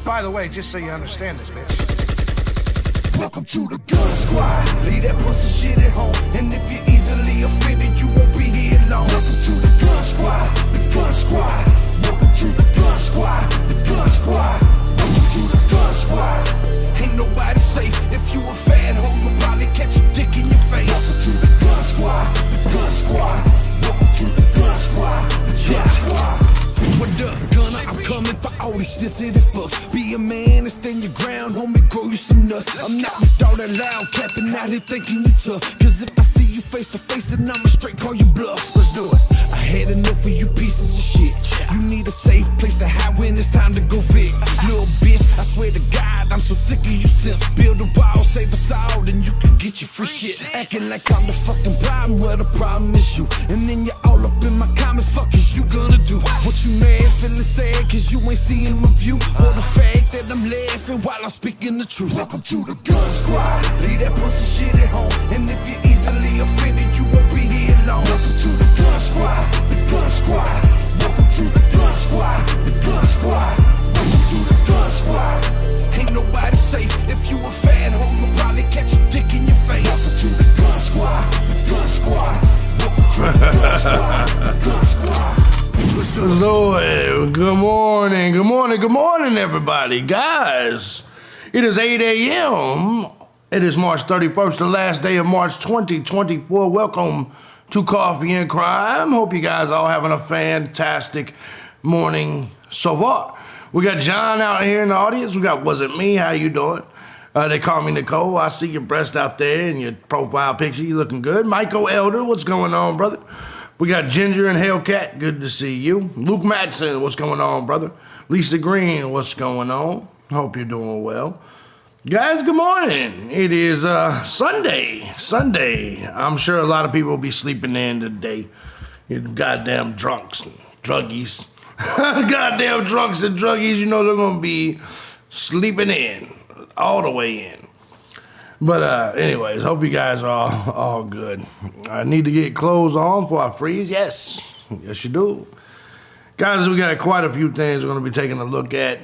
By the way, just so you understand this, bitch. Welcome to the gun squad. Leave that pussy shit at home. And if you're easily offended, you won't be here long. Welcome to the gun squad. The gun squad. Welcome to the gun squad. The gun squad. Welcome to the gun squad. Ain't nobody safe. If you a fat hoe, you'll probably catch a dick in your face. Welcome to the gun squad. The gun squad. Welcome to the gun squad. The gun squad. What up, gunner? I'm coming for all these sensitive fucks. Be a man and stand your ground, homie, grow you some nuts. I'm not with all that loud clapping out here thinking you tough. Cause if I see you face to face, then I'ma straight call you bluff. Let's do it. I had enough of you pieces of shit. You need a safe place to hide when it's time to go Vic. Little bitch, I swear to God, I'm so sick of you simps. Build a wall, save us all, then you can get your free shit. Acting like I'm the fucking problem, well the problem is you. And then you're all up in my comments, fuck is you gonna do? What you mad, feeling sad, cause you ain't seeing my view? Or the fact that I'm laughing while I'm speaking the truth. Welcome to the gun squad. Leave that pussy shit at home. And if you're easily offended, you won't be here long. Welcome to the gun squad. The gun squad. Welcome to the gun squad. The gun squad. Welcome to the gun squad. Ain't nobody safe. If you a fat hoe, you'll probably catch a dick in your face. Welcome to the gun squad. The gun squad. Welcome to the gun squad. The gun squad. So, good morning, everybody. Guys, it is 8 a.m. It is March 31st, the last day of March 2024. Welcome to Coffee and Crime. Hope you guys all having a fantastic morning so far. We got John out here in the audience. We got Was It Me? How you doing? They call me Nicole. I see your breast out there in your profile picture. You looking good. Michael Elder, what's going on, brother? We got Ginger and Hellcat, good to see you. Luke Madsen, what's going on, brother? Lisa Green, what's going on? Hope you're doing well. Guys, good morning. It is Sunday. I'm sure a lot of people will be sleeping in today. You goddamn drunks and druggies. Goddamn drunks and druggies, you know they're going to be sleeping in, all the way in. But anyways, hope you guys are all good. I need to get clothes on before I freeze. Yes, you do. Guys, we got quite a few things we're going to be taking a look at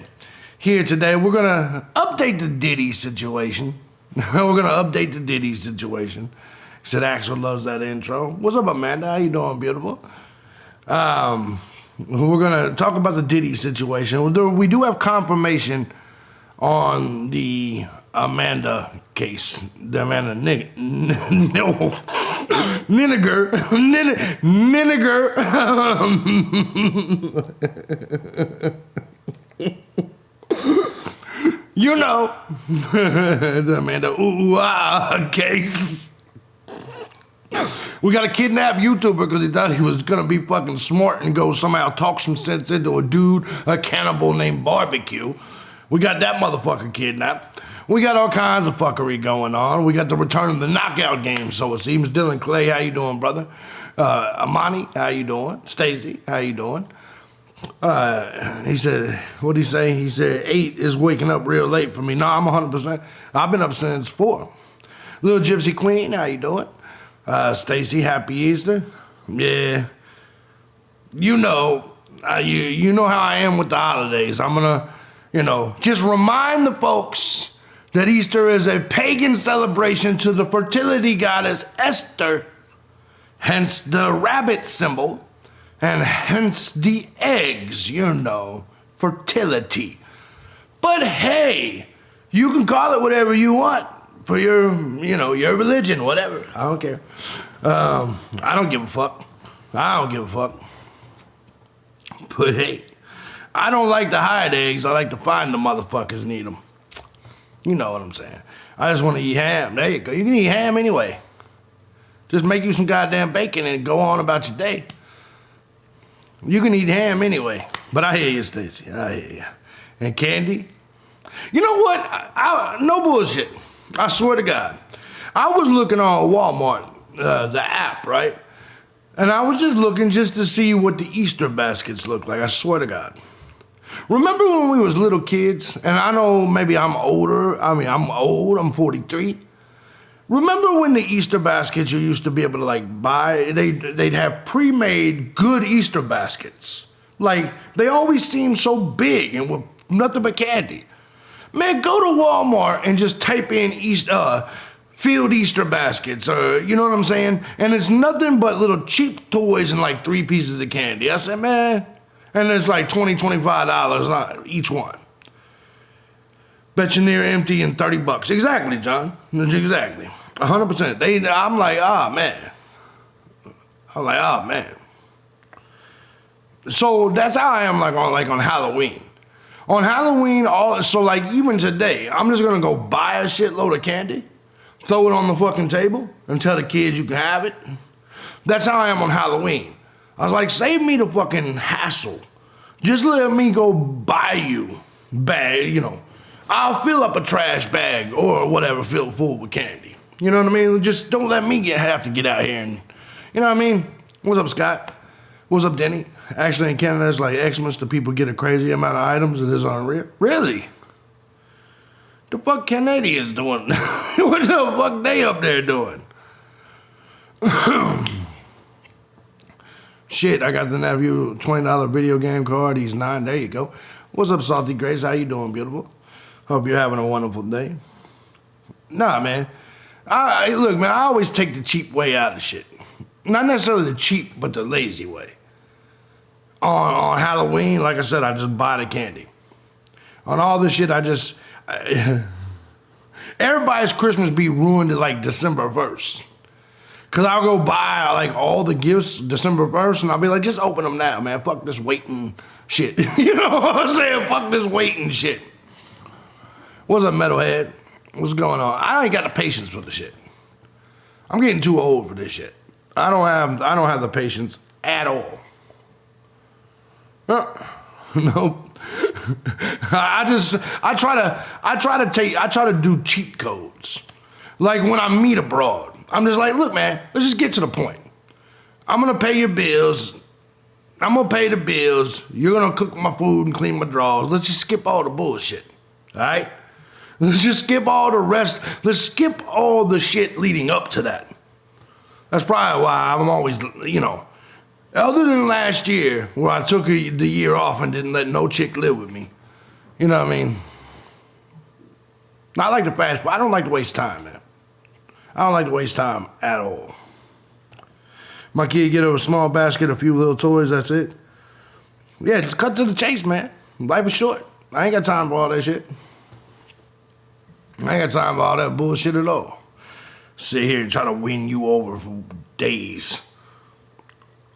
here today. We're going to update the Diddy situation. Said Axel loves that intro. What's up, Amanda? How you doing, beautiful? We're going to talk about the Diddy situation. We do have confirmation on the Amanda case, the Amanda Nenigar. You know, the Amanda case. We got a kidnapped YouTuber because he thought he was gonna be fucking smart and go somehow talk some sense into a dude, a cannibal named Barbecue. We got that motherfucker kidnapped. We got all kinds of fuckery going on. We got the return of the knockout game, so it seems. Dylan Clay, how you doing, brother? Amani, how you doing? Stacy, how you doing? He said, what'd he say? He said, 8 is waking up real late for me. No, I'm 100%. I've been up since 4. Little Gypsy Queen, how you doing? Stacy, happy Easter. Yeah. You know how I am with the holidays. I'm gonna, just remind the folks that Easter is a pagan celebration to the fertility goddess Esther, hence the rabbit symbol, and hence the eggs, fertility. But hey, you can call it whatever you want for your religion, whatever. I don't care. I don't give a fuck. But hey, I don't like to hide eggs. I like to find the motherfuckers and eat them. You know what I'm saying. I just want to eat ham. There you go. You can eat ham anyway. Just make you some goddamn bacon and go on about your day. You can eat ham anyway. But I hear you, Stacey. I hear you. And candy? You know what? No bullshit. I swear to God. I was looking on Walmart, the app, right? And I was just looking just to see what the Easter baskets look like. I swear to God. Remember when we was little kids, and I know maybe I'm older, I'm old, I'm 43. Remember when the Easter baskets you used to be able to buy, they'd have pre-made good Easter baskets. They always seemed so big and with nothing but candy. Man, go to Walmart and just type in field Easter baskets, or you know what I'm saying? And it's nothing but little cheap toys and like 3 pieces of candy. I said, man, and it's like $20, $25 each one. Bet you're near empty and $30. Exactly, John. Exactly. 100%. I'm like, man. So that's how I am like on Halloween. On Halloween, even today, I'm just gonna go buy a shitload of candy, throw it on the fucking table, and tell the kids you can have it. That's how I am on Halloween. I was like, save me the fucking hassle. Just let me go buy you bag, I'll fill up a trash bag or whatever filled full with candy. You know what I mean? Just don't let me have to get out here and, you know what I mean? What's up, Scott? What's up, Denny? Actually, in Canada, it's like Xmas. The people get a crazy amount of items. It is unreal. Really? The fuck Canadians doing? What the fuck they up there doing? Shit, I got the nephew $20 video game card. He's 9. There you go. What's up, Salty Grace? How you doing, beautiful? Hope you're having a wonderful day. Nah, man. Look, man, I always take the cheap way out of shit. Not necessarily the cheap, but the lazy way. On Halloween, like I said, I just buy the candy. On all this shit, everybody's Christmas be ruined at like December 1st. Cause I'll go buy like all the gifts December 1st and I'll be like, just open them now, man. Fuck this waiting shit. You know what I'm saying? Fuck this waiting shit. What's up, metalhead? What's going on? I ain't got the patience for the shit. I'm getting too old for this shit. I don't have the patience at all. Nope. I try to do cheat codes. Like when I meet abroad, I'm just like, look, man, let's just get to the point. I'm gonna pay your bills. I'm gonna pay the bills. You're gonna cook my food and clean my drawers. Let's just skip all the bullshit. All right? Let's just skip all the rest. Let's skip all the shit leading up to that. That's probably why I'm always, other than last year where I took the year off and didn't let no chick live with me. You know what I mean? I like to fast, but I don't like to waste time, man. I don't like to waste time at all. My kid get a small basket, a few little toys, that's it. Yeah, just cut to the chase, man. Life is short. I ain't got time for all that shit. I ain't got time for all that bullshit at all. Sit here and try to win you over for days.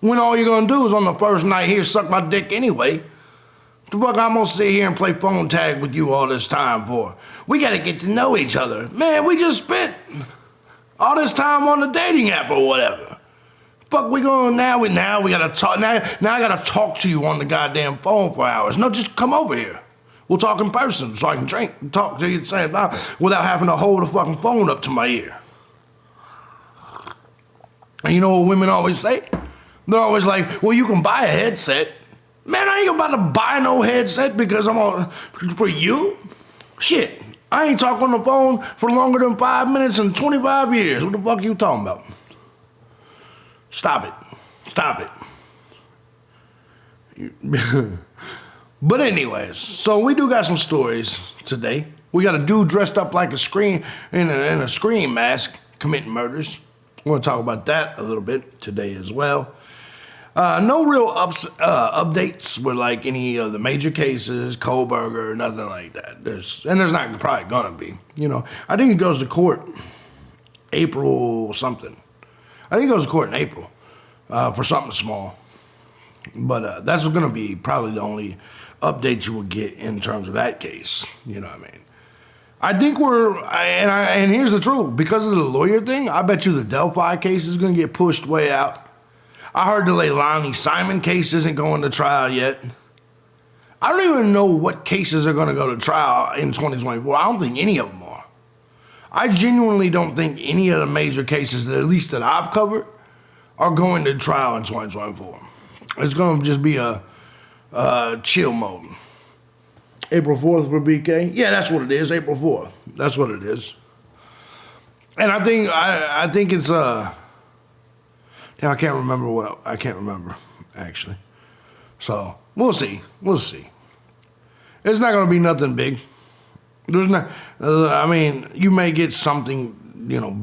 When all you're gonna do is on the first night here suck my dick anyway. The fuck I'm gonna sit here and play phone tag with you all this time for? We gotta get to know each other. Man, we just spent all this time on the dating app or whatever. Fuck we going now we gotta talk now I gotta talk to you on the goddamn phone for hours. No, just come over here. We'll talk in person so I can drink and talk to you at the same time without having to hold the fucking phone up to my ear. And you know what women always say? They're always like, well, you can buy a headset. Man, I ain't about to buy no headset because for you? Shit, I ain't talked on the phone for longer than 5 minutes in 25 years. What the fuck are you talking about? Stop it. But anyways, so we do got some stories today. We got a dude dressed up like a scream in a scream mask committing murders. We're gonna talk about that a little bit today as well. No real updates with like any of the major cases, Kohlberger, nothing like that. There's not probably gonna be. I think it goes to court April something. I think it goes to court in April for something small. But that's gonna be probably the only update you will get in terms of that case. You know what I mean? I think and here's the truth. Because of the lawyer thing, I bet you the Delphi case is gonna get pushed way out. I heard the Leilani Simon case isn't going to trial yet. I don't even know what cases are going to go to trial in 2024. I don't think any of them are. I genuinely don't think any of the major cases, at least that I've covered, are going to trial in 2024. It's going to just be a chill mode. April 4th for BK? Yeah, that's what it is, April 4th. That's what it is. And I think it's... I can't remember, actually. So, we'll see. It's not going to be nothing big. There's not. I mean, you may get something,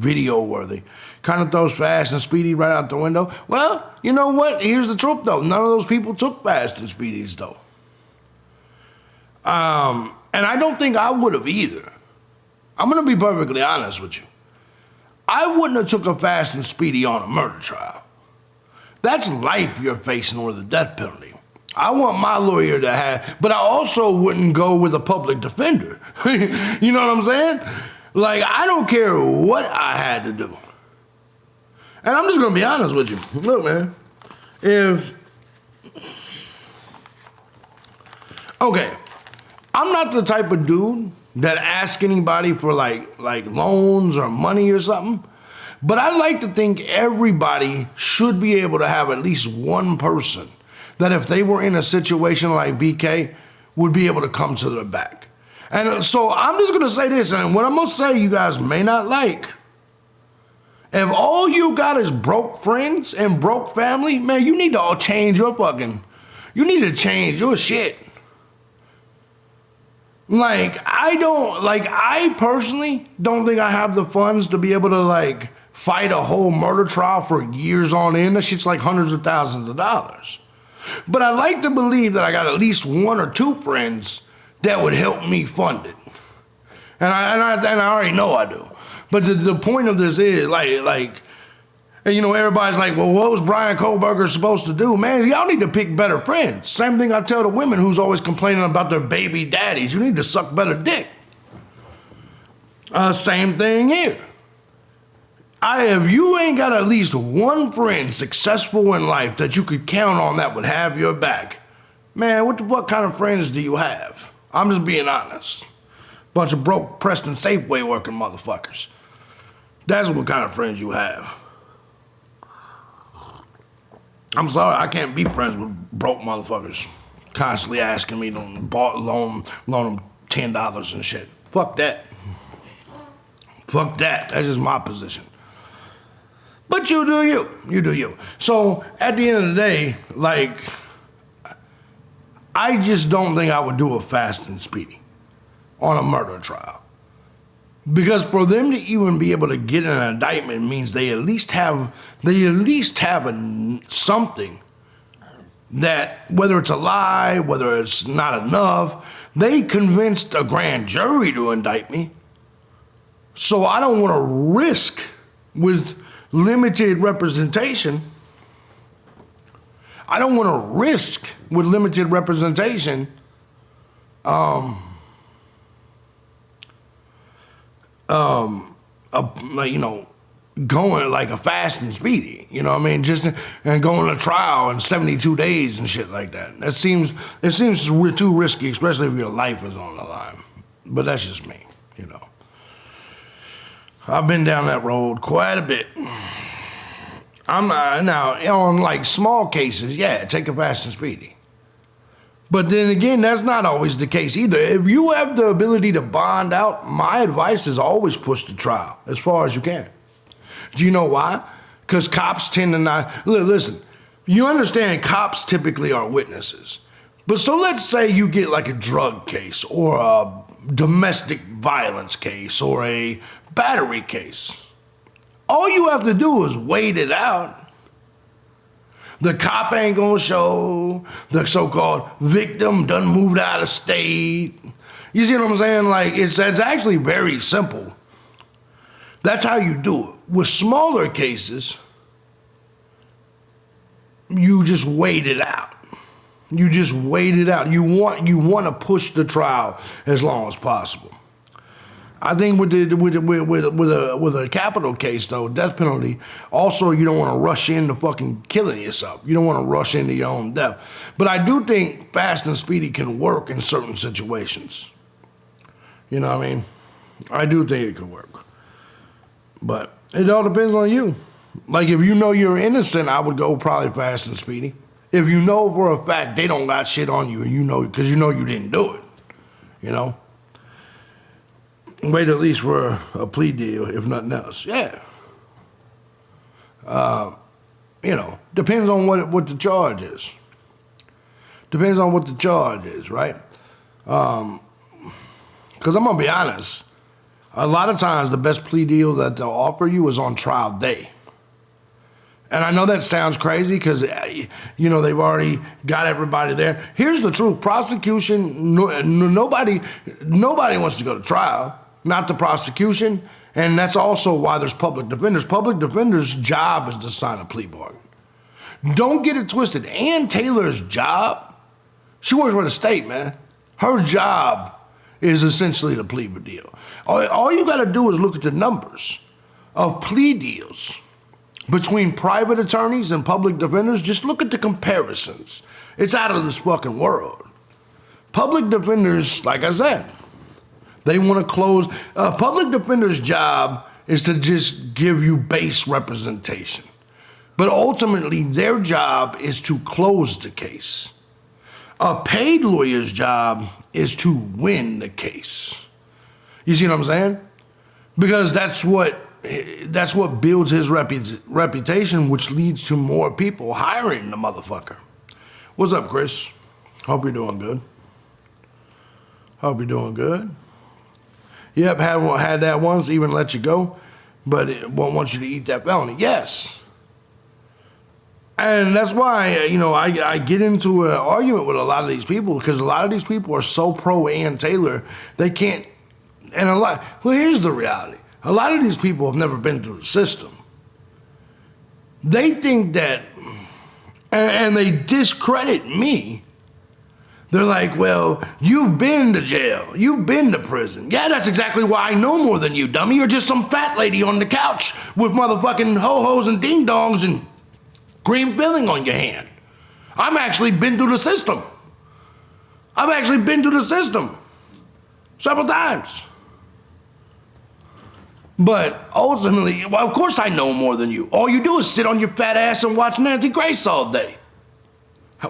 video worthy. Kind of throws Fast and Speedy right out the window. Well, you know what? Here's the truth, though. None of those people took Fast and Speedies, though. And I don't think I would have either. I'm gonna be perfectly honest with you. I wouldn't have took a Fast and Speedy on a murder trial. That's life you're facing or the death penalty. I want my lawyer to have, but I also wouldn't go with a public defender. You know what I'm saying? Like, I don't care what I had to do. And I'm just gonna be honest with you. Look, man, I'm not the type of dude that asks anybody for like loans or money or something. But I like to think everybody should be able to have at least one person that if they were in a situation like BK, would be able to come to their back. And so I'm just gonna say this, and what I'm gonna say you guys may not like. If all you got is broke friends and broke family, man, you need to all change your you need to change your shit. I personally don't think I have the funds to be able to fight a whole murder trial for years on end. That shit's like hundreds of thousands of dollars. But I like to believe that I got at least one or two friends that would help me fund it. And I already know I do. But the point of this is everybody's like, well, what was Brian Kohlberger supposed to do? Man, y'all need to pick better friends. Same thing I tell the women who's always complaining about their baby daddies. You need to suck better dick. Same thing here. If you ain't got at least one friend successful in life that you could count on that would have your back, man, what kind of friends do you have? I'm just being honest. Bunch of broke Preston Safeway working motherfuckers. That's what kind of friends you have. I'm sorry, I can't be friends with broke motherfuckers constantly asking me to loan them $10 and shit. Fuck that. Fuck that. That's just my position. But you do you. You do you. So at the end of the day, I just don't think I would do a Fast and Speedy on a murder trial. Because for them to even be able to get an indictment means they at least have something that, whether it's a lie, whether it's not enough, they convinced a grand jury to indict me. So I don't want to risk with limited representation. I don't want to risk with limited representation going like a Fast and Speedy, you know what I mean? And going to trial in 72 days and shit like that. It seems too risky, especially if your life is on the line. But that's just me, I've been down that road quite a bit. I'm now on small cases, yeah, take a Fast and Speedy. But then again, that's not always the case either. If you have the ability to bond out, my advice is always push the trial as far as you can. Do you know why? Because cops tend to not, listen, you understand cops typically are witnesses. But so let's say you get a drug case or a domestic violence case or a battery case. All you have to do is wait it out. The cop ain't gonna show. The so-called victim done moved out of state. You see what I'm saying? It's actually very simple. That's how you do it. With smaller cases, you just wait it out. You just wait it out. You want to push the trial as long as possible. I think with a capital case though, death penalty, also you don't want to rush into fucking killing yourself. You don't want to rush into your own death. But I do think Fast and Speedy can work in certain situations. You know what I mean? I do think it could work. But it all depends on you. If you know you're innocent, I would go probably Fast and Speedy. If you know for a fact they don't got shit on you, and because you know you didn't do it, wait at least for a plea deal, if nothing else. Yeah. Depends on what the charge is. Depends on what the charge is, right? Because I'm going to be honest, a lot of times the best plea deal that they'll offer you is on trial day. And I know that sounds crazy because, you know, they've already got everybody there. Here's the truth. Prosecution, nobody wants to go to trial, not the prosecution. And that's also why there's public defenders. Public defenders' job is to sign a plea bargain. Don't get it twisted. Ann Taylor's job, she works for the state, man. Her job is essentially the plea deal. All you got to do is look at the numbers of plea deals between private attorneys and public defenders. Just look at the comparisons. It's out of this fucking world. Public defenders, like I said, they want to close. Public defender's job is to just give you base representation. But ultimately, their job is to close the case. A paid lawyer's job is to win the case. You see what I'm saying? Because that's what builds his reputation, which leads to more people hiring the motherfucker. What's up, Chris? Hope you're doing good. Hope you're doing good. Yep, had that once, even let you go, but it won't want you to eat that felony. Yes. And that's why, you know, I get into an argument with a lot of these people because a lot of these people are so pro Ann Taylor, they can't, and well, here's the reality. A lot of these people have never been through the system. They think that, and they discredit me. They're like, well, you've been to jail. You've been to prison. Yeah, that's exactly why I know more than you, dummy. You're just some fat lady on the couch with motherfucking ho-hos and ding-dongs and green filling on your hand. I've actually been through the system. I've actually been through the system several times. But ultimately, well, of course I know more than you. All you do is sit on your fat ass and watch Nancy Grace all day.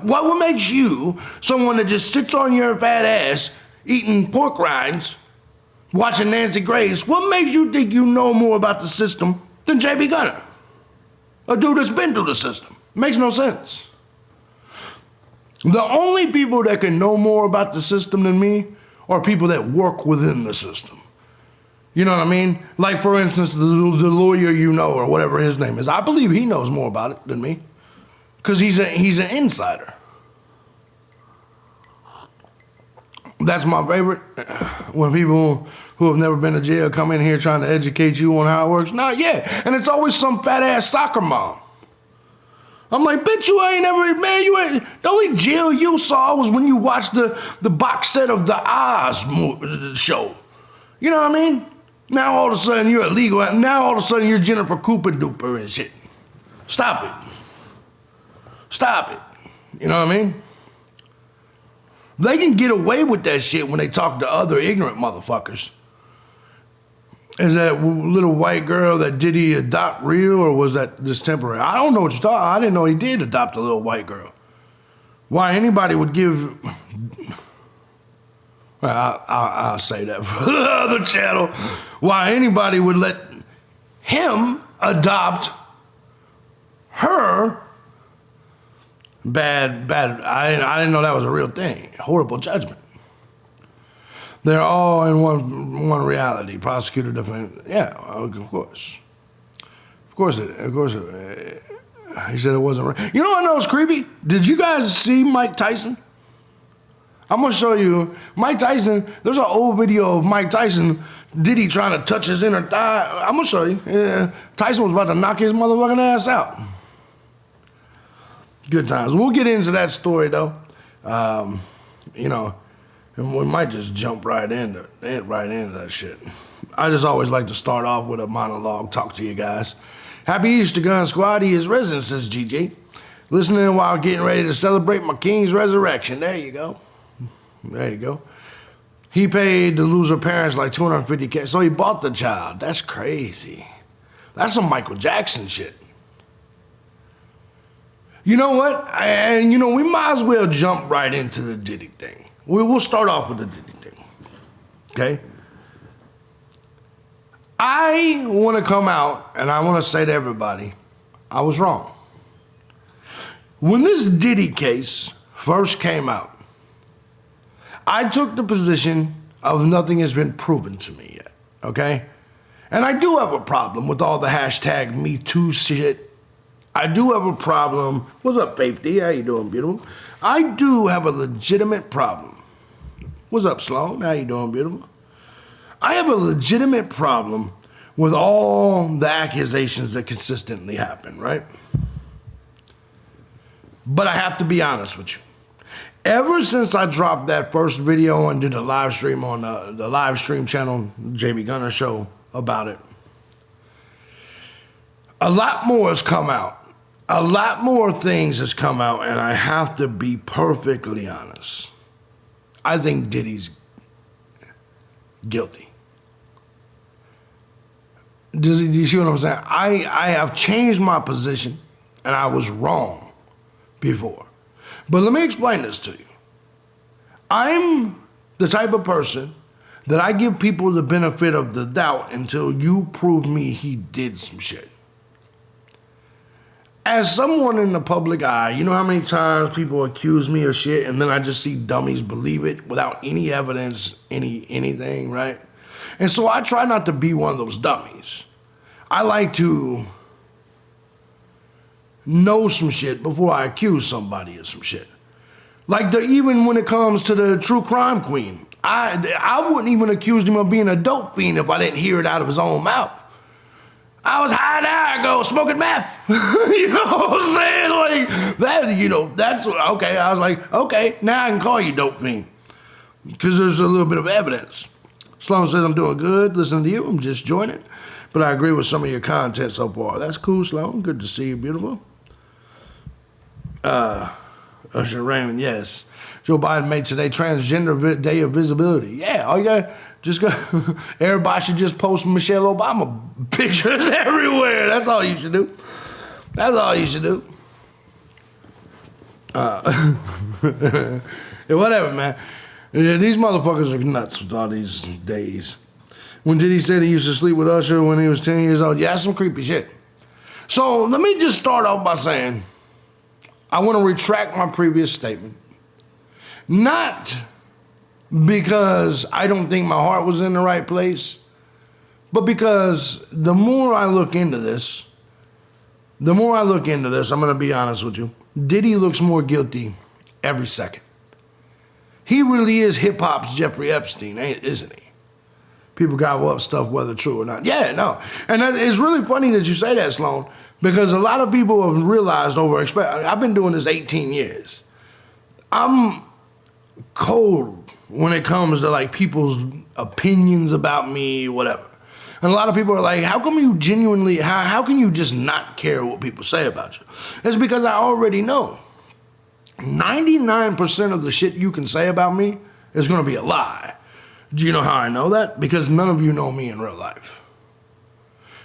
What makes you someone that just sits on your fat ass eating pork rinds, watching Nancy Grace? What makes you think you know more about the system than thejbgunner? A dude that's been through the system. Makes no sense. The only people that can know more about the system than me are people that work within the system. You know what I mean? Like, for instance, the lawyer you know, or whatever his name is. I believe he knows more about it than me. Because he's an insider. That's my favorite. When people who have never been to jail come in here trying to educate you on how it works. Nah, yeah. And it's always some fat ass soccer mom. I'm like, bitch, you ain't ever, man, you ain't. The only jail you saw was when you watched the box set of the Oz show. You know what I mean? Now all of a sudden you're illegal. Now all of a sudden you're Jennifer Cooper duper and shit. Stop it. Stop it. You know what I mean? They can get away with that shit when they talk to other ignorant motherfuckers. Is that little white girl that did he adopt real, or was that just temporary? I don't know what you're talking about. I didn't know he did adopt a little white girl. Why anybody would give... Well, I'll say that for the other channel. Why anybody would let him adopt her... Bad. I didn't know that was a real thing. Horrible judgment. They're all in one reality. Prosecutor, defense. Yeah, of course. Of course. He said it wasn't real. You know what I know is creepy? Did you guys see Mike Tyson? I'm gonna show you Mike Tyson. There's an old video of Mike Tyson. Diddy trying to touch his inner thigh. I'm gonna show you. Yeah, Tyson was about to knock his motherfucking ass out. Good times. We'll get into that story though. You know, and we might just jump right into that shit. I just always like to start off with a monologue, talk to you guys. Happy Easter, Gun Squad. He is resident, says GG. Listening while getting ready to celebrate my king's resurrection. There you go. There you go. He paid the loser parents like $250K, so he bought the child. That's crazy. That's some Michael Jackson shit. You know what? And you know, we might as well jump right into the Diddy thing. We'll start off with the Diddy thing. Okay? I want to come out and I want to say to everybody, I was wrong. When this Diddy case first came out, I took the position of nothing has been proven to me yet, okay? And I do have a problem with all the hashtag Me Too shit. I do have a problem. What's up, Faith D? How you doing, beautiful? I do have a legitimate problem. What's up, Sloan? How you doing, beautiful? I have a legitimate problem with all the accusations that consistently happen, right? But I have to be honest with you. Ever since I dropped that first video and did a live stream on the live stream channel, thejbgunner show, about it, a lot more has come out. A lot more things has come out, and I have to be perfectly honest. I think Diddy's guilty. Do you see what I'm saying? I have changed my position, and I was wrong before. But let me explain this to you. I'm the type of person that I give people the benefit of the doubt until you prove me he did some shit. As someone in the public eye, you know how many times people accuse me of shit and then I just see dummies believe it without any evidence, anything, right? And so I try not to be one of those dummies. I like to know some shit before I accuse somebody of some shit. Like even when it comes to the true crime queen, I wouldn't even accuse him of being a dope fiend if I didn't hear it out of his own mouth. I was high an hour ago smoking meth. You know what I'm saying? Like, that, you know, that's, okay. I was like, okay, now I can call you dope fiend. Because there's a little bit of evidence. Sloan says I'm doing good, listening to you, I'm just joining. But I agree with some of your content so far. That's cool, Sloan. Good to see you, beautiful. Usher Raymond, yes. Joe Biden made today Transgender Day of Visibility. Yeah, all you got, just go, everybody should just post Michelle Obama pictures everywhere. That's all you should do. That's all you should do. Yeah, whatever, man. Yeah, these motherfuckers are nuts with all these days. When Diddy said he used to sleep with Usher when he was 10 years old, yeah, that's some creepy shit. So let me just start off by saying, I want to retract my previous statement. Not because I don't think my heart was in the right place, but because the more I look into this, I'm going to be honest with you, Diddy looks more guilty every second. He really is hip-hop's Jeffrey Epstein, isn't he? People gobble up stuff whether true or not. Yeah, no. And it's really funny that you say that, Sloan, because a lot of people have realized I've been doing this 18 years. I'm cold when it comes to like people's opinions about me, whatever. And a lot of people are like, how come you genuinely, how can you just not care what people say about you? It's because I already know 99% of the shit you can say about me is going to be a lie. Do you know how I know that? Because none of you know me in real life.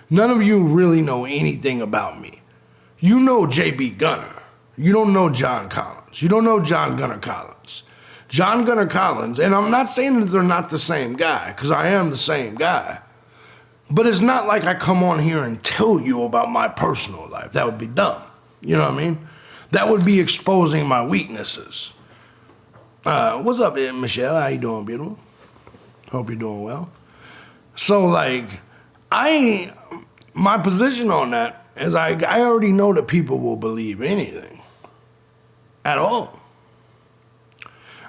None of you really know anything about me. You know JB Gunner. You don't know John Collins. You don't know John Gunner Collins. John Gunner Collins, and I'm not saying that they're not the same guy, because I am the same guy. But it's not like I come on here and tell you about my personal life. That would be dumb. You know what I mean? That would be exposing my weaknesses. What's up, Michelle? How you doing, beautiful? Hope you're doing well. So, like, my position on that is I already know that people will believe anything at all.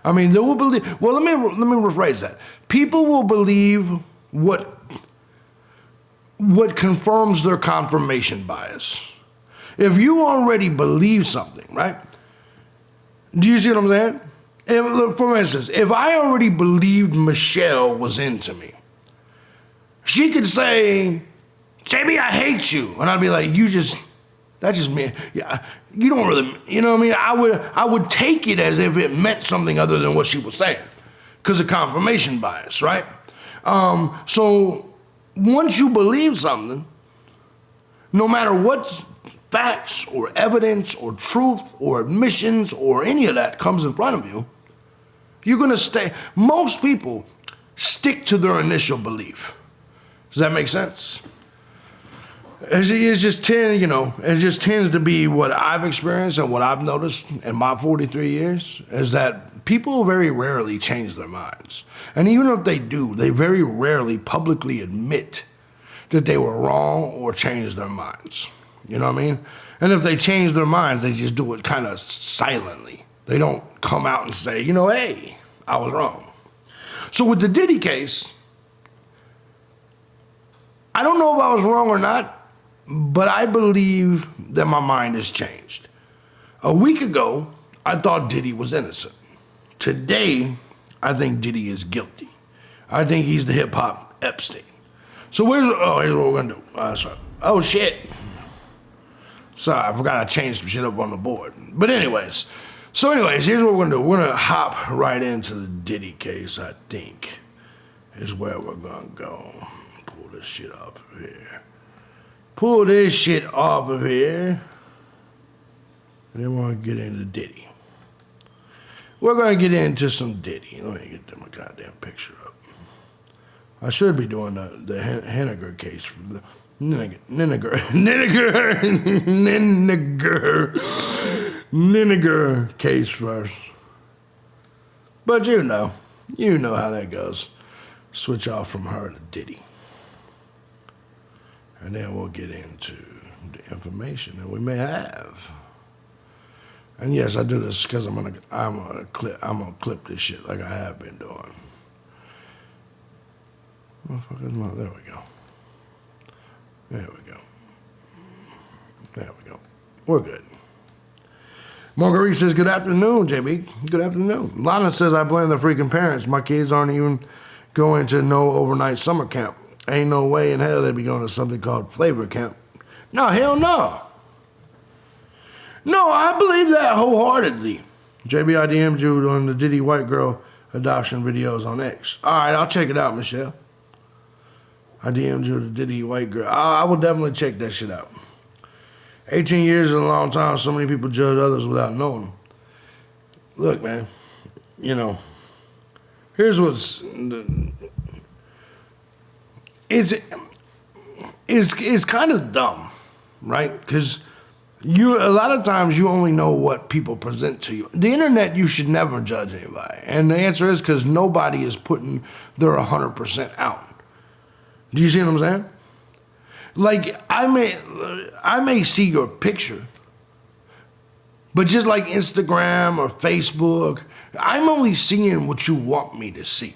I mean, they will believe, well, let me rephrase that. People will believe what confirms their confirmation bias. If you already believe something, right? Do you see what I'm saying? For instance, if I already believed Michelle was into me, she could say, JB, I hate you. And I'd be like, that's just me. Yeah, you don't really, you know what I mean? I would take it as if it meant something other than what she was saying because of confirmation bias, right? So once you believe something, no matter what's facts or evidence or truth or admissions or any of that comes in front of you, you're going to stay. Most people stick to their initial belief. Does that make sense? It just tends to be what I've experienced and what I've noticed in my 43 years is that people very rarely change their minds. And even if they do, they very rarely publicly admit that they were wrong or change their minds. You know what I mean? And if they change their minds, they just do it kind of silently. They don't come out and say, you know, hey, I was wrong. So with the Diddy case, I don't know if I was wrong or not, but I believe that my mind has changed. A week ago, I thought Diddy was innocent. Today, I think Diddy is guilty. I think he's the hip-hop Epstein. So here's what we're gonna do. Sorry. Oh, shit. Sorry, I forgot I changed some shit up on the board. But anyways, here's what we're gonna do. We're gonna hop right into the Diddy case, I think, is where we're gonna go. Pull this shit off of here. Pull this shit off of here. And then we're gonna get into Diddy. We're gonna get into some Diddy. Let me get my goddamn picture up. I should be doing the Nenigar case. The Nenigar case first. But you know how that goes. Switch off from her to Diddy. And then we'll get into the information that we may have. And yes, I do this because I'm gonna clip this shit like I have been doing. There we go. There we go. We're good. Marguerite says, good afternoon, JB. Good afternoon. Lana says, I blame the freaking parents. My kids aren't even going to no overnight summer camp. Ain't no way in hell they'd be going to something called flavor camp. No, hell no. No, I believe that wholeheartedly. JB, I DM'd you on the Diddy white girl adoption videos on X. All right, I'll check it out, Michelle. I DM'd you the Diddy white girl. I will definitely check that shit out. 18 years is a long time. So many people judge others without knowing them. Look, man, you know, here's what's... It's kind of dumb, right? Because a lot of times you only know what people present to you. The internet, you should never judge anybody. And the answer is because nobody is putting their 100% out. Do you see what I'm saying? Like, I may see your picture, but just like Instagram or Facebook, I'm only seeing what you want me to see.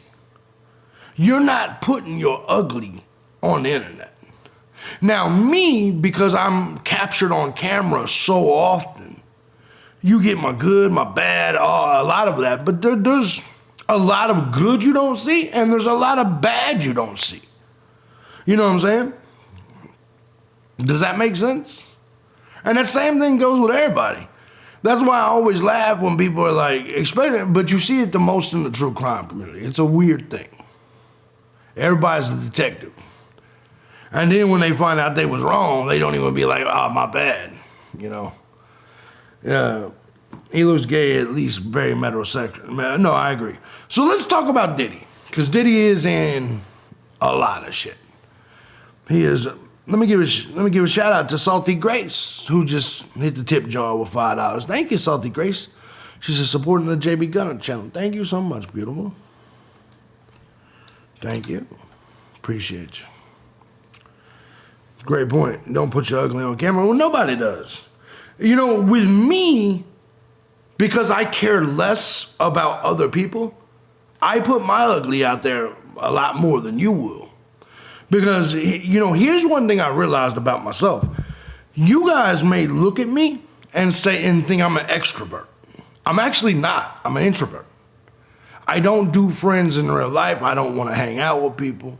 You're not putting your ugly on the internet. Now, me, because I'm captured on camera so often, you get my good, my bad, a lot of that, but there's a lot of good you don't see, and there's a lot of bad you don't see. You know what I'm saying? Does that make sense? And that same thing goes with everybody. That's why I always laugh when people are like, but you see it the most in the true crime community. It's a weird thing. Everybody's a detective. And then when they find out they was wrong, they don't even be like, oh, my bad, you know. Yeah, he looks gay, at least very metrosexual. No, I agree. So let's talk about Diddy, because Diddy is in a lot of shit. He is. Let me give a shout out to Salty Grace, who just hit the tip jar with $5. Thank you, Salty Grace. She's supporting the JB Gunner channel. Thank you so much, beautiful. Thank you. Appreciate you. Great point. Don't put your ugly on camera. Well, nobody does. You know, with me, because I care less about other people, I put my ugly out there a lot more than you will. Because, you know, here's one thing I realized about myself. You guys may look at me and think I'm an extrovert. I'm actually not. I'm an introvert. I don't do friends in real life. I don't want to hang out with people.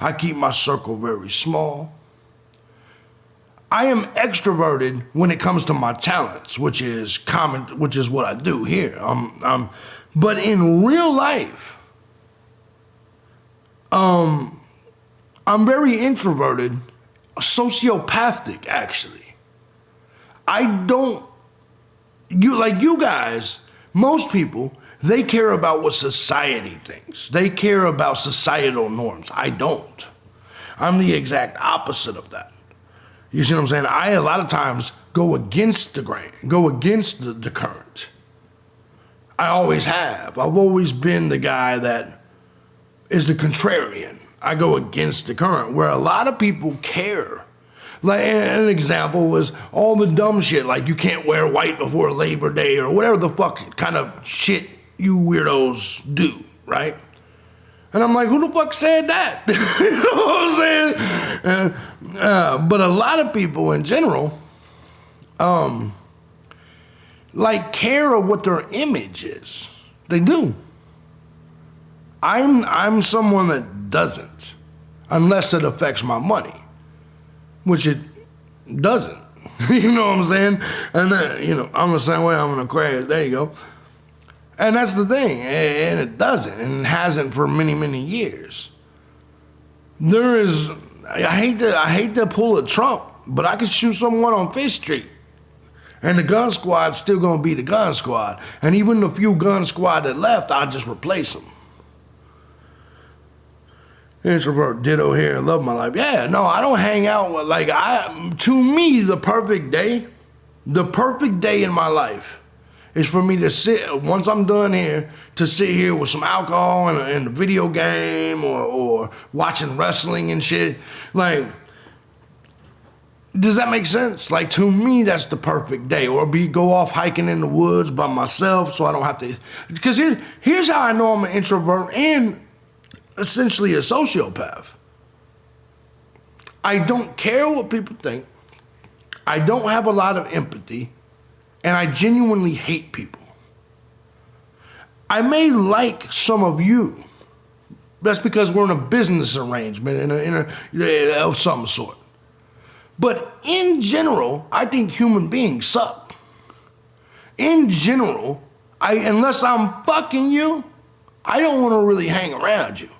I keep my circle very small. I am extroverted when it comes to my talents, which is what I do here. But in real life, I'm very introverted, sociopathic, actually. You guys, most people, they care about what society thinks. They care about societal norms. I don't. I'm the exact opposite of that. You see what I'm saying? I, a lot of times, go against the grain, go against the current. I always have. I've always been the guy that is the contrarian. I go against the current, where a lot of people care. Like an example was all the dumb shit, like you can't wear white before Labor Day or whatever the fuck kind of shit you weirdos do, right? And I'm like, who the fuck said that? You know what I'm saying? But a lot of people in general, like care of what their image is. They do. I'm someone that doesn't, unless it affects my money, which it doesn't. You know what I'm saying? And then, you know, I'm the same way. I'm gonna crash. There you go. And that's the thing, and it doesn't, and it hasn't for many, many years. There is, I hate to pull a Trump, but I could shoot someone on Fifth Street, and the gun squad's still gonna be the gun squad. And even the few gun squad that left, I'll just replace them. Introvert, ditto here, love my life. Yeah, no, I don't hang out with, like, to me, the perfect day in my life is for me to sit, once I'm done here, to sit here with some alcohol and a video game or watching wrestling and shit. Like, does that make sense? Like, to me, that's the perfect day. Or go off hiking in the woods by myself so I don't have to, because here's how I know I'm an introvert and essentially a sociopath. I don't care what people think. I don't have a lot of empathy. And I genuinely hate people. I may like some of you. That's because we're in a business arrangement of some sort. But in general, I think human beings suck. In general, unless I'm fucking you, I don't want to really hang around you.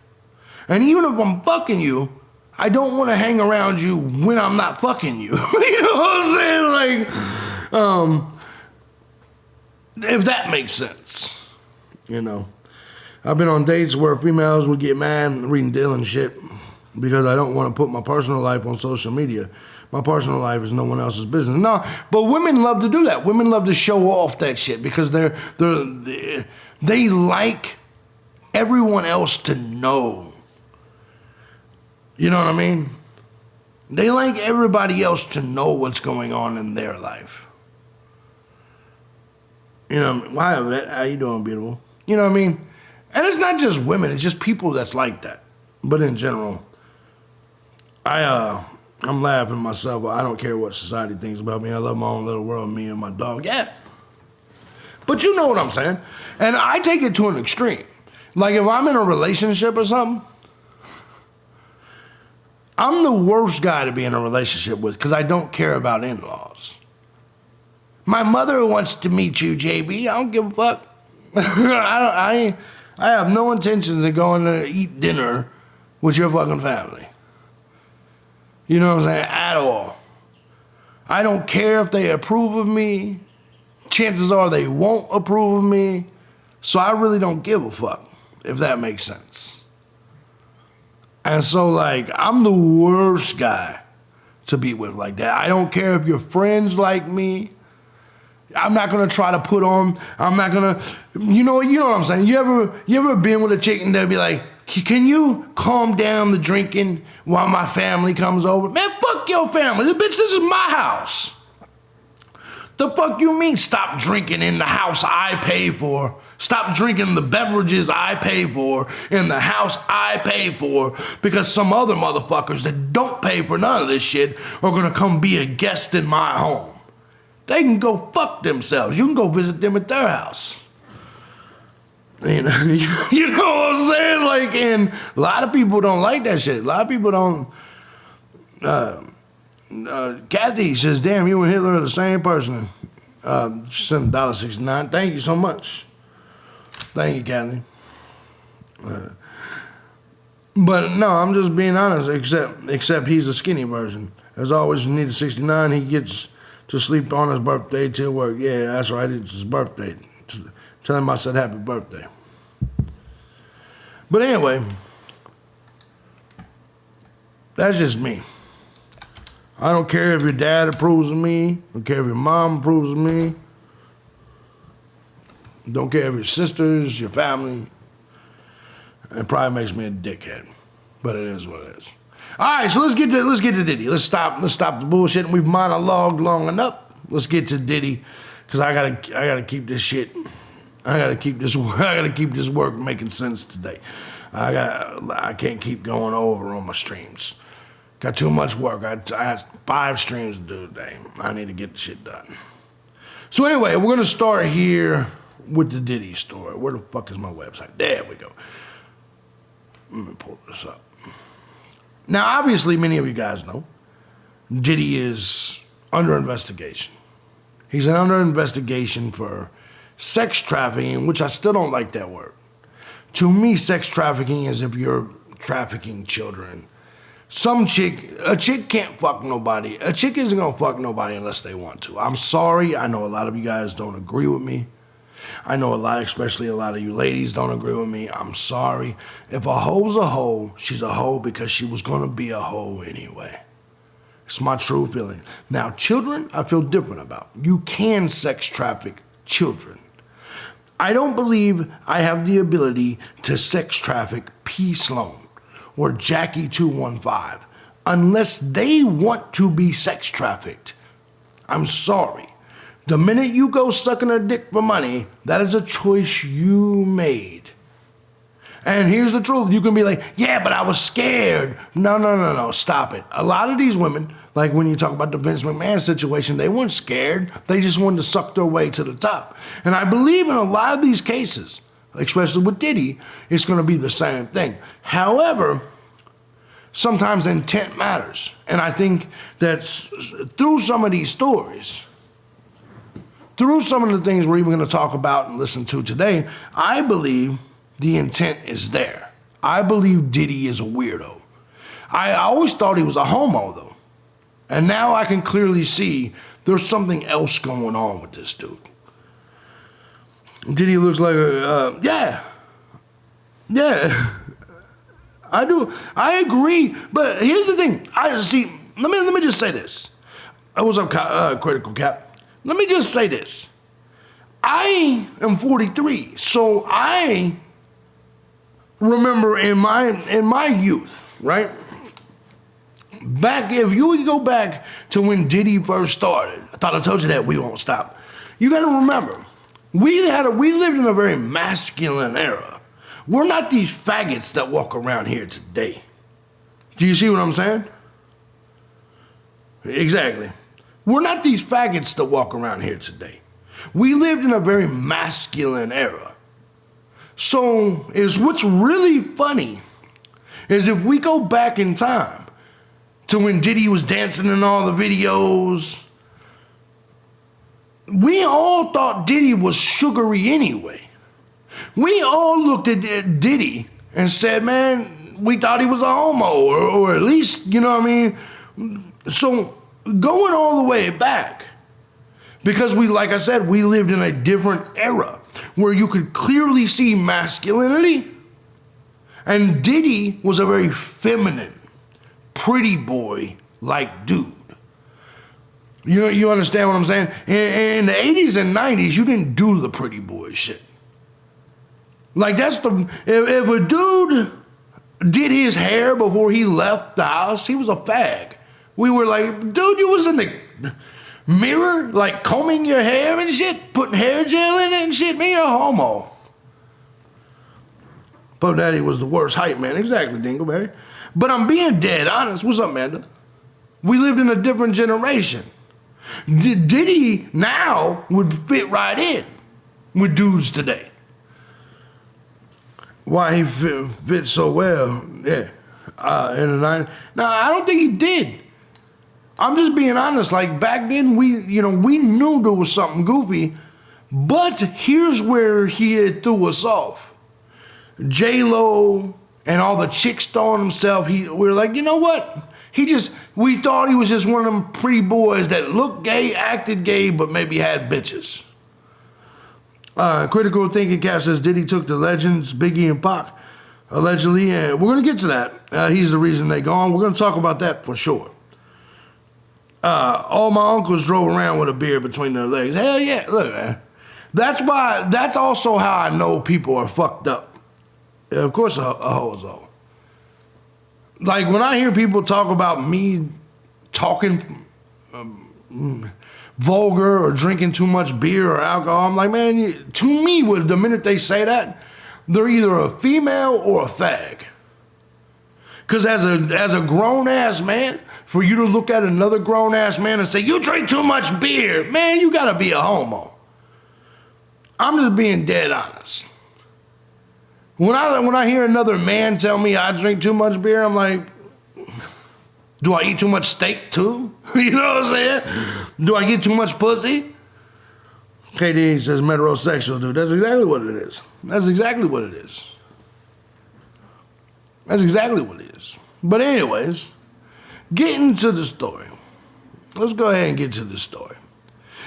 And even if I'm fucking you, I don't want to hang around you when I'm not fucking you. You know what I'm saying? Like, if that makes sense, you know. I've been on dates where females would get mad and reading Dylan shit because I don't want to put my personal life on social media. My personal life is no one else's business. No, but women love to do that. Women love to show off that shit because they like everyone else to know. You know what I mean? They like everybody else to know what's going on in their life. You know, why, how you doing, beautiful? You know what I mean? And it's not just women, it's just people that's like that. But in general, I'm laughing at myself. I don't care what society thinks about me. I love my own little world, me and my dog. Yeah. But you know what I'm saying? And I take it to an extreme. Like if I'm in a relationship or something, I'm the worst guy to be in a relationship with because I don't care about in-laws. My mother wants to meet you, JB. I don't give a fuck. I have no intentions of going to eat dinner with your fucking family. You know what I'm saying? At all. I don't care if they approve of me. Chances are they won't approve of me. So I really don't give a fuck, if that makes sense. And so, like, I'm the worst guy to be with like that. I don't care if your friends like me. I'm not gonna try to put on, I'm not gonna, you know what I'm saying? You ever been with a chick and they'll be like, can you calm down the drinking while my family comes over? Man, fuck your family. This is my house. The fuck you mean stop drinking in the house I pay for? Stop drinking the beverages I pay for in the house I pay for because some other motherfuckers that don't pay for none of this shit are gonna come be a guest in my home. They can go fuck themselves. You can go visit them at their house. You know what I'm saying? Like, and a lot of people don't like that shit. A lot of people don't. Kathy says, damn, you and Hitler are the same person. She sent $1.69. Thank you so much. Thank you, Kathy. But no, I'm just being honest, except he's a skinny version. As always, when he needs 69, he gets to sleep on his birthday till work. Yeah, that's right, it's his birthday. Tell him I said happy birthday. But anyway, that's just me. I don't care if your dad approves of me. I don't care if your mom approves of me. Don't care if your sisters, your family. It probably makes me a dickhead, but it is what it is. All right, so let's get to Diddy. Let's stop the bullshit. We've monologued long enough. Let's get to Diddy, because I gotta keep this shit. I gotta keep this work making sense today. I can't keep going over on my streams. Got too much work. I had 5 streams to do today. I need to get the shit done. So anyway, we're gonna start here with the Diddy story. Where the fuck is my website? There we go. Let me pull this up. Now, obviously, many of you guys know Diddy is under investigation. He's under investigation for sex trafficking, which I still don't like that word. To me, sex trafficking is if you're trafficking children. A chick can't fuck nobody. A chick isn't gonna fuck nobody unless they want to. I'm sorry, I know a lot of you guys don't agree with me. I know especially a lot of you ladies don't agree with me. I'm sorry. If a hoe's a hoe, she's a hoe because she was gonna be a hoe anyway. It's my true feeling. Now, children, I feel different about. You can sex traffic children. I don't believe I have the ability to sex traffic P. Sloan or Jackie 215 unless they want to be sex trafficked. I'm sorry. The minute you go sucking a dick for money, that is a choice you made. And here's the truth. You can be like, yeah, but I was scared. No, stop it. A lot of these women, like when you talk about the Vince McMahon situation, they weren't scared. They just wanted to suck their way to the top. And I believe in a lot of these cases, especially with Diddy, it's going to be the same thing. However, sometimes intent matters. And I think that through some of these stories, through some of the things we're even going to talk about and listen to today, I believe the intent is there. I believe Diddy is a weirdo. I always thought he was a homo, though. And now I can clearly see there's something else going on with this dude. Diddy looks like a, yeah. I do. I agree. But here's the thing. Let me just say this. What's up, Critical Cap? Let me just say this. I am 43, so I remember in my youth, right? If you go back to when Diddy first started, I thought I told you that we won't stop. You got to remember, we lived in a very masculine era. We're not these faggots that walk around here today. Do you see what I'm saying? Exactly. We're not these faggots that walk around here today. We lived in a very masculine era. So what's really funny is if we go back in time to when Diddy was dancing in all the videos, we all thought Diddy was sugary anyway. We all looked at Diddy and said, man, we thought he was a homo, or at least, you know what I mean? So going all the way back, because like I said, we lived in a different era where you could clearly see masculinity, and Diddy was a very feminine, pretty boy-like dude. You understand what I'm saying? In the 80s and 90s, you didn't do the pretty boy shit. Like if a dude did his hair before he left the house, he was a fag. We were like, dude, you was in the mirror, like combing your hair and shit, putting hair gel in it and shit. Me, you're a homo. Puff Daddy was the worst hype man. Exactly, Dingleberry. But I'm being dead honest. What's up, Amanda? We lived in a different generation. Diddy now would fit right in with dudes today. Why he fit so well, yeah, in the 90s. No, I don't think he did. I'm just being honest. Like back then, we knew there was something goofy, but here's where he threw us off. J-Lo and all the chicks throwing himself. We were like, you know what? We thought he was just one of them pretty boys that looked gay, acted gay, but maybe had bitches. Critical Thinking Cap says Diddy took the legends, Biggie and Pac, allegedly, and we're going to get to that. He's the reason they gone. We're going to talk about that for sure. All my uncles drove around with a beer between their legs. Hell yeah, look, man. That's also how I know people are fucked up. Of course, a hozo. Like when I hear people talk about me talking vulgar or drinking too much beer or alcohol, I'm like, man, to me, the minute they say that, they're either a female or a fag. Because as a grown-ass man, for you to look at another grown-ass man and say, you drink too much beer, man, you gotta be a homo. I'm just being dead honest. When I hear another man tell me I drink too much beer, I'm like, do I eat too much steak too? You know what I'm saying? Do I get too much pussy? KD says metrosexual, dude. That's exactly what it is. That's exactly what it is. That's exactly what it is. But anyways, getting to the story. Let's go ahead and get to the story.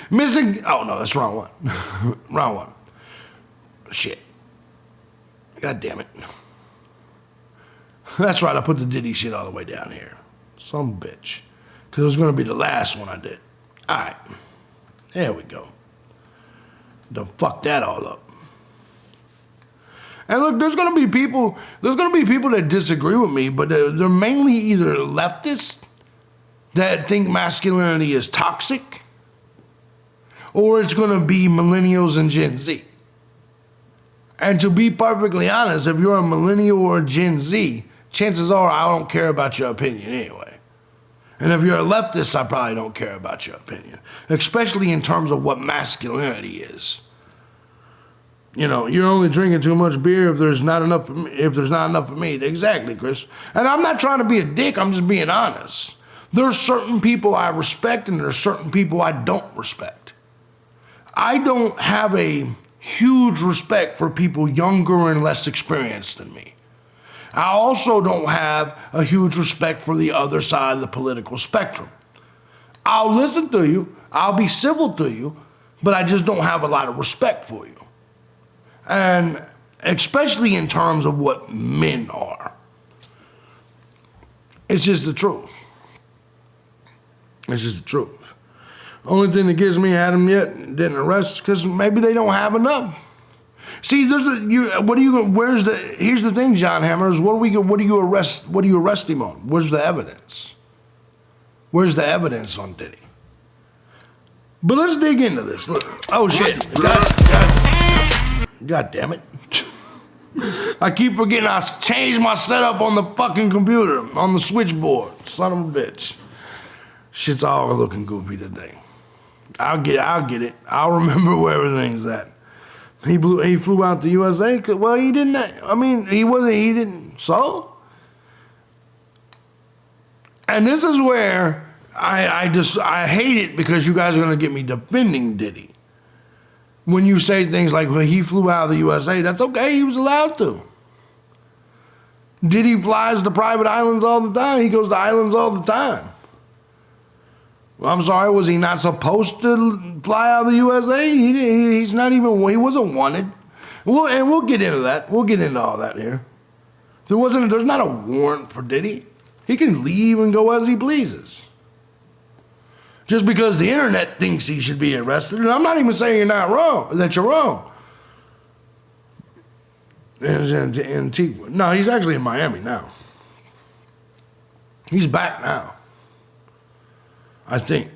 Oh no, that's wrong one. Wrong one. Shit. God damn it. That's right, I put the Diddy shit all the way down here. Some bitch. Because it was going to be the last one I did. All right. There we go. Don't fuck that all up. And look, there's going to be people that disagree with me, but they're mainly either leftists that think masculinity is toxic, or it's going to be millennials and Gen Z. And to be perfectly honest, if you're a millennial or a Gen Z, chances are I don't care about your opinion anyway. And if you're a leftist, I probably don't care about your opinion, especially in terms of what masculinity is. You know, you're only drinking too much beer if there's not enough for me. Exactly, Chris. And I'm not trying to be a dick, I'm just being honest. There's certain people I respect and there's certain people I don't respect. I don't have a huge respect for people younger and less experienced than me. I also don't have a huge respect for the other side of the political spectrum. I'll listen to you, I'll be civil to you, but I just don't have a lot of respect for you. And especially in terms of what men are. It's just the truth. It's just the truth. Only thing that gives me at them yet didn't arrest because maybe they don't have enough. See, here's the thing, John Hammers. What do you arrest him on? Where's the evidence? Where's the evidence on Diddy? But let's dig into this. Look. Oh shit. God damn it. I keep forgetting I changed my setup on the fucking computer, on the switchboard. Son of a bitch. Shit's all looking goofy today. I'll get it. I'll remember where everything's at. He flew out to USA. Well, he didn't. I mean, he didn't. So? And this is where I hate it because you guys are going to get me defending Diddy. When you say things like, well, he flew out of the USA, that's okay. He was allowed to. Diddy flies to private islands all the time. He goes to islands all the time. Well, I'm sorry, was he not supposed to fly out of the USA? He wasn't wanted. We'll get into that. We'll get into all that here. There's not a warrant for Diddy. He can leave and go as he pleases. Just because the internet thinks he should be arrested, and I'm not even saying you're not wrong, that you're wrong. He's in Antigua. No, he's actually in Miami now. He's back now. I think.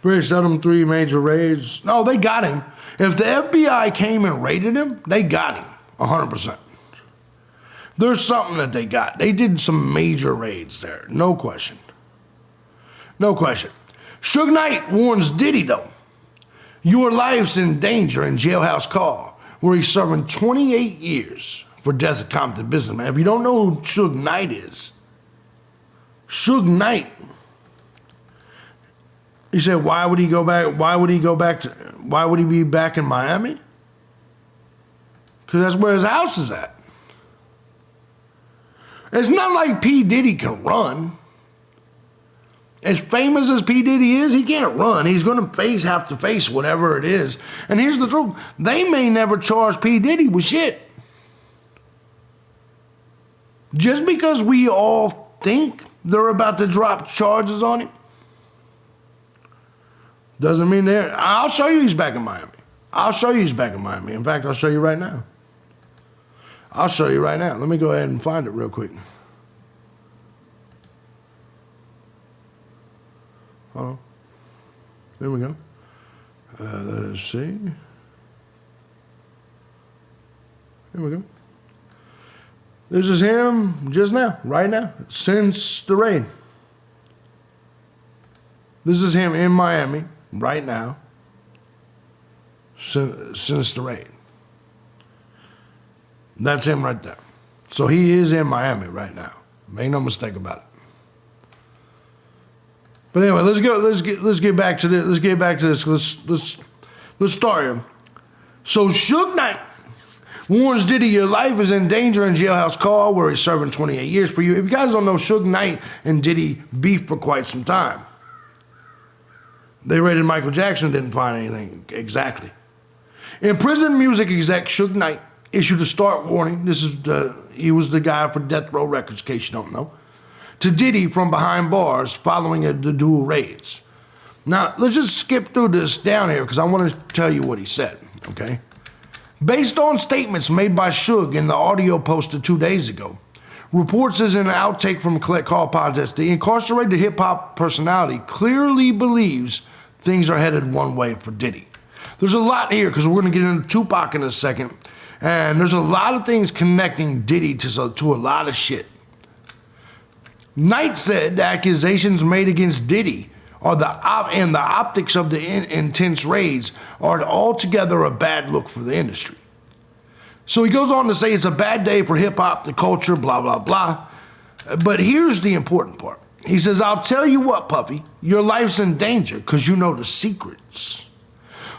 British set him 3 major raids. No, they got him. If the FBI came and raided him, they got him, 100%. There's something that they got. They did some major raids there, no question. No question. Suge Knight warns Diddy, though. Your life's in danger in Jailhouse Call, where he's serving 28 years for death of Compton businessman. If you don't know who Suge Knight is, Suge Knight, he said, why would he be back in Miami? Because that's where his house is at. It's not like P-Diddy can run. As famous as P-Diddy is, he can't run. He's going to have to face whatever it is. And here's the truth. They may never charge P-Diddy with shit. Just because we all think they're about to drop charges on him, Doesn't mean they're... I'll show you he's back in Miami. I'll show you he's back in Miami. In fact, I'll show you right now. I'll show you right now. Let me go ahead and find it real quick. Hold on. There we go. Let's see. Here we go. This is him just now, right now, since the raid. This is him in Miami right now, since the raid. That's him right there. So he is in Miami right now. Make no mistake about it. But anyway, let's get back to this. Let's get back to this. Let's start here. So Suge Knight warns Diddy, your life is in danger in jailhouse call where he's serving 28 years for you. If you guys don't know, Suge Knight and Diddy beefed for quite some time. They raided Michael Jackson, didn't find anything exactly. In prison, music exec Suge Knight issued a start warning. He was the guy for Death Row Records, in case you don't know, to Diddy from behind bars following the dual raids. Now, let's just skip through this down here because I want to tell you what he said, okay? Based on statements made by Suge in the audio posted 2 days ago, reports as an outtake from Collect Call podcast, the incarcerated hip-hop personality clearly believes things are headed one way for Diddy. There's a lot here because we're going to get into Tupac in a second, and there's a lot of things connecting Diddy to a lot of shit. Knight said the accusations made against Diddy and the optics of the intense raids are altogether a bad look for the industry. So he goes on to say it's a bad day for hip-hop, the culture, blah, blah, blah. But here's the important part. He says, I'll tell you what, puppy, your life's in danger because you know the secrets.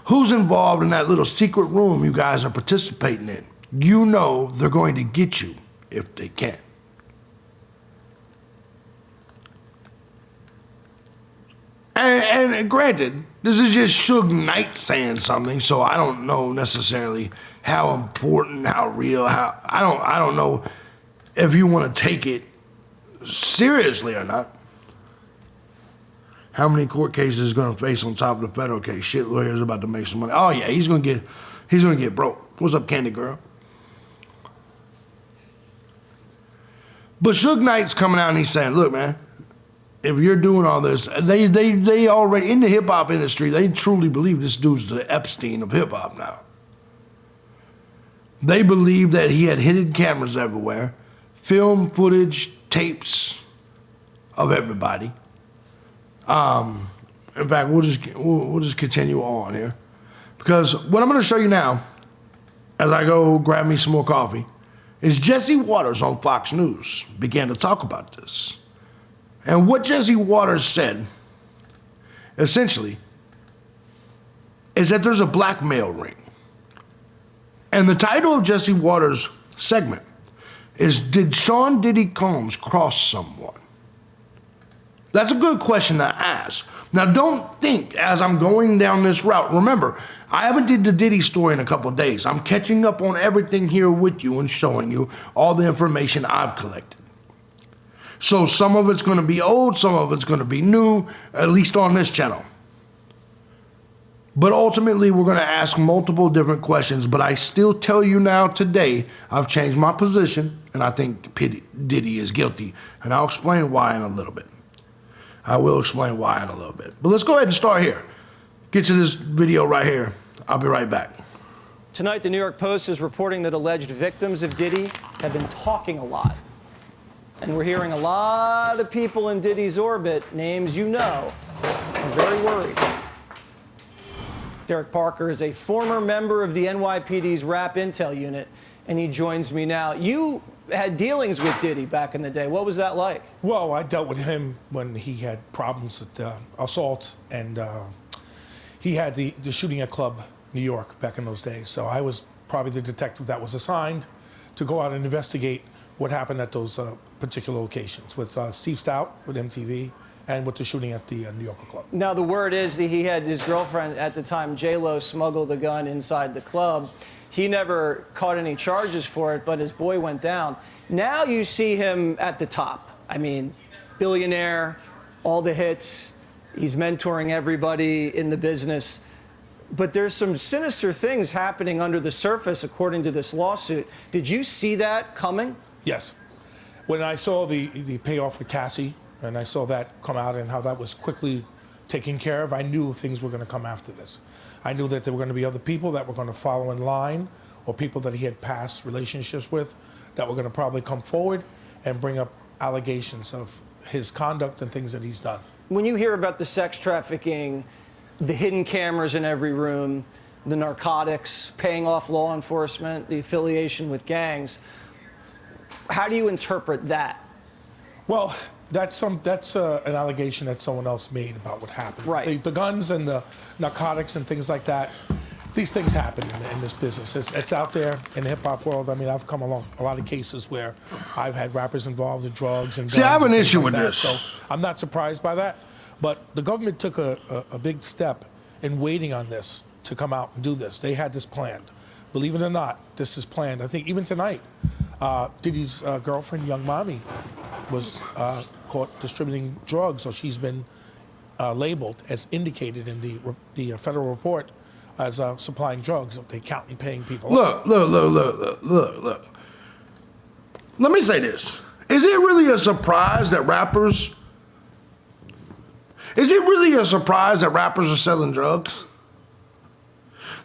Who's involved in that little secret room you guys are participating in? You know they're going to get you if they can. And granted, this is just Suge Knight saying something, so I don't know necessarily how important, how real, I don't know if you want to take it seriously or not. How many court cases is going to face on top of the federal case? Shit, lawyers about to make some money. Oh yeah, he's gonna get broke. What's up, Candy Girl? But Suge Knight's coming out and he's saying, look, man, if you're doing all this, they already, in the hip-hop industry, they truly believe this dude's the Epstein of hip-hop now. They believe that he had hidden cameras everywhere, film footage, tapes of everybody. In fact, we'll just continue on here. Because what I'm going to show you now, as I go grab me some more coffee, is Jesse Waters on Fox News began to talk about this. And what Jesse Waters said, essentially, is that there's a blackmail ring. And the title of Jesse Waters' segment is, Did Sean Diddy Combs Cross Someone? That's a good question to ask. Now, don't think as I'm going down this route. Remember, I haven't did the Diddy story in a couple of days. I'm catching up on everything here with you and showing you all the information I've collected. So some of it's going to be old, some of it's going to be new, at least on this channel. But ultimately, we're going to ask multiple different questions. But I still tell you now today, I've changed my position, and I think Diddy is guilty. And I'll explain why in a little bit. I will explain why in a little bit. But let's go ahead and start here. Get to this video right here. I'll be right back. Tonight, the New York Post is reporting that alleged victims of Diddy have been talking a lot. And we're hearing a lot of people in Diddy's orbit, names you know, are very worried. Derek Parker is a former member of the NYPD's Rap Intel Unit, and he joins me now. You had dealings with Diddy back in the day. What was that like? Well, I dealt with him when he had problems with assaults, and he had the shooting at Club New York back in those days. So I was probably the detective that was assigned to go out and investigate what happened at those particular locations with Steve Stout, with MTV, and with the shooting at the New Yorker Club. Now, the word is that he had his girlfriend at the time, J-Lo, smuggle the gun inside the club. He never caught any charges for it, but his boy went down. Now you see him at the top. I mean, billionaire, all the hits. He's mentoring everybody in the business. But there's some sinister things happening under the surface, according to this lawsuit. Did you see that coming? Yes. When I saw the payoff with Cassie, and I saw that come out and how that was quickly taken care of, I knew things were going to come after this. I knew that there were going to be other people that were going to follow in line, or people that he had past relationships with that were going to probably come forward and bring up allegations of his conduct and things that he's done. When you hear about the sex trafficking, the hidden cameras in every room, the narcotics, paying off law enforcement, the affiliation with gangs, how do you interpret that? Well, that's an allegation that someone else made about what happened. Right. The guns and the narcotics and things like that, these things happen in this business. It's out there in the hip-hop world. I mean, I've come along a lot of cases where I've had rappers involved in drugs and guns. See, I have an and things issue like with that. this. So I'm not surprised by that. But the government took a big step in waiting on this to come out and do this. They had this planned. Believe it or not, this is planned. I think even tonight, Diddy's girlfriend, Young Mommy, was caught distributing drugs, so she's been labeled as indicated in the federal report as supplying drugs. They count and paying people. Look. Let me say this. Is it really a surprise that rappers... Is it really a surprise that rappers are selling drugs?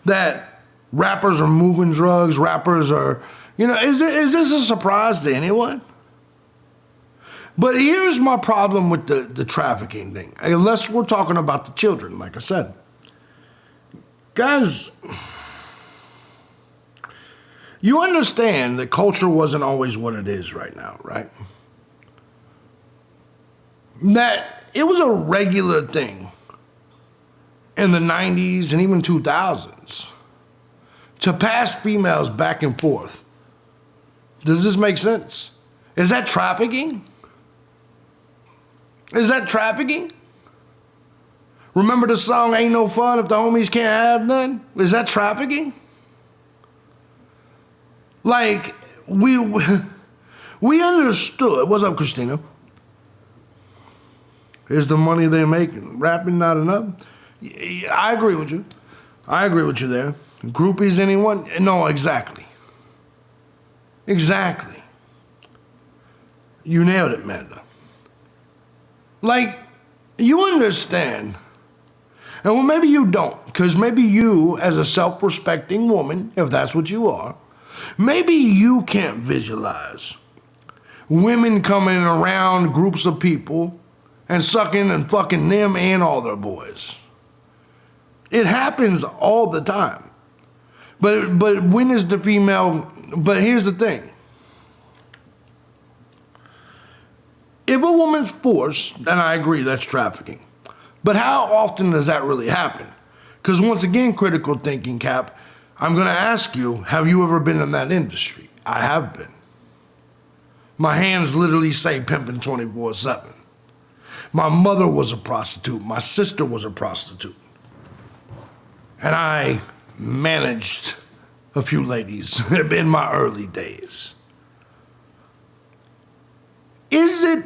That rappers are moving drugs, rappers are... You know, is this a surprise to anyone? But here's my problem with the trafficking thing. Unless we're talking about the children, like I said. Guys, you understand that culture wasn't always what it is right now, right? That it was a regular thing in the 90s and even 2000s to pass females back and forth. Does this make sense? Is that trafficking? Is that trafficking? Remember the song, Ain't No Fun If the Homies Can't Have None? Is that trafficking? Like, we understood. What's up, Christina? Is the money they're making rapping not enough? I agree with you. I agree with you there. Groupies, anyone? No, exactly. Exactly. You nailed it, Manda. Like, you understand. And well, maybe you don't, because maybe you, as a self-respecting woman, if that's what you are, maybe you can't visualize women coming around groups of people and sucking and fucking them and all their boys. It happens all the time. But when is the female... But here's the thing. If a woman's forced, and I agree, that's trafficking. But how often does that really happen? Because once again, critical thinking, Cap, I'm going to ask you, have you ever been in that industry? I have been. My hands literally say pimping 24/7. My mother was a prostitute. My sister was a prostitute. And I managed a few ladies in my early days. Is it,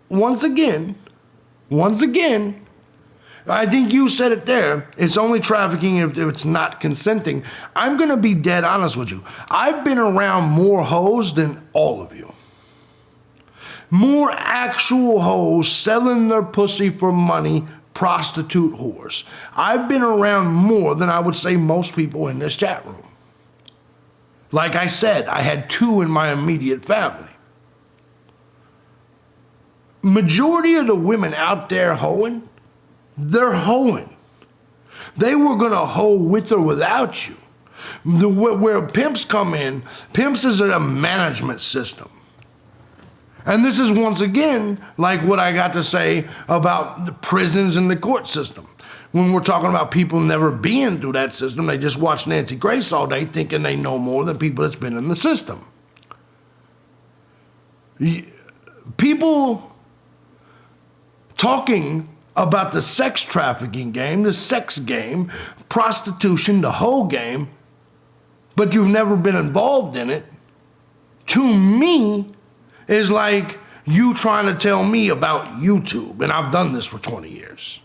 once again, I think you said it there, it's only trafficking if it's not consenting. I'm gonna be dead honest with you. I've been around more hoes than all of you. More actual hoes selling their pussy for money, prostitute whores. I've been around more than I would say most people in this chat room. Like I said, I had 2 in my immediate family. Majority of the women out there hoeing, they're hoeing. They were gonna hoe with or without you. Where pimps come in, pimps is a management system. And this is once again like what I got to say about the prisons and the court system. When we're talking about people never being through that system, they just watch Nancy Grace all day thinking they know more than people that's been in the system. People talking about the sex trafficking game, the sex game, prostitution, the whole game, but you've never been involved in it, to me, is like you trying to tell me about YouTube, and I've done this for 20 years.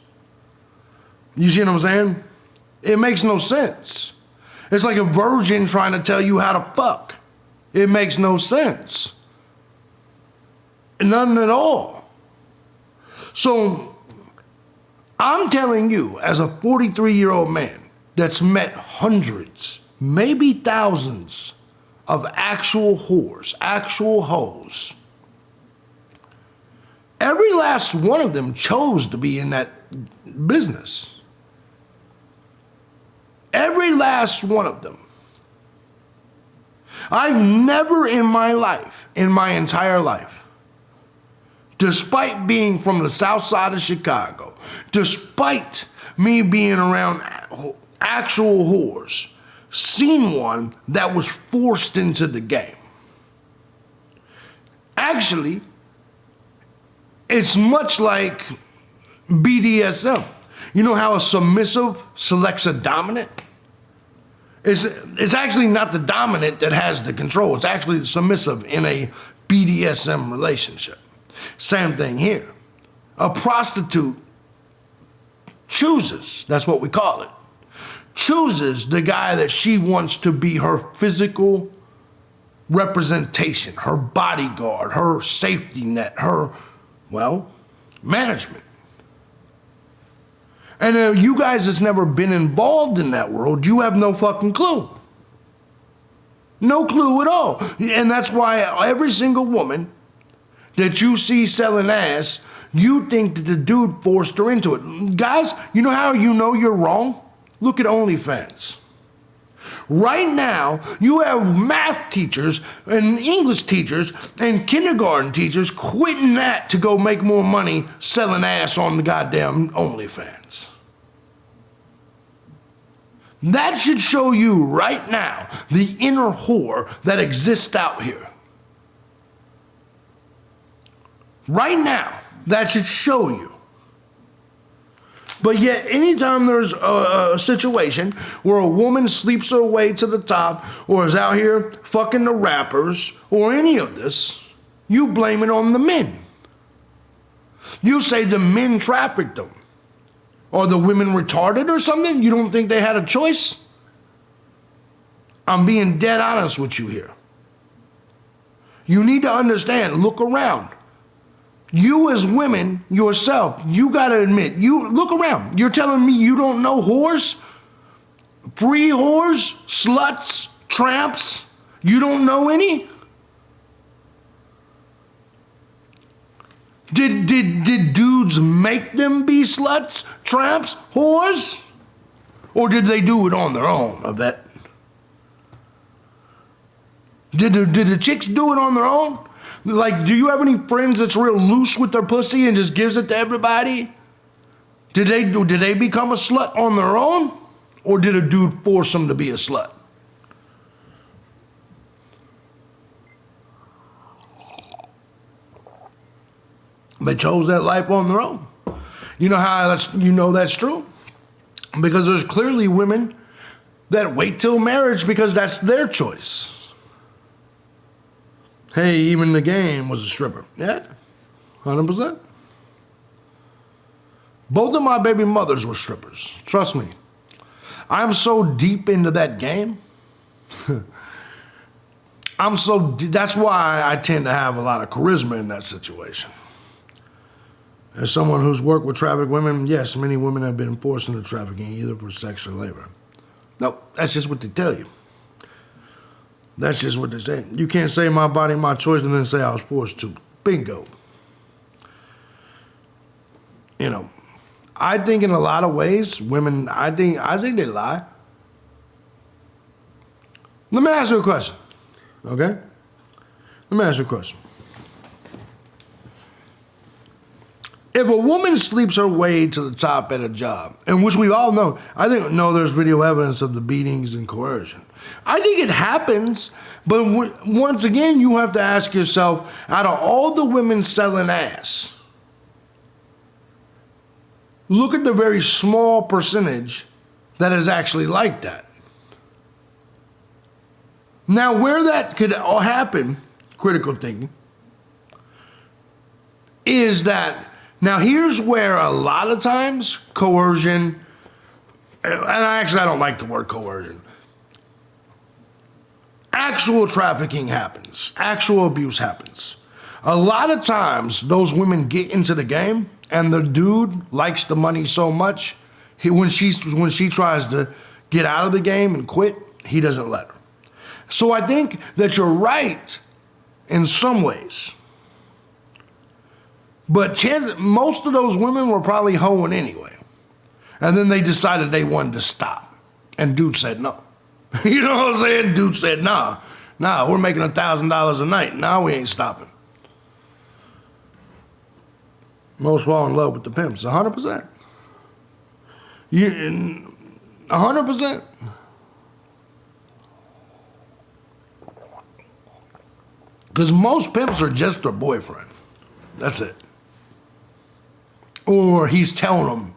You see what I'm saying? It makes no sense. It's like a virgin trying to tell you how to fuck. It makes no sense. None at all. So I'm telling you, as a 43-year-old man that's met hundreds, maybe thousands of actual whores, actual hoes, every last one of them chose to be in that business. Every last one of them. I've never in my life, in my entire life, despite being from the south side of Chicago, despite me being around actual whores, seen one that was forced into the game. Actually, it's much like BDSM. You know how a submissive selects a dominant? It's actually not the dominant that has the control. It's actually the submissive in a BDSM relationship. Same thing here. A prostitute chooses, that's what we call it, chooses the guy that she wants to be her physical representation, her bodyguard, her safety net, her, well, management. And you guys that's never been involved in that world, you have no fucking clue. No clue at all. And that's why every single woman that you see selling ass, you think that the dude forced her into it. Guys, you know how you know you're wrong? Look at OnlyFans. Right now, you have math teachers and English teachers and kindergarten teachers quitting that to go make more money selling ass on the goddamn OnlyFans. That should show you right now the inner whore that exists out here. Right now, that should show you. But yet, anytime there's a situation where a woman sleeps her way to the top or is out here fucking the rappers or any of this, you blame it on the men. You say the men trafficked them. Are the women retarded or something? You don't think they had a choice? I'm being dead honest with you here. You need to understand, look around. You as women yourself, you gotta admit, you look around. You're telling me you don't know whores? Free whores? Sluts? Tramps? You don't know any? Did dudes make them be sluts, tramps, whores? Or did they do it on their own, I bet? Did the chicks do it on their own? Like, do you have any friends that's real loose with their pussy and just gives it to everybody? Did they become a slut on their own? Or did a dude force them to be a slut? They chose that life on their own. You know how that's true? Because there's clearly women that wait till marriage because that's their choice. Hey, even the game was a stripper. Yeah, 100%. Both of my baby mothers were strippers. Trust me. I'm so deep into that game. That's why I tend to have a lot of charisma in that situation. As someone who's worked with trafficked women, yes, many women have been forced into trafficking, either for sex or labor. Nope, that's just what they tell you. That's just what they say. You can't say my body, my choice, and then say I was forced to. Bingo. You know, I think in a lot of ways, women, I think they lie. Let me ask you a question, okay? Let me ask you a question. If a woman sleeps her way to the top at a job, and which we all know, I think there's video evidence of the beatings and coercion. I think it happens, but once again, you have to ask yourself, out of all the women selling ass, look at the very small percentage that is actually like that. Now, where that could all happen, critical thinking, is that, now here's where a lot of times coercion, and I don't like the word coercion. Actual trafficking happens. Actual abuse happens. A lot of times, those women get into the game, and the dude likes the money so much, when she tries to get out of the game and quit, he doesn't let her. So I think that you're right in some ways. But most of those women were probably hoeing anyway. And then they decided they wanted to stop. And dude said no. You know what I'm saying? Dude said, nah, we're making $1,000 a night. Nah, we ain't stopping. Most fall in love with the pimps, 100%. 100%. Because most pimps are just their boyfriend. That's it. Or he's telling them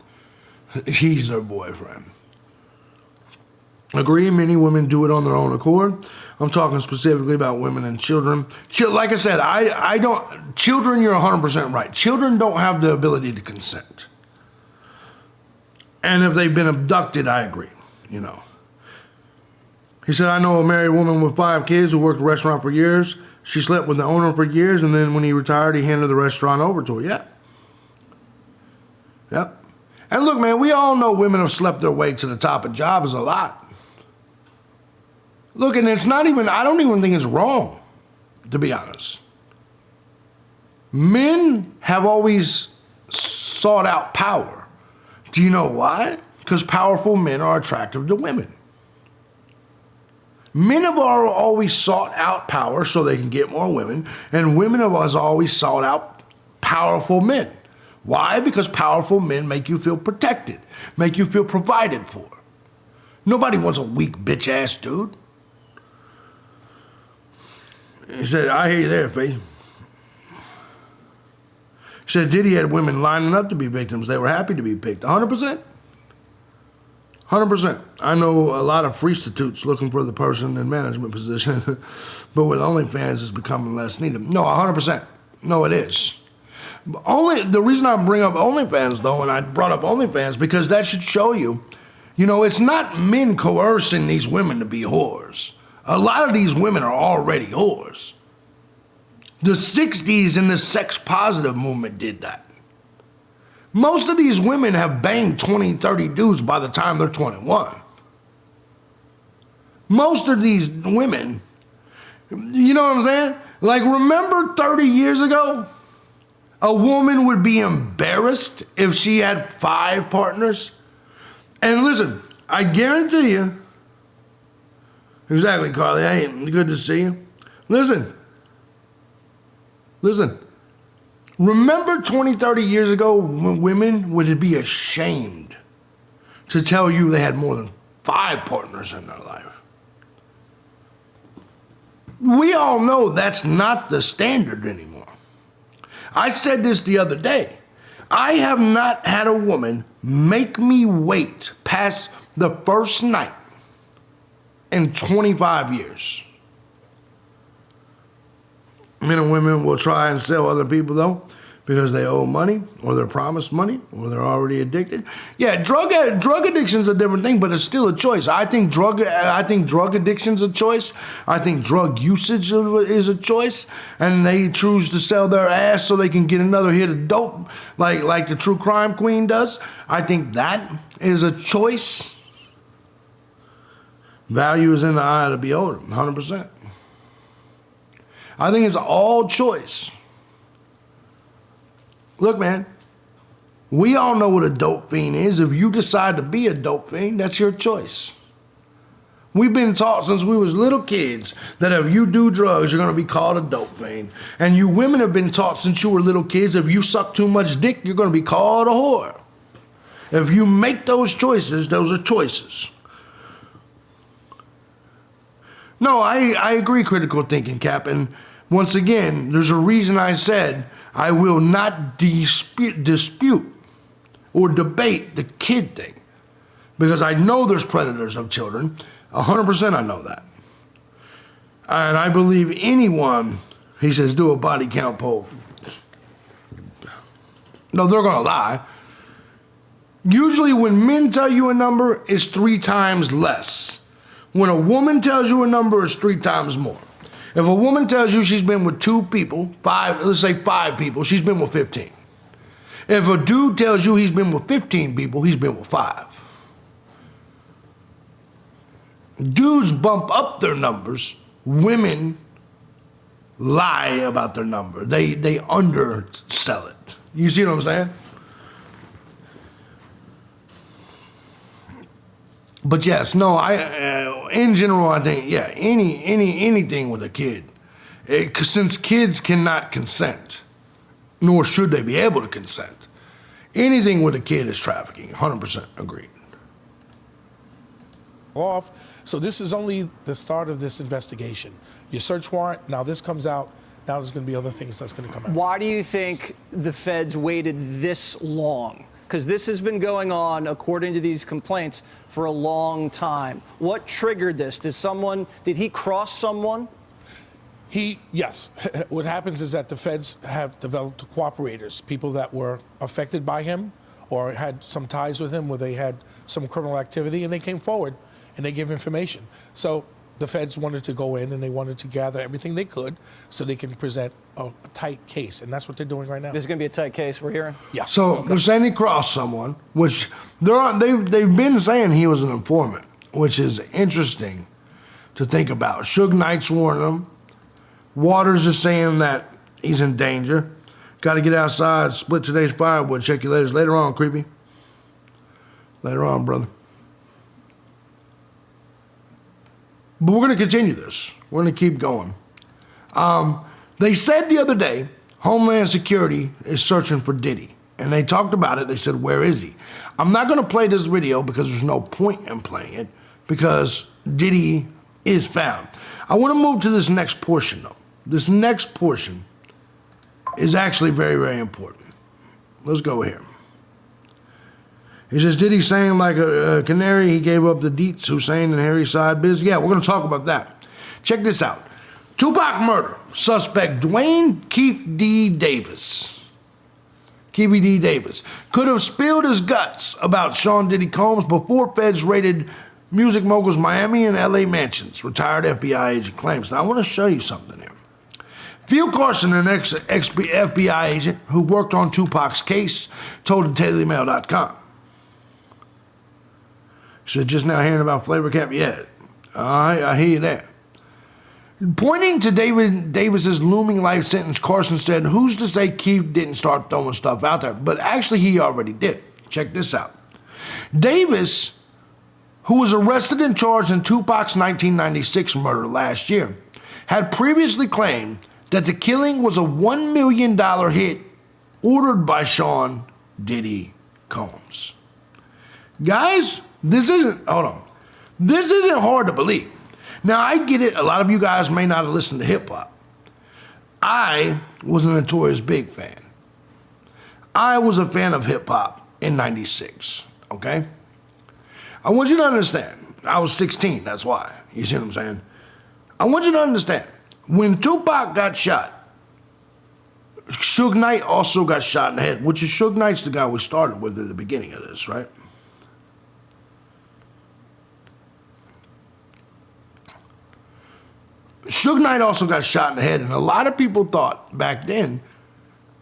he's their boyfriend. Agree, many women do it on their own accord. I'm talking specifically about women and children. Like I said, I don't, children, you're 100% right. Children don't have the ability to consent. And if they've been abducted, I agree, you know. He said, I know a married woman with 5 kids who worked a restaurant for years. She slept with the owner for years, and then when he retired, he handed the restaurant over to her. Yeah. Yep. And look, man, we all know women have slept their way to the top of jobs a lot. Look, and it's not even, I don't even think it's wrong, to be honest. Men have always sought out power. Do you know why? Because powerful men are attractive to women. Men have always sought out power so they can get more women, and women have always sought out powerful men. Why? Because powerful men make you feel protected, make you feel provided for. Nobody wants a weak bitch-ass dude. He said, I hear you there, Faith. He said, Diddy had women lining up to be victims. They were happy to be picked. 100%. 100%. I know a lot of prostitutes looking for the person in management position, but with OnlyFans, it's becoming less needed. No, 100%. No, it is. The reason I bring up OnlyFans, though, and I brought up OnlyFans, because that should show you, you know, it's not men coercing these women to be whores. A lot of these women are already whores. The 60s and the sex-positive movement did that. Most of these women have banged 20, 30 dudes by the time they're 21. Most of these women, you know what I'm saying? Like, remember 30 years ago? A woman would be embarrassed if she had 5 partners. And listen, I guarantee you, exactly, Carly, hey, good to see you. Listen. Remember 20, 30 years ago when women would be ashamed to tell you they had more than 5 partners in their life? We all know that's not the standard anymore. I said this the other day. I have not had a woman make me wait past the first night in 25 years. Men and women will try and sell other people, though, because they owe money, or they're promised money, or they're already addicted. Yeah, drug addiction's a different thing, but it's still a choice. I think drug addiction's a choice. I think drug usage is a choice, and they choose to sell their ass so they can get another hit of dope, like the true crime queen does. I think that is a choice. Value is in the eye of the beholder, 100%. I think it's all choice. Look, man, we all know what a dope fiend is. If you decide to be a dope fiend, that's your choice. We've been taught since we was little kids that if you do drugs, you're going to be called a dope fiend. And you women have been taught since you were little kids, if you suck too much dick, you're going to be called a whore. If you make those choices, those are choices. No, I agree, critical thinking, Cap. And once again, there's a reason I said I will not dispute or debate the kid thing. Because I know there's predators of children. 100% I know that. And I believe anyone, he says, do a body count poll. No, they're going to lie. Usually when men tell you a number, it's 3 times less. When a woman tells you a number, it's 3 times more. If a woman tells you she's been with 2 people, 5, let's say 5 people, she's been with 15. If a dude tells you he's been with 15 people, he's been with 5. Dudes bump up their numbers. Women lie about their number. They undersell it. You see what I'm saying? But yes, no, in general, I think, yeah, anything with a kid. Since kids cannot consent, nor should they be able to consent, anything with a kid is trafficking, 100% agreed. Off. So this is only the start of this investigation. Your search warrant, now this comes out, now there's going to be other things that's going to come out. Why do you think the feds waited this long? Because this has been going on, according to these complaints, for a long time. What triggered this? Did he cross someone? Yes. What happens is that the feds have developed cooperators, people that were affected by him or had some ties with him where they had some criminal activity, and they came forward and they gave information. So the feds wanted to go in and they wanted to gather everything they could so they can present a tight case, and that's what they're doing right now. This is going to be a tight case, we're hearing? Yeah. So they're saying he crossed someone, which they've been saying he was an informant, which is interesting to think about. Suge Knight's warning him. Waters is saying that he's in danger. Got to get outside, split today's firewood. Check you later on, creepy. Later on, brother. But we're going to continue this. We're going to keep going. They said the other day, Homeland Security is searching for Diddy. And they talked about it. They said, where is he? I'm not going to play this video because there's no point in playing it because Diddy is found. I want to move to this next portion, though. This next portion is actually very, very important. Let's go here. He says, Diddy saying like a canary, he gave up the deets, Hussein and Harry side biz. Yeah, we're going to talk about that. Check this out. Tupac murder. Suspect Dwayne Keefe D. Davis. Keefe D. Davis could have spilled his guts about Sean Diddy Combs before feds raided music moguls Miami and LA mansions, retired FBI agent claims. Now, I want to show you something here. Phil Carson, an ex-FBI agent who worked on Tupac's case, told DailyMail.com. So just now hearing about Flavor Camp? Yeah, I hear you there. Pointing to Davis's looming life sentence, Carson said, who's to say Keefe didn't start throwing stuff out there? But actually, he already did. Check this out. Davis, who was arrested and charged in Tupac's 1996 murder last year, had previously claimed that the killing was a $1 million hit ordered by Sean Diddy Combs. Guys, this isn't hard to believe. Now, I get it. A lot of you guys may not have listened to hip-hop. I was a Notorious Big fan. I was a fan of hip-hop in 96, okay? I want you to understand. I was 16, that's why. You see what I'm saying? I want you to understand. When Tupac got shot, Suge Knight also got shot in the head, which is Suge Knight's the guy we started with at the beginning of this, right? Suge Knight also got shot in the head, and a lot of people thought back then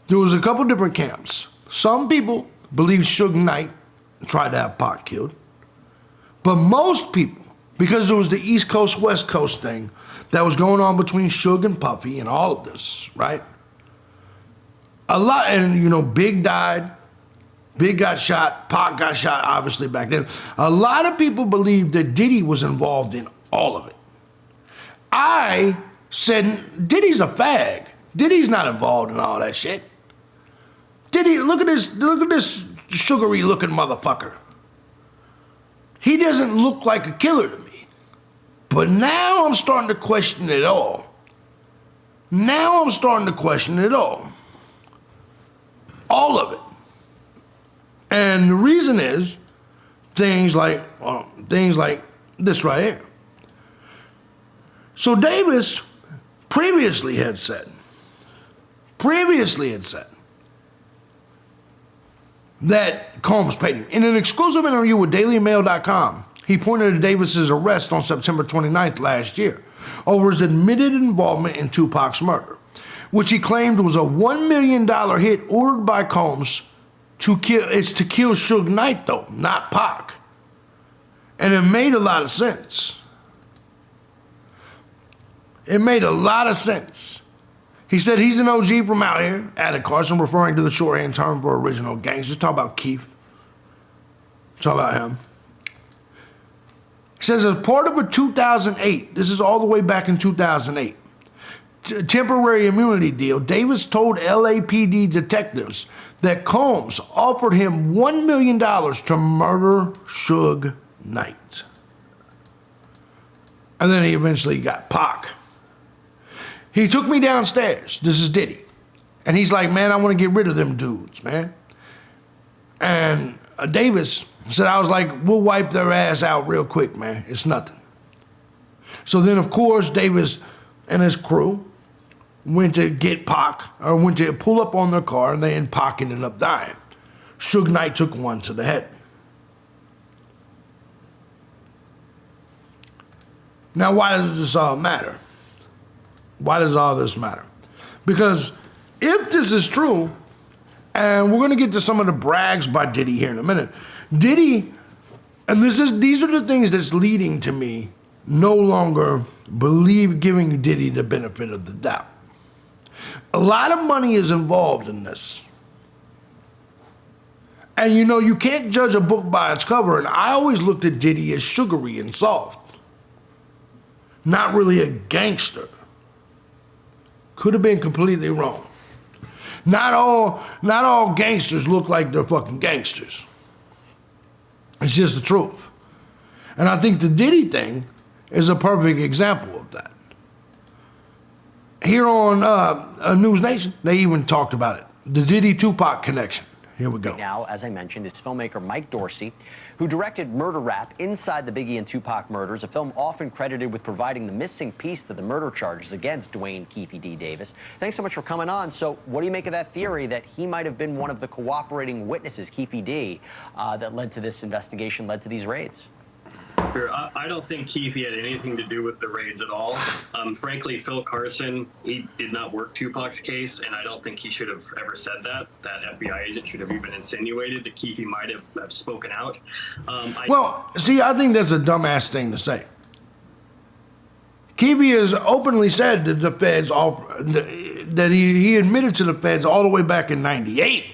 there was a couple different camps. Some people believed Suge Knight tried to have Pac killed, but most people, because there was the East Coast, West Coast thing that was going on between Suge and Puffy and all of this, right? A lot, and you know, Big died, Big got shot, Pac got shot, obviously back then. A lot of people believed that Diddy was involved in all of it. I said, Diddy's a fag. Diddy's not involved in all that shit. Diddy, look at this sugary looking motherfucker. He doesn't look like a killer to me. But now I'm starting to question it all. Now I'm starting to question it all. All of it. And the reason is things like this right here. So Davis previously had said that Combs paid him. In an exclusive interview with DailyMail.com, he pointed to Davis's arrest on September 29th last year over his admitted involvement in Tupac's murder, which he claimed was a $1 million hit ordered by Combs to kill Suge Knight, though, not Pac. And it made a lot of sense. It made a lot of sense. He said he's an OG from out here, added Carson, referring to the shorthand term for original gangsters. Talk about Keith. Talk about him. He says as part of a 2008, this is all the way back in 2008, temporary immunity deal, Davis told LAPD detectives that Combs offered him $1 million to murder Suge Knight. And then he eventually got Pac. He took me downstairs. This is Diddy. And he's like, man, I want to get rid of them dudes, man. And Davis said, I was like, we'll wipe their ass out real quick, man. It's nothing. So then, of course, Davis and his crew went to get Pac, or went to pull up on their car, and then Pac ended up dying. Suge Knight took one to the head. Now, why does this all matter? Why does all this matter? Because if this is true, and we're going to get to some of the brags by Diddy here in a minute, Diddy, and these are the things that's leading to me no longer giving Diddy the benefit of the doubt. A lot of money is involved in this. And you know, you can't judge a book by its cover, and I always looked at Diddy as sugary and soft. Not really a gangster. Could have been completely wrong. Not all gangsters look like they're fucking gangsters. It's just the truth. And I think the Diddy thing is a perfect example of that. Here on News Nation, they even talked about it. The Diddy-Tupac connection. Here we go. Now, as I mentioned, is filmmaker Mike Dorsey, who directed Murder Rap Inside the Biggie and Tupac Murders, a film often credited with providing the missing piece to the murder charges against Dwayne Keefe D. Davis. Thanks so much for coming on. So what do you make of that theory that he might have been one of the cooperating witnesses, Keefe D., that led to this investigation, led to these raids? Sure. I don't think Keefe had anything to do with the raids at all. Frankly, Phil Carson, he did not work Tupac's case, and I don't think he should have ever said that. That FBI agent should have even insinuated that Keefe might have spoken out. I think that's a dumbass thing to say. Keefe has openly said that the feds, that he admitted to the feds all the way back in 2008.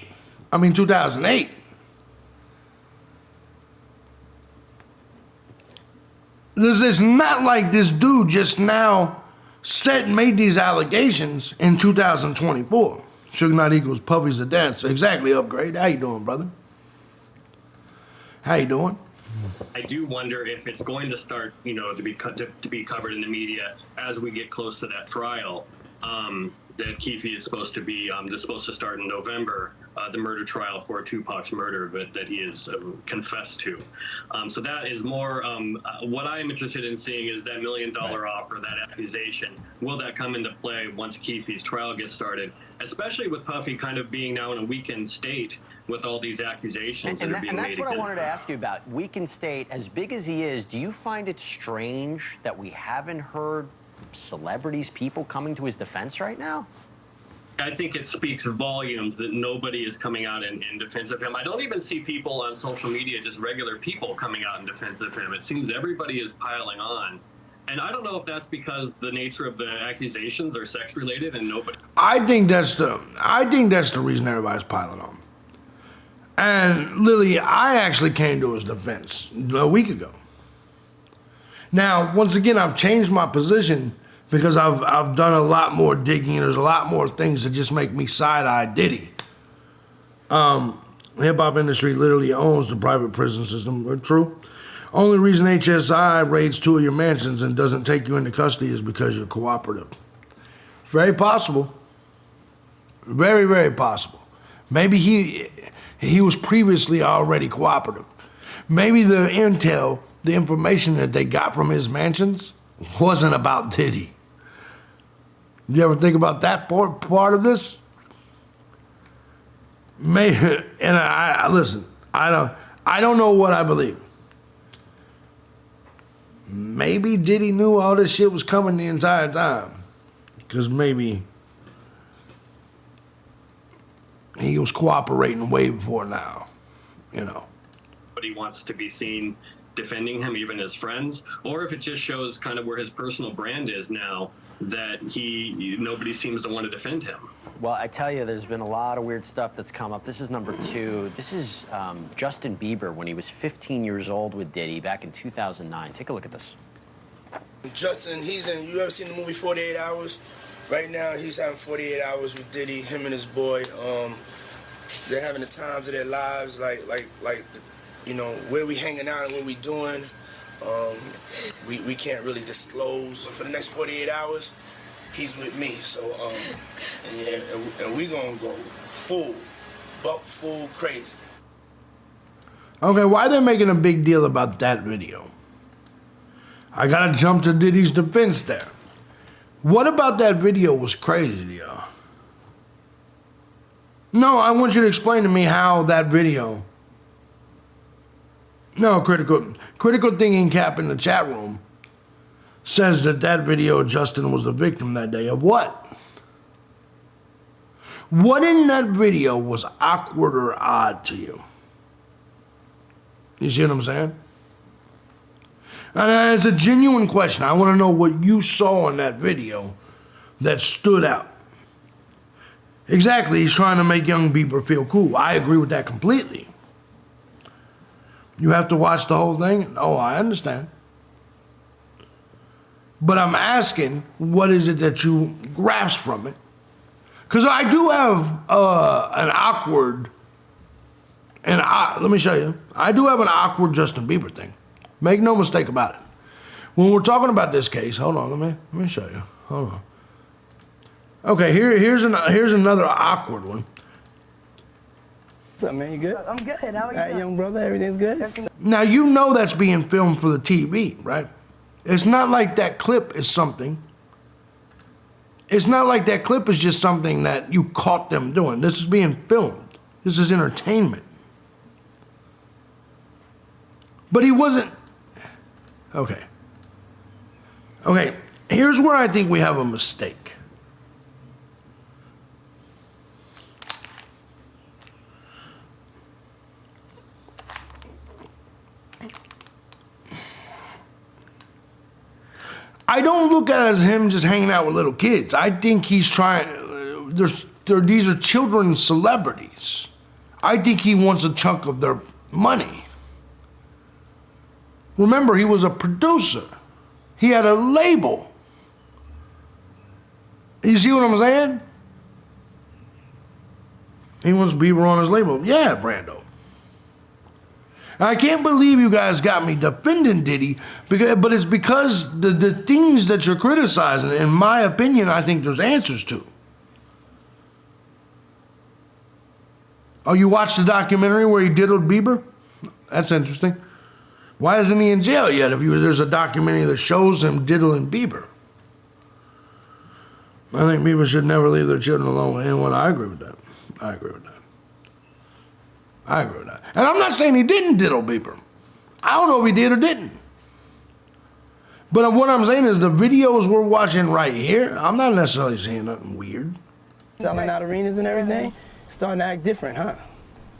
This is not like this dude just now made these allegations in 2024. Suge Knight equals puppies a dance. Exactly, Upgrade. How you doing, brother? How you doing? I do wonder if it's going to start, to be covered in the media as we get close to that trial. That Keefe is supposed to start in November, the murder trial for Tupac's murder, but that he is confessed to. So that is more what I'm interested in seeing is that $1 million offer, that accusation. Will that come into play once Keefe's trial gets started? Especially with Puffy kind of being now in a weakened state with all these accusations that are being made. And that's what I wanted to ask you about. Weakened state, as big as he is, do you find it strange that we haven't heard celebrities, people coming to his defense right now? I think it speaks volumes that nobody is coming out in defense of him. I don't even see people on social media, just regular people, coming out in defense of him. It seems everybody is piling on. And I don't know if that's because the nature of the accusations are sex related and nobody. I think that's the reason everybody's piling on. And Lily, I actually came to his defense a week ago. Now, once again, I've changed my position because I've done a lot more digging. There's a lot more things that just make me side-eye Diddy. Hip-hop industry literally owns the private prison system. True. Only reason HSI raids 2 of your mansions and doesn't take you into custody is because you're cooperative. Very possible. Very, very possible. Maybe he was previously already cooperative. Maybe the intel, the information that they got from his mansions wasn't about Diddy. You ever think about that part of this? And I listen, I don't know what I believe. Maybe Diddy knew all this shit was coming the entire time. Because maybe he was cooperating way before now, you know. But he wants to be seen defending him, even his friends, or if it just shows kind of where his personal brand is now, that nobody seems to want to defend him. Well, I tell you, there's been a lot of weird stuff that's come up. This is number 2. This is Justin Bieber when he was 15 years old with Diddy back in 2009. Take a look at this. Justin, you ever seen the movie 48 Hours? Right now, he's having 48 hours with Diddy, him and his boy. They're having the times of their lives, like, you know, where we hanging out and what we doing. We can't really disclose. For the next 48 hours, he's with me. So, and we gonna go full crazy. Okay, why they making a big deal about that video? I gotta jump to Diddy's defense there. What about that video was crazy to y'all? No, I want you to explain to me how that video... No, critical thinking cap in the chat room says that video, Justin was the victim that day of what? What in that video was awkward or odd to you? You see what I'm saying? And it's a genuine question. I want to know what you saw in that video that stood out. Exactly, he's trying to make young Bieber feel cool. I agree with that completely. You have to watch the whole thing? Oh, I understand. But I'm asking, what is it that you grasp from it? Because I do have an awkward, let me show you. I do have an awkward Justin Bieber thing. Make no mistake about it. When we're talking about this case, hold on, let me show you. Hold on. Okay, here's another awkward one. What's up, man? You good? I'm good. How are you? All right, young brother, everything's good? Now, you know that's being filmed for the TV, right? It's not like that clip is something. It's not like that clip is just something that you caught them doing. This is being filmed. This is entertainment. But he wasn't... Okay. Okay, here's where I think we have a mistake. I don't look at it as him just hanging out with little kids. I think he's trying, these are children's celebrities. I think he wants a chunk of their money. Remember, he was a producer. He had a label. You see what I'm saying? He wants Bieber on his label. Yeah, Brando. I can't believe you guys got me defending Diddy, but it's because the things that you're criticizing, in my opinion, I think there's answers to. Oh, you watched the documentary where he diddled Bieber? That's interesting. Why isn't he in jail yet if there's a documentary that shows him diddling Bieber? I think Bieber should never leave their children alone with anyone. I agree with that. I agree with that. I agree with that. And I'm not saying he didn't diddle Bieber. I don't know if he did or didn't. But what I'm saying is the videos we're watching right here, I'm not necessarily seeing nothing weird. Selling out arenas and everything, starting to act different, huh?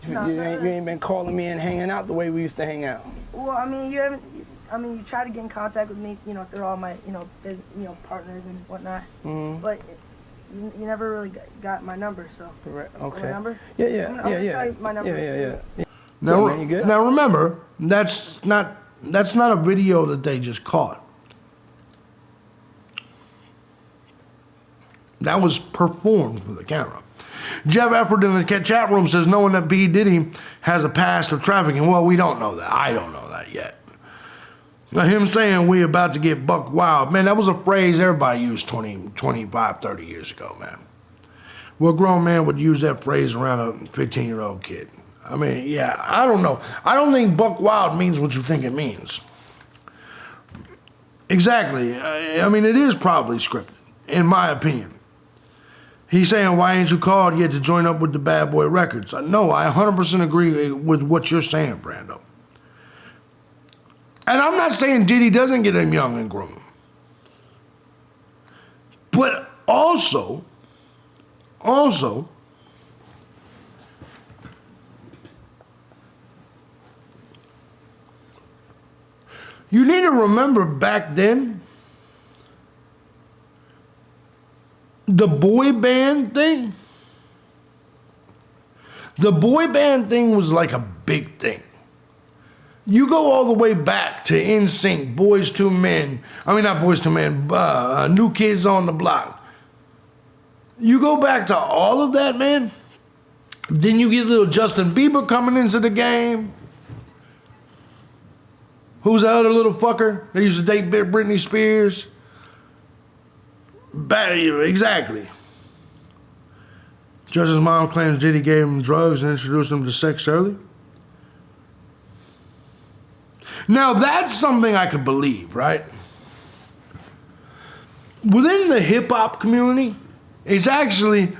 No, You ain't been calling me and hanging out the way we used to hang out. Well, I mean, you try to get in contact with me, you know, through all my, partners and whatnot. Mm-hmm. But you never really got my number, so. Correct. My Okay. number? Yeah. I'm gonna tell you my number. Yeah. Now, man, you good? now remember, that's not a video that they just caught. That was performed for the camera. Jeff Efford in the chat room says, knowing that P-Diddy has a past of trafficking. Well, we don't know that. I don't know that yet. Now, him saying we about to get buck wild, man, that was a phrase everybody used 20, 25, 30 years ago, man. What grown man would use that phrase around a 15-year-old kid? I mean, yeah, I don't know. I don't think buck wild means what you think it means. Exactly. I mean, it is probably scripted, in my opinion. He's saying, why ain't you called yet to join up with the Bad Boy Records? No, I 100% agree with what you're saying, Brando. And I'm not saying Diddy doesn't get him young and groom. But also, you need to remember back then, the boy band thing was like a big thing. You go all the way back to NSYNC, Boys II Men. I mean, not Boys II Men, New Kids on the Block. You go back to all of that, man. Then you get little Justin Bieber coming into the game. Who's the other little fucker that used to date Britney Spears? Exactly. Judge's mom claims Diddy gave him drugs and introduced him to sex early. Now, that's something I could believe, right? Within the hip-hop community, it's actually...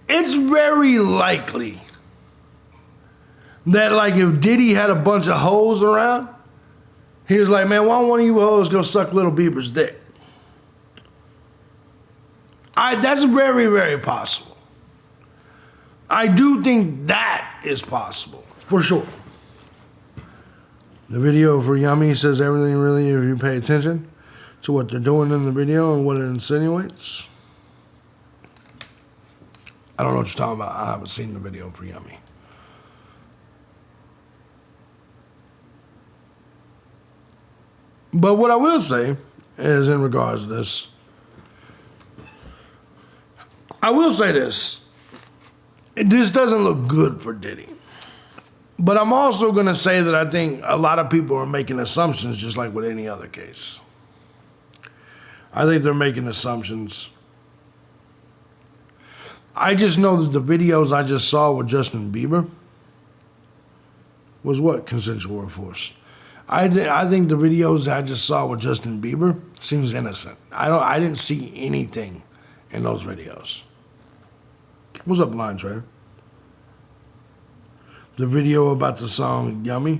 it's very likely that, like, if Diddy had a bunch of hoes around, he was like, man, why don't one of you hoes go suck Little Bieber's dick? That's very, very possible. I do think that is possible, for sure. The video for Yummy says everything really if you pay attention to what they're doing in the video and what it insinuates. I don't know what you're talking about. I haven't seen the video for Yummy. But what I will say is in regards to this, I will say this. This doesn't look good for Diddy. But I'm also going to say that I think a lot of people are making assumptions just like with any other case. I think they're making assumptions. I just know that the videos I just saw with Justin Bieber was what? Consensual or forced. I think the videos I just saw with Justin Bieber seems innocent. I didn't see anything in those videos. What's up, Line Trader? The video about the song Yummy.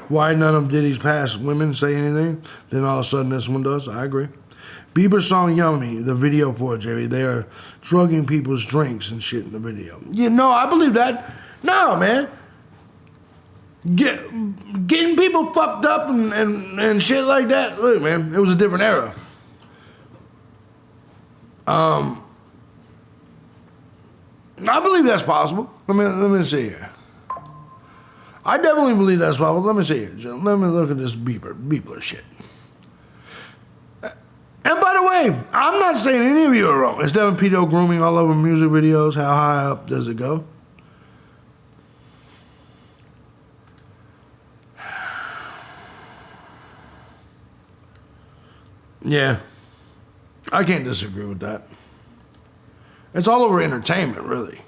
Why none of Diddy's past women say anything? Then all of a sudden this one does. I agree. Bieber's song Yummy, the video for it, JV, they are drugging people's drinks and shit in the video. Yeah, no, I believe that. No, man. Getting people fucked up and shit like that. Look, man, it was a different era. I believe that's possible. Let me see here. I definitely believe that's possible. Let me see here. Let me look at this Bieber shit. And by the way, I'm not saying any of you are wrong. Is Devin Pedo grooming all over music videos? How high up does it go? Yeah, I can't disagree with that. It's all over entertainment, really.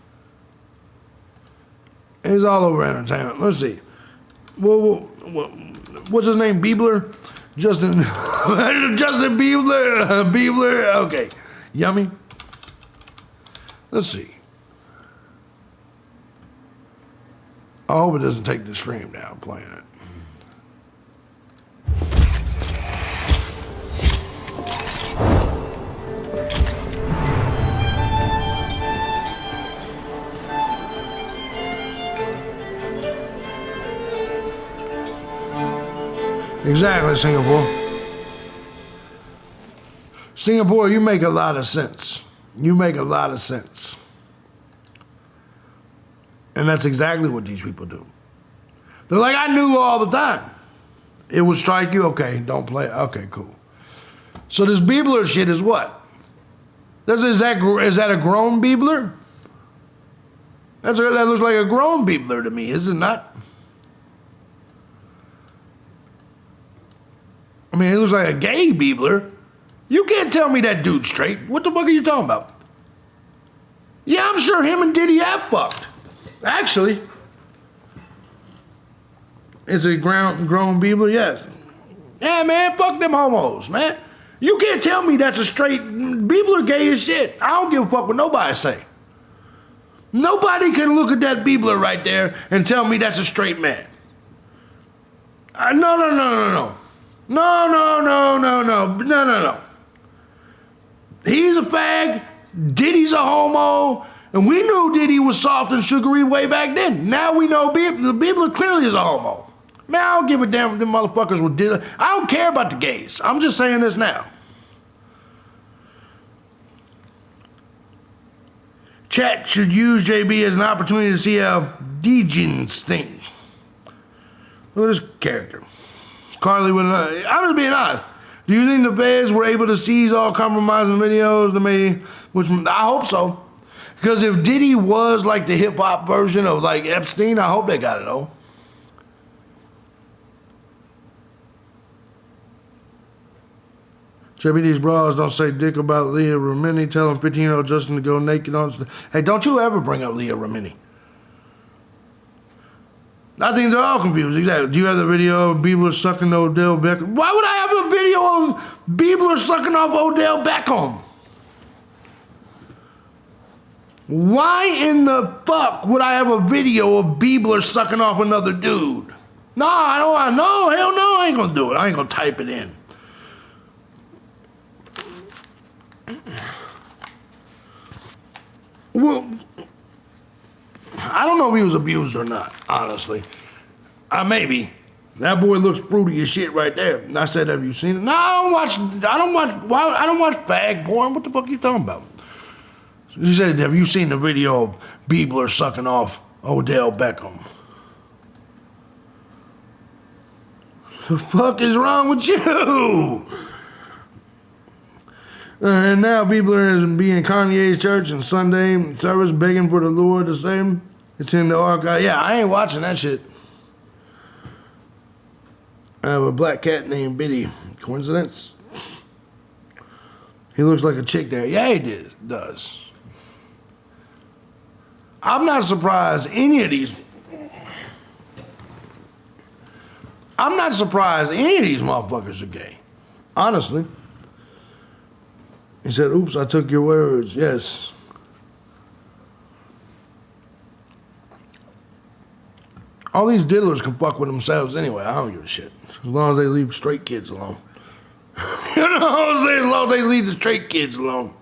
It's all over entertainment. Let's see. What's his name? Bieber? Justin Bieber? Bieber? Okay. Yummy. Let's see. I hope it doesn't take the stream down playing it. Exactly, Singapore. Singapore, you make a lot of sense. You make a lot of sense. And that's exactly what these people do. They're like, I knew all the time. It would strike you, okay, don't play. Okay, cool. So this Bieber shit is what? Is that a grown Bieber? That looks like a grown Bieber to me, is it not? I mean, it looks like a gay Bieber. You can't tell me that dude's straight. What the fuck are you talking about? Yeah, I'm sure him and Diddy have fucked. Actually. It's a grown Bieber, yes. Yeah, man, fuck them homos, man. You can't tell me that's a straight, Bieber gay as shit. I don't give a fuck what nobody say. Nobody can look at that Bieber right there and tell me that's a straight man. No. No. He's a fag, Diddy's a homo, and we knew Diddy was soft and sugary way back then. Now we know Bieber clearly is a homo. Man, I don't give a damn if them motherfuckers were Diddy. I don't care about the gays. I'm just saying this now. Chat should use JB as an opportunity to see how degens think. Look at this character. Carly, I'm just being honest. Do you think the feds were able to seize all compromising videos to me? Which I hope so. Because if Diddy was like the hip hop version of like Epstein, I hope they got it though. JBD's bras don't say dick about Leah Remini telling 15-year-old Justin to go naked on stage. Hey, don't you ever bring up Leah Remini. I think they're all confused. Exactly. Do you have the video of Bieber sucking Odell Beckham? Why would I have a video of Bieber sucking off Odell Beckham? Why in the fuck would I have a video of Bieber sucking off another dude? No, hell no, I ain't gonna do it. I ain't gonna type it in. Well, I don't know if he was abused or not, honestly. Maybe. That boy looks fruity as shit right there. And I said, have you seen it? No, I don't watch fag porn. What the fuck are you talking about? He said, have you seen the video of Bieber sucking off Odell Beckham? The fuck is wrong with you? And now Bieber is being Kanye's church and Sunday service begging for the Lord to save him. It's in the archive. Yeah, I ain't watching that shit. I have a black cat named Biddy. Coincidence? He looks like a chick there. Yeah, he does. I'm not surprised any of these motherfuckers are gay. Honestly. He said, oops, I took your words. Yes. All these diddlers can fuck with themselves anyway. I don't give a shit. As long as they leave straight kids alone. You know what I'm saying? As long as they leave the straight kids alone.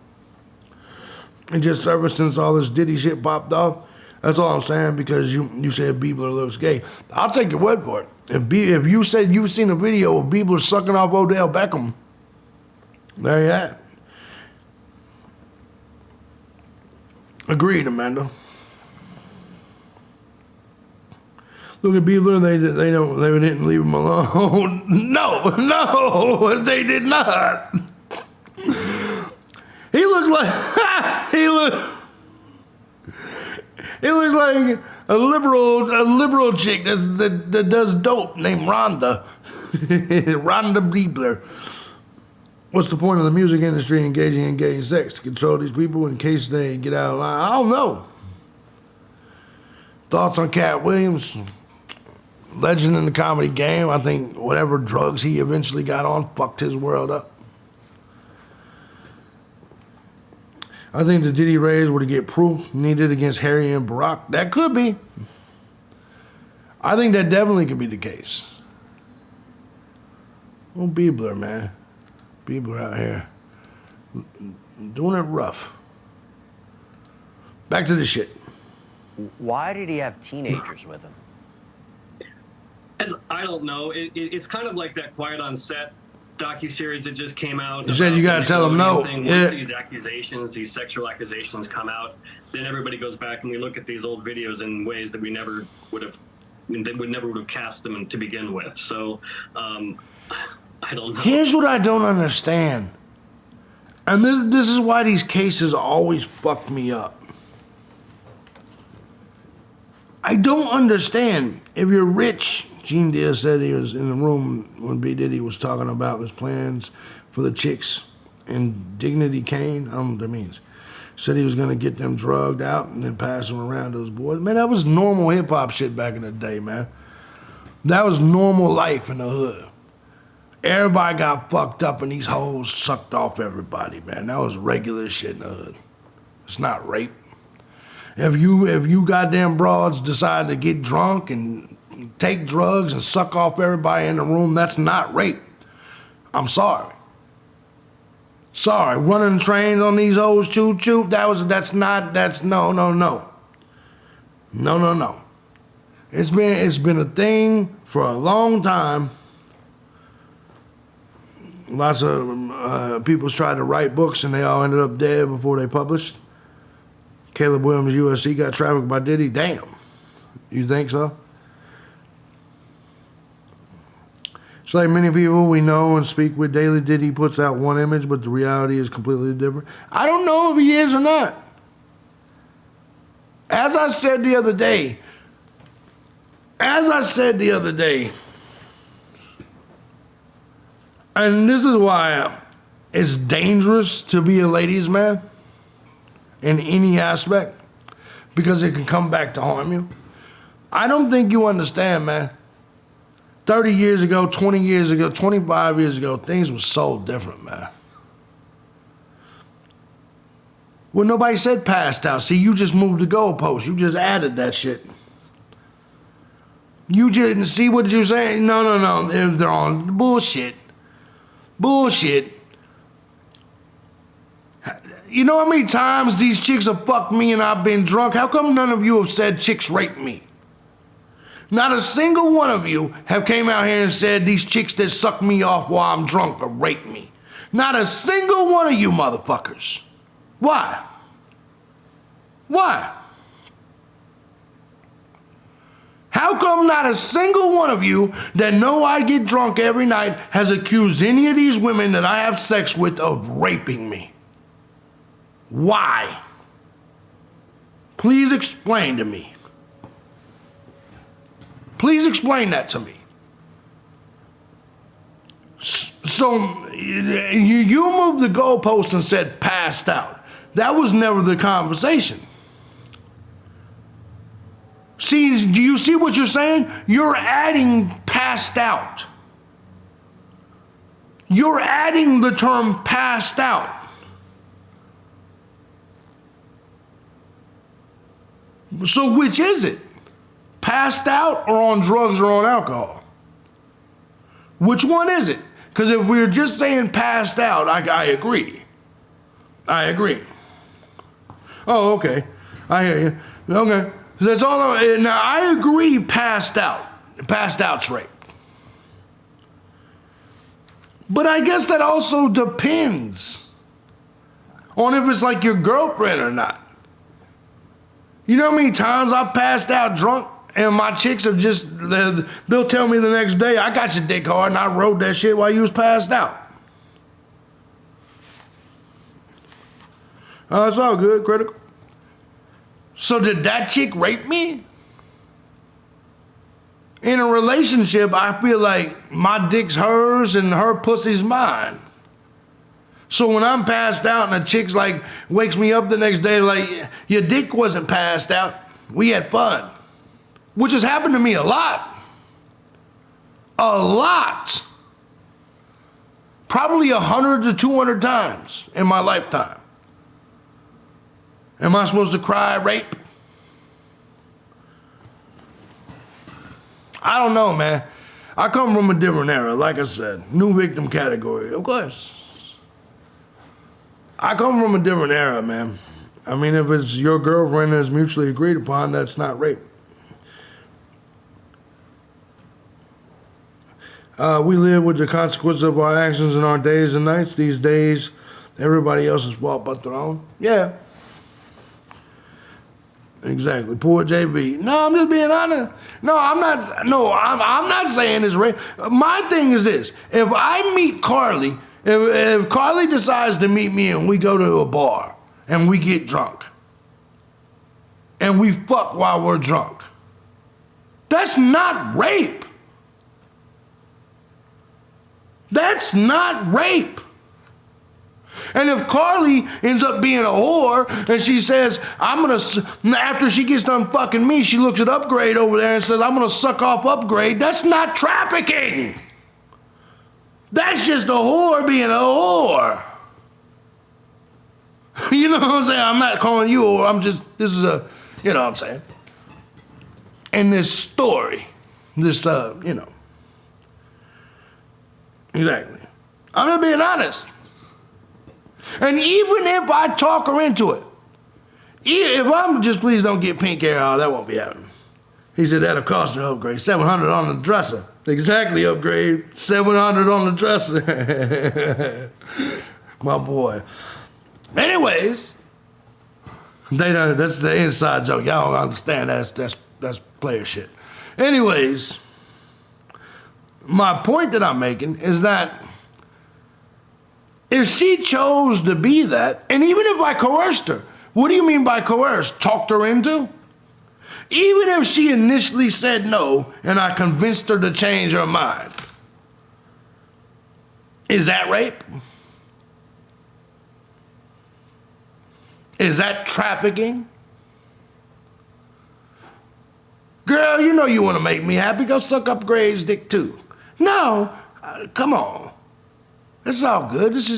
And just ever since all this Diddy shit popped off, that's all I'm saying, because you said Bieber looks gay. I'll take your word for it. If you said you've seen a video of Bieber sucking off Odell Beckham, there you have it. Agreed, Amanda. Look at Bieber, they didn't leave him alone. No, they did not. He looks like he looks like a liberal chick that does dope named Rhonda. Rhonda Bieber. What's the point of the music industry engaging in gay sex? To control these people in case they get out of line? I don't know. Thoughts on Cat Williams? Legend in the comedy game. I think whatever drugs he eventually got on fucked his world up. I think the Diddy Rays were to get proof needed against Harry and Barack. That could be. I think that definitely could be the case. Well, Bieber, man. Bieber out here doing it rough. Back to the shit. Why did he have teenagers with him? I don't know. It's kind of like that Quiet on Set docuseries that just came out. You said you gotta tell them no. Once these accusations, these sexual accusations come out, then everybody goes back and we look at these old videos in ways that we never would have cast them to begin with. So, I don't know. Here's what I don't understand. And this is why these cases always fuck me up. I don't understand. If you're rich, Gene Diaz said he was in the room when P-Diddy was talking about his plans for the chicks in Dignity Kane. I don't know what that means. Said he was going to get them drugged out and then pass them around to those boys. Man, that was normal hip-hop shit back in the day, man. That was normal life in the hood. Everybody got fucked up and these hoes sucked off everybody, man. That was regular shit in the hood. It's not rape. If you goddamn broads decide to get drunk and take drugs and suck off everybody in the room, that's not rape. I'm sorry. Sorry, running trains on these hoes, choo-choo, that's no. No. It's been a thing for a long time. Lots of people tried to write books and they all ended up dead before they published. Caleb Williams, USC, got trafficked by Diddy. Damn. You think so? It's like many people we know and speak with daily. Diddy puts out one image, but the reality is completely different. I don't know if he is or not. As I said the other day, and this is why it's dangerous to be a ladies' man in any aspect, because it can come back to harm you. I don't think you understand, man. 30 years ago, 20 years ago, 25 years ago, things were so different, man. Well, nobody said passed out. See, you just moved the goalpost. You just added that shit. You just, see what you're saying? No. They're on bullshit. Bullshit. You know how many times these chicks have fucked me and I've been drunk? How come none of you have said chicks rape me? Not a single one of you have came out here and said these chicks that suck me off while I'm drunk or rape me. Not a single one of you motherfuckers. Why? Why? How come not a single one of you that know I get drunk every night has accused any of these women that I have sex with of raping me? Why? Please explain to me. Please explain that to me. So you moved the goalpost and said passed out. That was never the conversation. See, do you see what you're saying? You're adding passed out. You're adding the term passed out. So which is it? Passed out or on drugs or on alcohol? Which one is it? Because if we're just saying passed out, I agree. I agree. Oh, okay. I hear you. Okay. That's all. Now, I agree passed out. Passed out's rape. But I guess that also depends on if it's like your girlfriend or not. You know how many times I've passed out drunk and my chicks have just, they'll tell me the next day, I got your dick hard and I rode that shit while you was passed out. Oh, it's all good, critical. So did that chick rape me? In a relationship, I feel like my dick's hers and her pussy's mine. So when I'm passed out and a chick's like, wakes me up the next day like, your dick wasn't passed out, we had fun. Which has happened to me a lot. A lot. Probably 100 to 200 times in my lifetime. Am I supposed to cry rape? I don't know, man. I come from a different era, like I said. New victim category, of course. I come from a different era, man. I mean, if it's your girlfriend that's mutually agreed upon, that's not rape. We live with the consequences of our actions in our days and nights. These days, everybody else's fault but their own. Yeah. Exactly. Poor JB. No, I'm just being honest. No, I'm not saying it's rape. My thing is this. If I meet Carly, if Carly decides to meet me and we go to a bar and we get drunk and we fuck while we're drunk, that's not rape. That's not rape. And if Carly ends up being a whore and she says, after she gets done fucking me, she looks at Upgrade over there and says, I'm gonna suck off Upgrade, that's not trafficking. That's just a whore being a whore. You know what I'm saying? I'm not calling you a whore, this is a, you know what I'm saying? In this story, exactly. I'm just being honest. And even if I talk her into it, if I'm just, please don't get pink hair, that won't be happening. He said that'll cost her Upgrade, $700 on the dresser. Exactly, Upgrade, $700 on the dresser. My boy. Anyways, that's the inside joke. Y'all don't understand. That's player shit. Anyways, my point that I'm making is that if she chose to be that, and even if I coerced her, what do you mean by coerced? Talked her into? Even if she initially said no and I convinced her to change her mind, is that rape? Is that trafficking? Girl, you know you want to make me happy. Go suck Upgrade's dick too. No, come on. It's all good. It's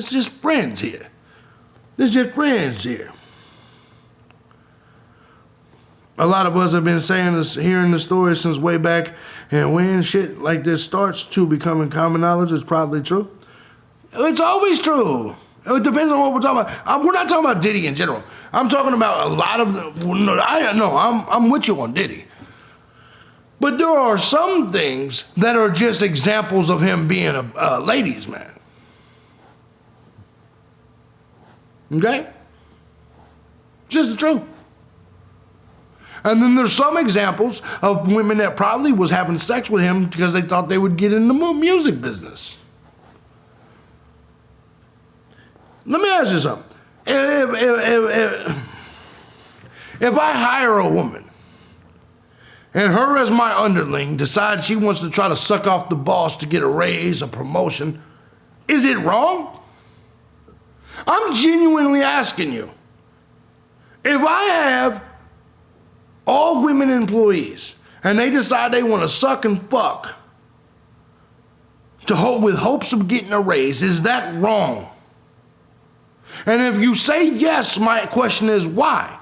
just friends here. It's just friends here. A lot of us have been saying this, hearing the story since way back, and when shit like this starts to becoming common knowledge, it's probably true. It's always true. It depends on what we're talking about. We're not talking about Diddy in general. I'm talking about a lot of I'm with you on Diddy. But there are some things that are just examples of him being a ladies' man. Okay? Just the truth. And then there's some examples of women that probably was having sex with him because they thought they would get in the music business. Let me ask you something. If I hire a woman and her as my underling decides she wants to try to suck off the boss to get a raise, a promotion, is it wrong? I'm genuinely asking you. If I have all women employees and they decide they want to suck and fuck with hopes of getting a raise, is that wrong? And if you say yes, my question is why?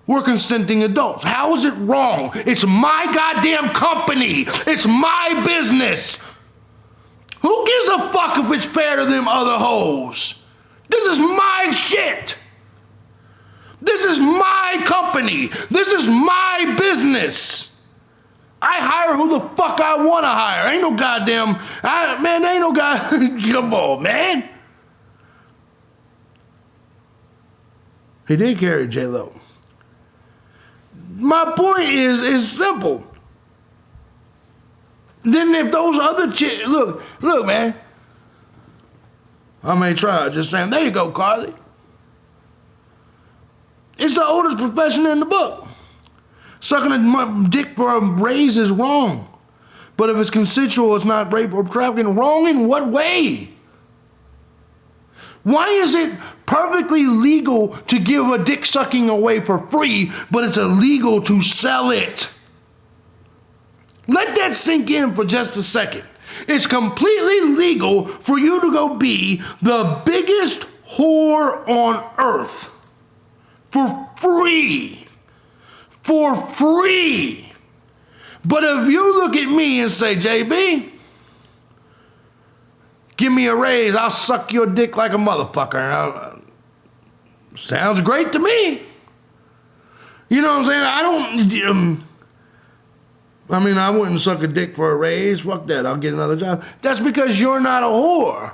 We're consenting adults. How is it wrong? It's my goddamn company. It's my business. Who gives a fuck if it's fair to them other hoes? This is my shit. This is my company. This is my business. I hire who the fuck I want to hire. Ain't no goddamn, ain't no guy. Come on, man. He did carry J-Lo. My point is simple. Then if those other chicks, look, man. I may try, just saying, there you go, Carly. It's the oldest profession in the book. Sucking a dick for a raise is wrong. But if it's consensual, it's not rape or trafficking. Wrong in what way? Why is it perfectly legal to give a dick sucking away for free, but it's illegal to sell it? Let that sink in for just a second. It's completely legal for you to go be the biggest whore on earth for free. For free. But if you look at me and say, JB, give me a raise, I'll suck your dick like a motherfucker. Sounds great to me. You know what I'm saying? I wouldn't suck a dick for a raise. Fuck that, I'll get another job. That's because you're not a whore.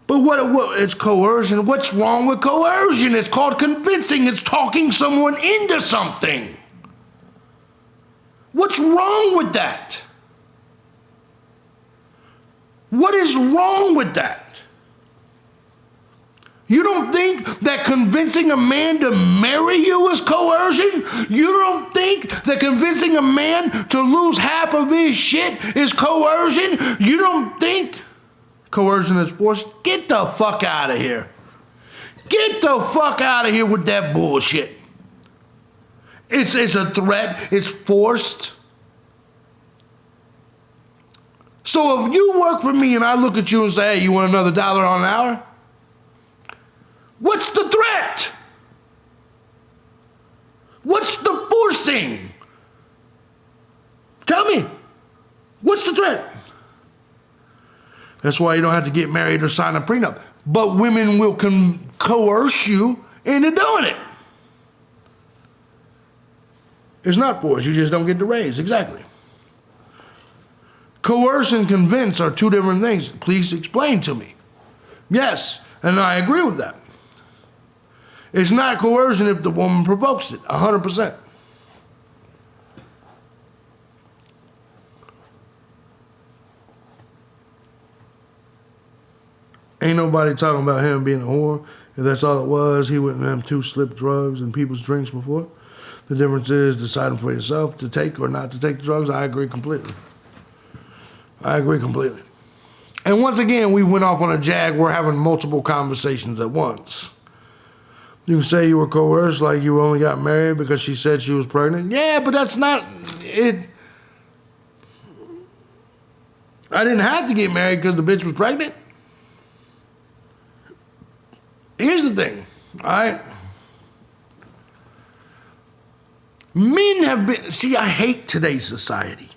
But what it's coercion. What's wrong with coercion? It's called convincing. It's talking someone into something. What's wrong with that? What is wrong with that? You don't think that convincing a man to marry you is coercion? You don't think that convincing a man to lose half of his shit is coercion? You don't think coercion is forced. Get the fuck out of here. Get the fuck out of here with that bullshit. It's a threat. It's forced. So if you work for me and I look at you and say, hey, you want another $1 on an hour? What's the threat? What's the forcing? Tell me. What's the threat? That's why you don't have to get married or sign a prenup. But women will coerce you into doing it. It's not force. You just don't get the raise. Exactly. Coerce and convince are two different things. Please explain to me. Yes, and I agree with that. It's not coercion if the woman provokes it, 100%. Ain't nobody talking about him being a whore. If that's all it was, he wouldn't have two slip drugs in people's drinks before. The difference is deciding for yourself to take or not to take the drugs. I agree completely. I agree completely. And once again, we went off on a jag. We're having multiple conversations at once. You can say you were coerced, like you only got married because she said she was pregnant. Yeah, but that's not it. I didn't have to get married because the bitch was pregnant. Here's the thing, all right? Men have been, see, I hate today's society.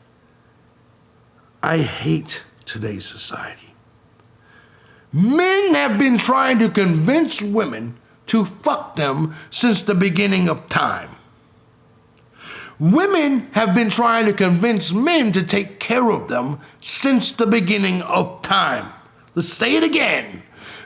I hate today's society. Men have been trying to convince women to fuck them since the beginning of time. Women have been trying to convince men to take care of them since the beginning of time. Let's say it again.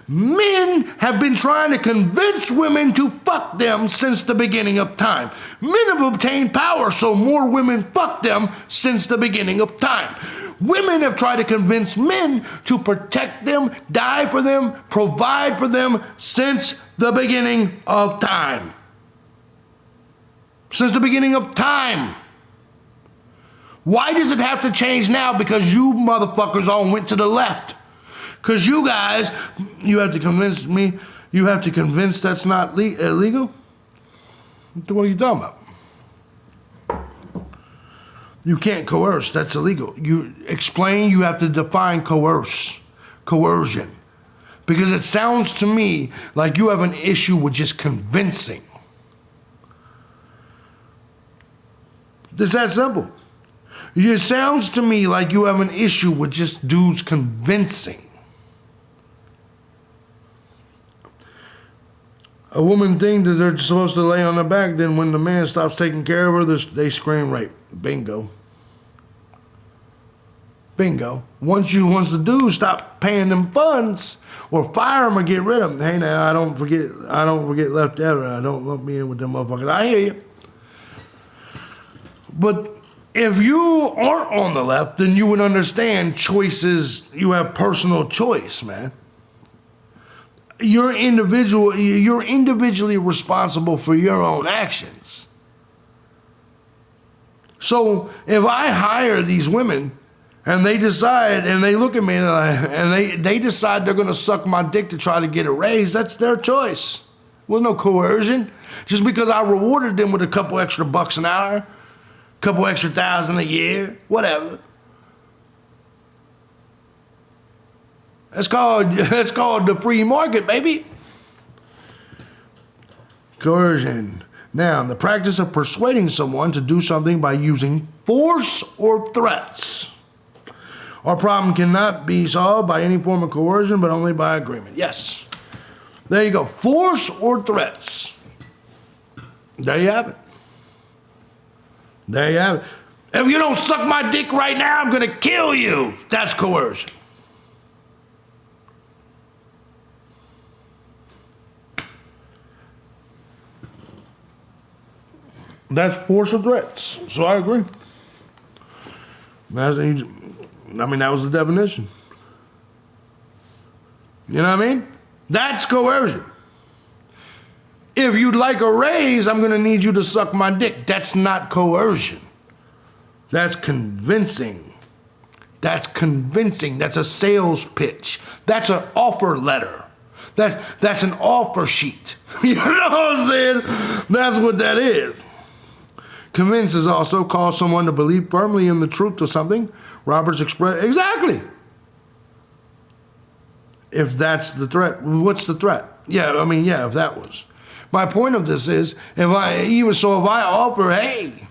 Men have been trying to convince women to fuck them since the beginning of time. Men have obtained power, so more women fuck them since the beginning of time. Women have tried to convince men to protect them, die for them, provide for them since the beginning of time. Since the beginning of time. Why does it have to change now? Because you motherfuckers all went to the left. Because you guys, you have to convince me, you have to convince that's not illegal? What are you talking about? You can't coerce, that's illegal. You explain, you have to define coercion. Because it sounds to me like you have an issue with just convincing. It's that simple. It sounds to me like you have an issue with just dudes convincing. A woman thinks that they're supposed to lay on their back, then when the man stops taking care of her, they scream rape. Bingo. Bingo. Once the dude stop paying them funds, or fire them or get rid of them, hey now, I don't forget left ever. I don't lump me in with them motherfuckers. I hear you. But if you aren't on the left, then you would understand choices, you have personal choice, man. You're individually responsible for your own actions. So if I hire these women and they decide and they look at me and they decide they're going to suck my dick to try to get a raise, that's their choice. Well, no coercion. Just because I rewarded them with a couple extra bucks an hour, a couple extra $1,000 a year, whatever. That's called the free market, baby. Coercion. Now, the practice of persuading someone to do something by using force or threats. Our problem cannot be solved by any form of coercion, but only by agreement. Yes. There you go. Force or threats. There you have it. There you have it. If you don't suck my dick right now, I'm going to kill you. That's coercion. That's force or threats. So I agree. That was the definition. You know what I mean? That's coercion. If you'd like a raise, I'm going to need you to suck my dick. That's not coercion. That's convincing. That's convincing. That's a sales pitch. That's an offer letter. That's an offer sheet. You know what I'm saying? That's what that is. Convince is also cause someone to believe firmly in the truth of something. Roberts expressed, exactly. If that's the threat, what's the threat? Yeah, I mean, yeah, if that was. My point of this is, if I offer, hey,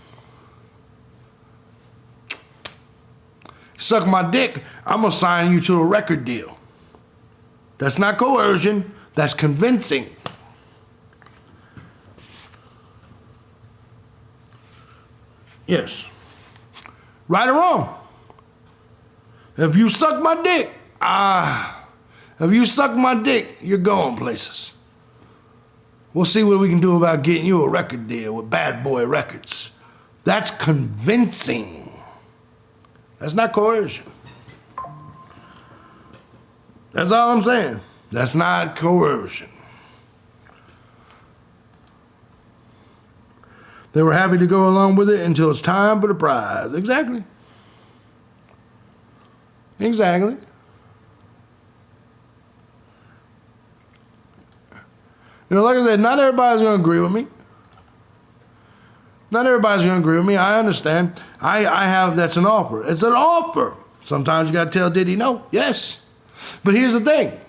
suck my dick, I'm gonna sign you to a record deal. That's not coercion, that's convincing. Yes. Right or wrong? If you suck my dick, you're going places. We'll see what we can do about getting you a record deal with Bad Boy Records. That's convincing. That's not coercion. That's all I'm saying. That's not coercion. They were happy to go along with it until it's time for the prize. Exactly. Exactly. You know, like I said, not everybody's going to agree with me. Not everybody's going to agree with me. I understand. That's an offer. It's an offer. Sometimes you got to tell Diddy no. Yes. But here's the thing.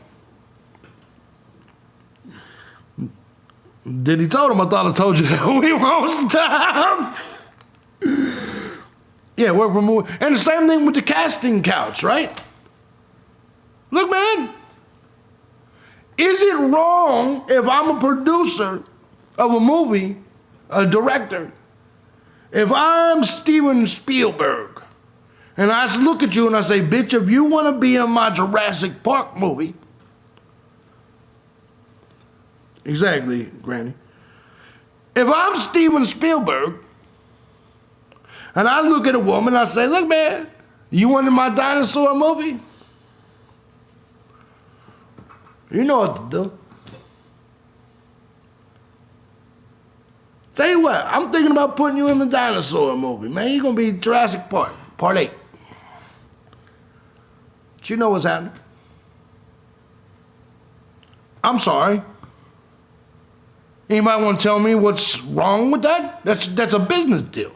Diddy told him, I thought I told you that we won't stop. Yeah, work for movie. And the same thing with the casting couch, right? Look, man. Is it wrong if I'm a producer of a movie, a director, if I'm Steven Spielberg, and I look at you and I say, bitch, if you want to be in my Jurassic Park movie, exactly, Granny. If I'm Steven Spielberg, and I look at a woman and I say, look, man, you wanted my dinosaur movie? You know what to do. Tell you what, I'm thinking about putting you in the dinosaur movie, man. You're going to be Jurassic Park, Part 8. But you know what's happening. I'm sorry. Anybody want to tell me what's wrong with that? That's a business deal.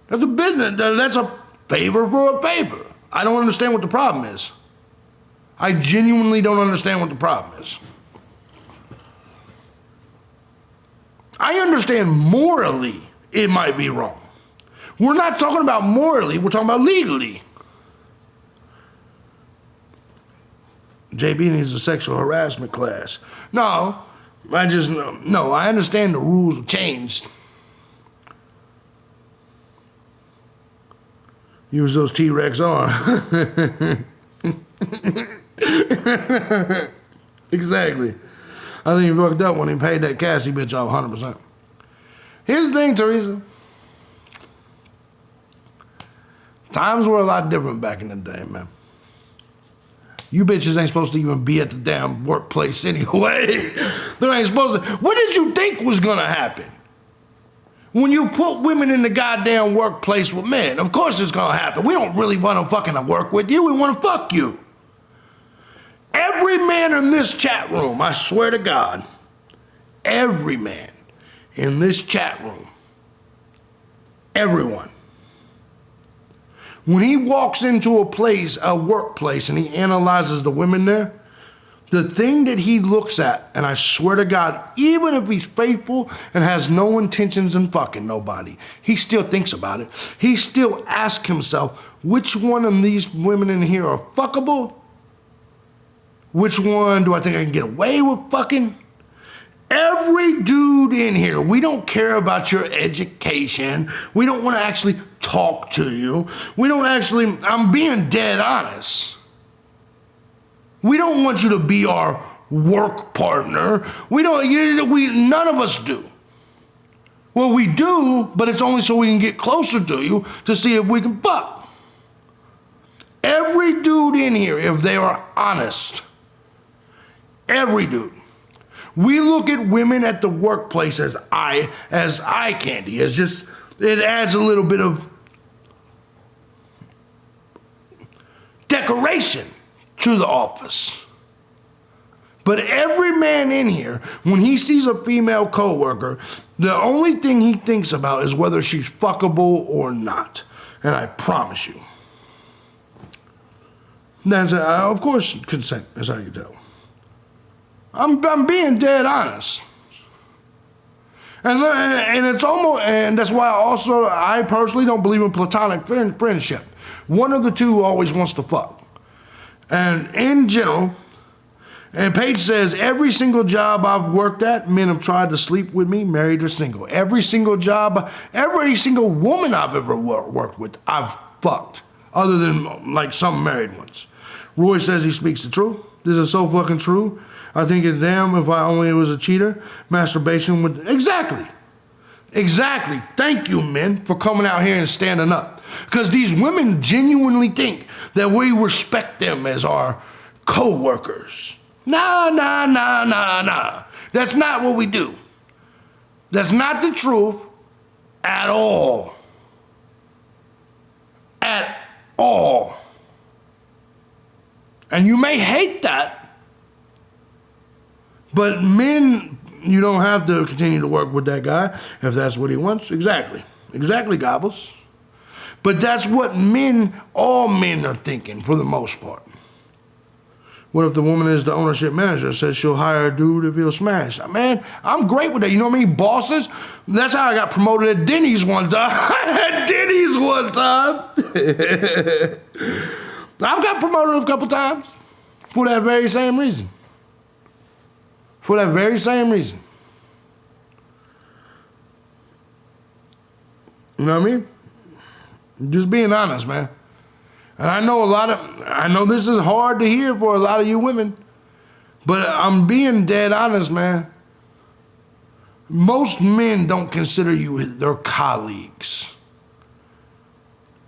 That's a business. That's a favor for a favor. I don't understand what the problem is. I genuinely don't understand what the problem is. I understand morally it might be wrong. We're not talking about morally, we're talking about legally. JB needs a sexual harassment class. No, I understand the rules have changed. Use those T-Rex on. Exactly. I think he fucked up when he paid that Cassie bitch off 100%. Here's the thing, Teresa. Times were a lot different back in the day, man. You bitches ain't supposed to even be at the damn workplace anyway. They ain't supposed to. What did you think was gonna happen? When you put women in the goddamn workplace with men, of course it's gonna happen. We don't really want to fucking work with you, we want to fuck you. Every man in this chat room, I swear to God, every man in this chat room, everyone, when he walks into a workplace, and he analyzes the women there, the thing that he looks at, and I swear to God, even if he's faithful and has no intentions in fucking nobody, he still thinks about it. He still asks himself, which one of these women in here are fuckable? Which one do I think I can get away with fucking? Every dude in here, we don't care about your education. We don't want to actually talk to you. I'm being dead honest. We don't want you to be our work partner. None of us do. Well, we do, but it's only so we can get closer to you to see if we can fuck. Every dude in here, if they are honest, every dude, we look at women at the workplace as eye candy, it adds a little bit of decoration to the office. But every man in here, when he sees a female coworker, the only thing he thinks about is whether she's fuckable or not. And I promise you. That's of course, consent is how you tell. I'm being dead honest. And it's almost, and that's why I personally don't believe in platonic friendship. One of the two always wants to fuck. And in general, and Paige says, every single job I've worked at, men have tried to sleep with me, married or single. Every single job, every single woman I've ever worked with, I've fucked, other than like some married ones. Roy says he speaks the truth. This is so fucking true. I think it's damn if I only was a cheater. Masturbation would, exactly. Thank you, men, for coming out here and standing up. Because these women genuinely think that we respect them as our co-workers. Nah. That's not what we do. That's not the truth at all. At all. And you may hate that, but men, you don't have to continue to work with that guy if that's what he wants. Exactly, Gobbles. But that's what all men are thinking for the most part. What if the woman is the ownership manager, says she'll hire a dude if he'll smash? Man, I'm great with that. You know what I mean? Bosses, that's how I got promoted at Denny's one time. At Denny's one time. I've got promoted a couple times for that very same reason. For that very same reason. You know what I mean? Just being honest, man. And I know this is hard to hear for a lot of you women, but I'm being dead honest, man. Most men don't consider you their colleagues.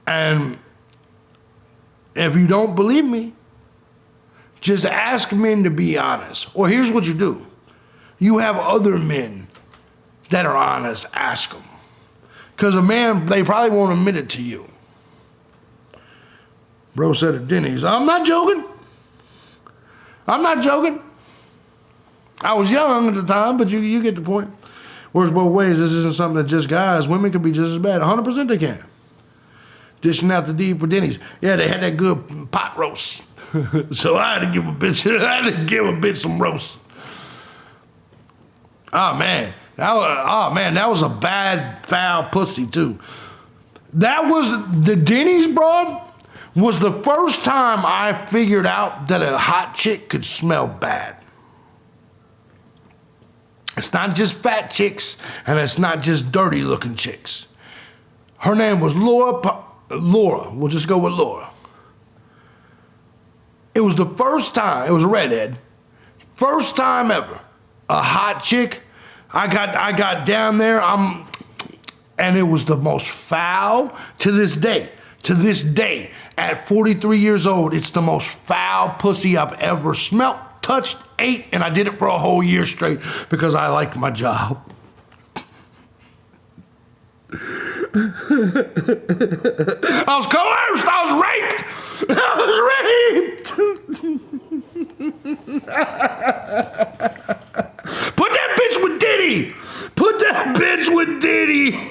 And if you don't believe me, just ask men to be honest. Or here's what you do. You have other men that are honest, ask them. Because a man, they probably won't admit it to you. Bro said at Denny's, I'm not joking. I was young at the time, but you get the point. Works both ways. This isn't something that just guys. Women can be just as bad. 100% they can. Dishing out the D for Denny's. Yeah, they had that good pot roast. So I had to give a bitch some roast. Oh man, that was a bad, foul pussy too. That was the Denny's, bro. Was the first time I figured out that a hot chick could smell bad. It's not just fat chicks, and it's not just dirty looking chicks. Her name was Laura, we'll just go with Laura. It was the first time, it was a redhead, first time ever, a hot chick, I got down there, and it was the most foul to this day, at 43 years old, it's the most foul pussy I've ever smelt, touched, ate, and I did it for a whole year straight because I liked my job. I was coerced, I was raped. Put that bitch with Diddy.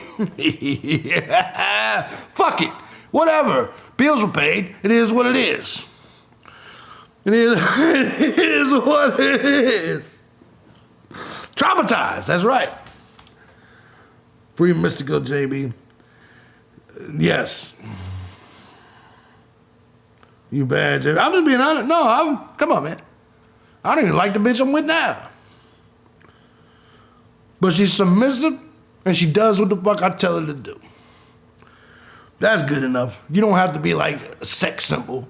Yeah. Fuck it. Whatever. Bills were paid. It is what it is. It is what it is. Traumatized. That's right. Free Mystical JB. Yes. You bad, JB. I'm just being honest. No, come on, man. I don't even like the bitch I'm with now. But she's submissive, and she does what the fuck I tell her to do. That's good enough. You don't have to be like a sex symbol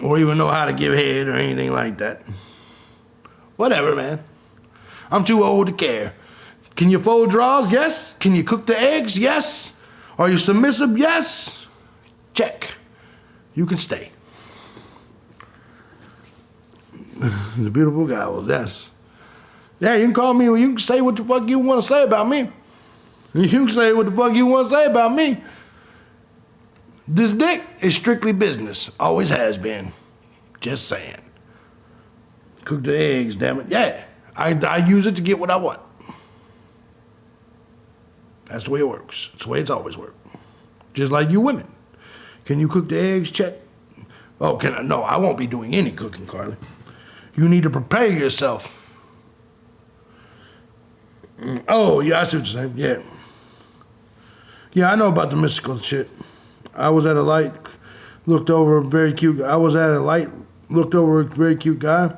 or even know how to give head or anything like that. Whatever, man. I'm too old to care. Can you fold drawers? Yes. Can you cook the eggs? Yes. Are you submissive? Yes. Check. You can stay. The beautiful guy was yes. Yeah, you can call me, you can say what the fuck you want to say about me. You can say what the fuck you want to say about me. This dick is strictly business. Always has been. Just saying. Cook the eggs, damn it. Yeah, I use it to get what I want. That's the way it works. It's the way it's always worked. Just like you women. Can you cook the eggs? Check. Oh, can I? No, I won't be doing any cooking, Carly. You need to prepare yourself. Oh, yeah, I see what you're saying. Yeah. Yeah, I know about the mystical shit. I was at a light, looked over a very cute guy.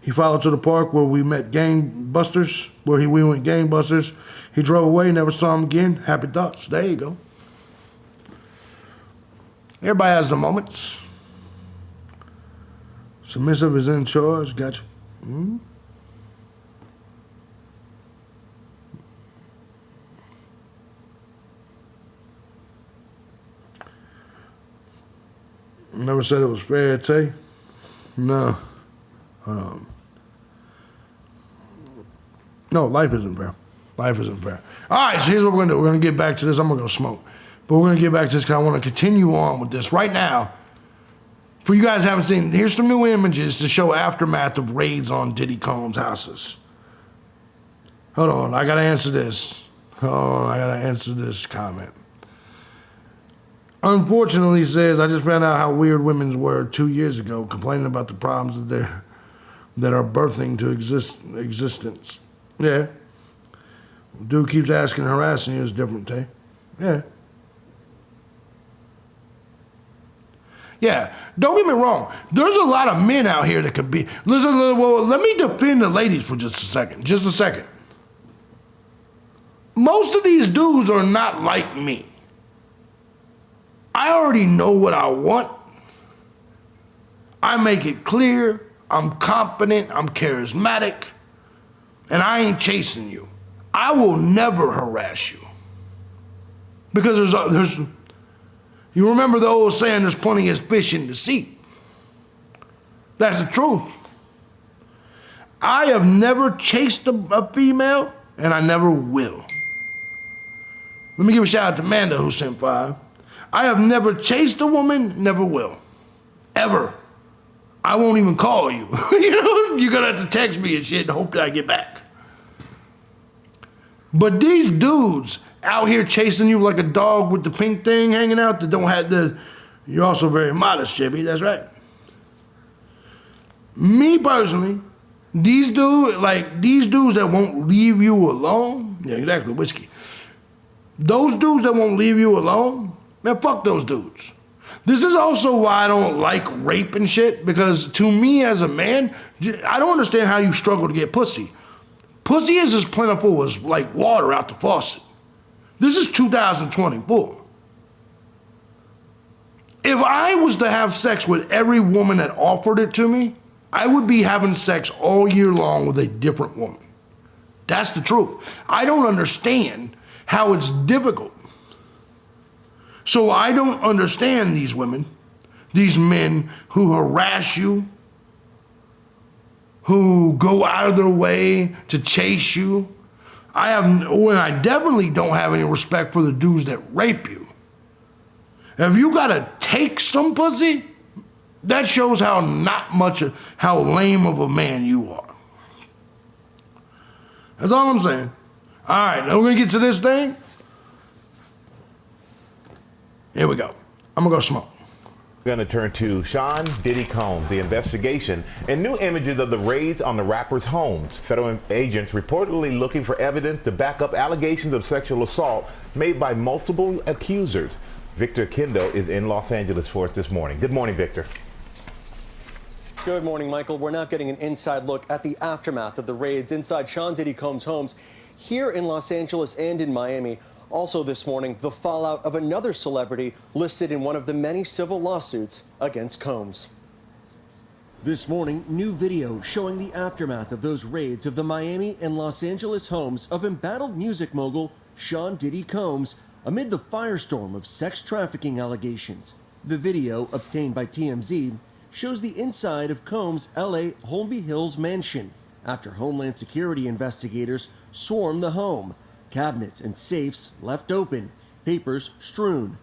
He followed to the park where we met gangbusters, we went gangbusters. He drove away, never saw him again. Happy thoughts. There you go. Everybody has the moments. Submissive is in charge. Gotcha. Mm-hmm. Never said it was fair, Tay. No. No, life isn't fair. Life isn't fair. All right, so here's what we're going to do. We're going to get back to this. I'm going to go smoke. But we're going to get back to this because I want to continue on with this. Right now, for you guys who haven't seen, here's some new images to show aftermath of raids on Diddy Combs' houses. Hold on, I got to answer this. I got to answer this comment. Unfortunately, says, I just found out how weird women were 2 years ago, complaining about the problems that are birthing to existence. Yeah. Dude keeps asking, harassing you is different, Tay. Yeah. Yeah, don't get me wrong. There's a lot of men out here that could be. Listen, well, let me defend the ladies for just a second. Just a second. Most of these dudes are not like me. I already know what I want. I make it clear. I'm confident. I'm charismatic. And I ain't chasing you. I will never harass you. Because there's you remember the old saying, there's plenty of fish in the sea. That's the truth. I have never chased a female, and I never will. Let me give a shout out to Amanda who sent 5. I have never chased a woman, never will. Ever. I won't even call you. You're gonna have to text me and shit and hope that I get back. But these dudes out here chasing you like a dog with the pink thing hanging out that don't have the... You're also very modest, Jimmy, that's right. Me personally, these dudes that won't leave you alone... Yeah, exactly, whiskey. Those dudes that won't leave you alone, man, fuck those dudes. This is also why I don't like rape and shit, because to me as a man, I don't understand how you struggle to get pussy. Pussy is as plentiful as like water out the faucet. This is 2024. If I was to have sex with every woman that offered it to me, I would be having sex all year long with a different woman. That's the truth. I don't understand how it's difficult. So I don't understand these women, these men who harass you, who go out of their way to chase you. I definitely don't have any respect for the dudes that rape you. If you gotta take some pussy, that shows how lame of a man you are. That's all I'm saying. All right, now we're gonna get to this thing. Here we go. I'm gonna go smoke. We're going to turn to Sean Diddy Combs, the investigation, and new images of the raids on the rapper's homes. Federal agents reportedly looking for evidence to back up allegations of sexual assault made by multiple accusers. Victor Kendo is in Los Angeles for us this morning. Good morning, Victor. Good morning, Michael. We're now getting an inside look at the aftermath of the raids inside Sean Diddy Combs' homes here in Los Angeles and in Miami. Also this morning, the fallout of another celebrity listed in one of the many civil lawsuits against Combs. This morning, new video showing the aftermath of those raids of the Miami and Los Angeles homes of embattled music mogul Sean Diddy Combs amid the firestorm of sex trafficking allegations. The video, obtained by TMZ, shows the inside of Combs' LA Holmby Hills mansion after Homeland Security investigators swarmed the home. Cabinets and safes left open, papers strewn.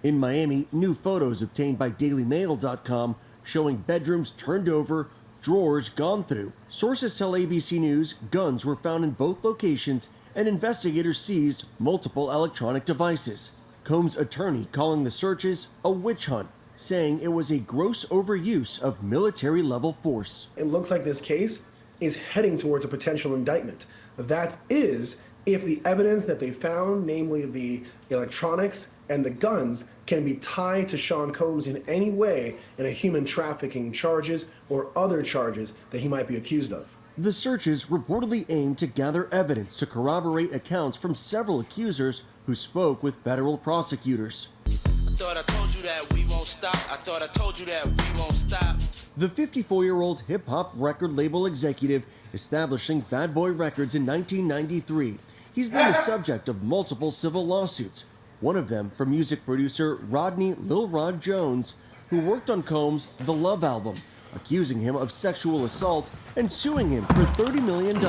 In Miami, new photos obtained by DailyMail.com showing bedrooms turned over, drawers gone through. Sources tell ABC News guns were found in both locations and investigators seized multiple electronic devices. Combs' attorney calling the searches a witch hunt, saying it was a gross overuse of military-level force. It looks like this case is heading towards a potential indictment. That is, if the evidence that they found, namely the electronics and the guns, can be tied to Sean Combs in any way in a human trafficking charges or other charges that he might be accused of. The searches reportedly aimed to gather evidence to corroborate accounts from several accusers who spoke with federal prosecutors. Thought I told you that we won't stop. I thought I told you that we won't stop. The 54-year-old hip-hop record label executive establishing Bad Boy Records in 1993. He's been the subject of multiple civil lawsuits, one of them from music producer Rodney Lil Rod Jones, who worked on Combs' The Love album, accusing him of sexual assault and suing him for $30 million,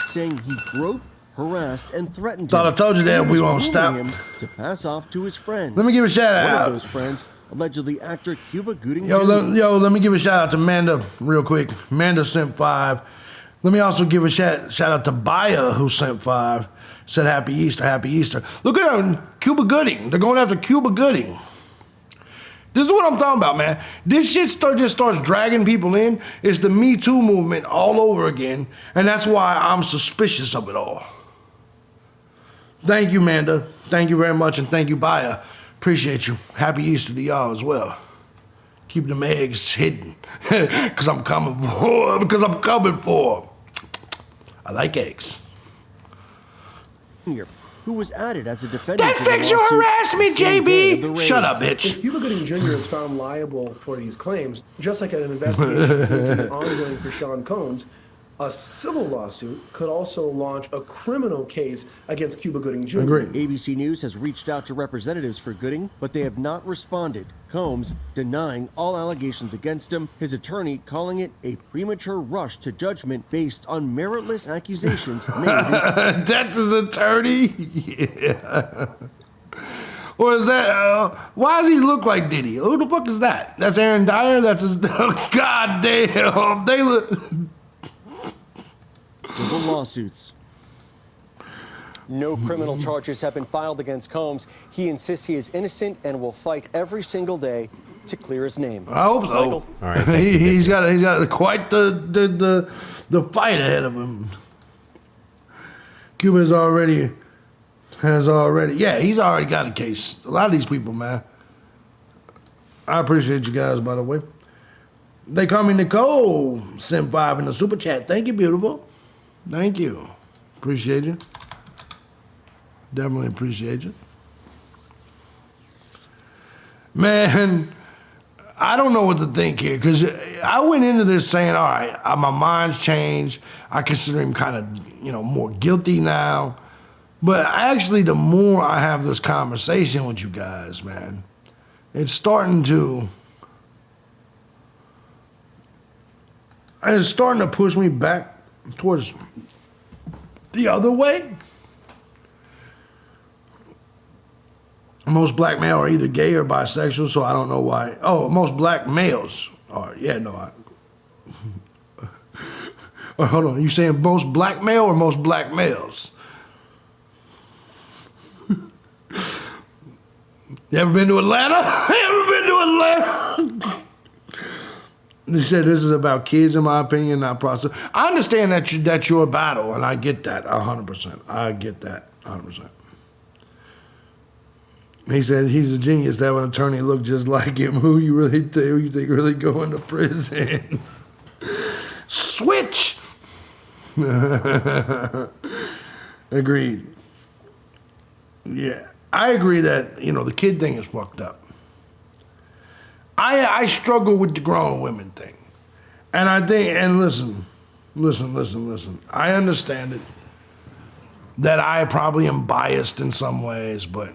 saying he groped, harassed, and threatened him. Thought I told you that we won't stop. Him to pass off to his friends. Let me give a shout out. One of those friends, allegedly actor Cuba Gooding Jr. Let me give a shout out to Manda real quick. Manda sent 5. Let me also give a shout out to Baya, who sent 5. Said happy Easter, happy Easter. Look at them, Cuba Gooding. They're going after Cuba Gooding. This is what I'm talking about, man. This shit just starts dragging people in. It's the Me Too movement all over again, and that's why I'm suspicious of it all. Thank you, Manda. Thank you very much, and thank you, Baya. Appreciate you. Happy Easter to y'all as well. Keep them eggs hidden, because I'm coming for 'em. I like eggs. Who was added as a defendant. That's sexual harassment, JB! Shut up, bitch. If Cuba Gooding Jr. is found liable for these claims, just like an investigation seems to be ongoing for Sean Combs, a civil lawsuit could also launch a criminal case against Cuba Gooding Jr. Agreed. ABC News has reached out to representatives for Gooding, but they have not responded. Combs denying all allegations against him, his attorney calling it a premature rush to judgment based on meritless accusations made. That's his attorney? Yeah. Or is that, why does he look like Diddy? Who the fuck is that? That's Aaron Dyer? That's his, God damn. They look... Civil lawsuits. No criminal charges have been filed against Combs. He insists he is innocent and will fight every single day to clear his name. I hope so. Michael? All right, he's got quite the fight ahead of him. Cuba has already, yeah, he's already got a case. A lot of these people, man. I appreciate you guys, by the way. They call me Nicole. Send 5 in the super chat. Thank you, beautiful. Thank you. Appreciate you. Definitely appreciate you. Man, I don't know what to think here, because I went into this saying, all right, my mind's changed. I consider him kind of, more guilty now. But actually, the more I have this conversation with you guys, man, it's starting to push me back towards the other way. Most black males are either gay or bisexual, so I don't know why. Oh, most black males are. Yeah, no. Hold on. You saying most black male or most black males? You ever been to Atlanta? They said this is about kids, in my opinion, not prostitutes. I understand that's your battle, and I get that 100%. I get that 100%. He said he's a genius to have an attorney look just like him. Who you think really going to prison? Switch. Agreed. Yeah, I agree that the kid thing is fucked up. I struggle with the grown women thing. And I think, and listen. I understand it, that I probably am biased in some ways, but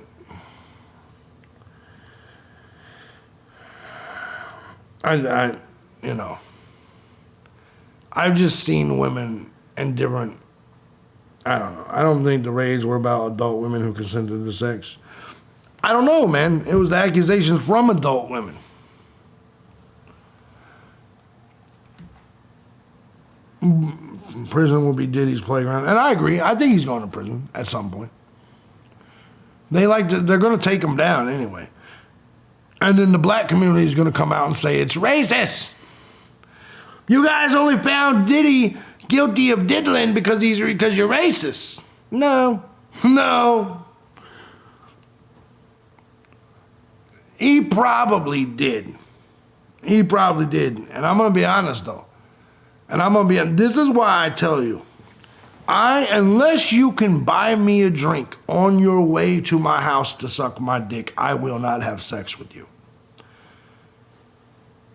I've just seen women in different, I don't know. I don't think the raids were about adult women who consented to sex. I don't know, man. It was the accusations from adult women. Prison will be Diddy's playground. And I agree. I think he's going to prison at some point. They're going to take him down anyway. And then the black community is going to come out and say it's racist. You guys only found Diddy guilty of diddling because you're racist. No. He probably did. And I'm going to be honest though. This is why I tell you, unless you can buy me a drink on your way to my house to suck my dick, I will not have sex with you.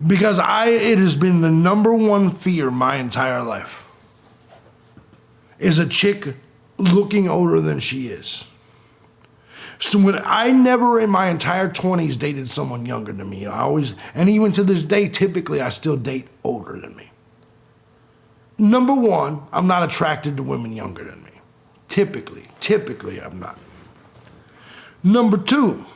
Because it has been the number one fear my entire life, is a chick looking older than she is. So I never in my entire 20s dated someone younger than me. And even to this day, typically I still date older than me. Number one, I'm not attracted to women younger than me. Typically I'm not. Number two,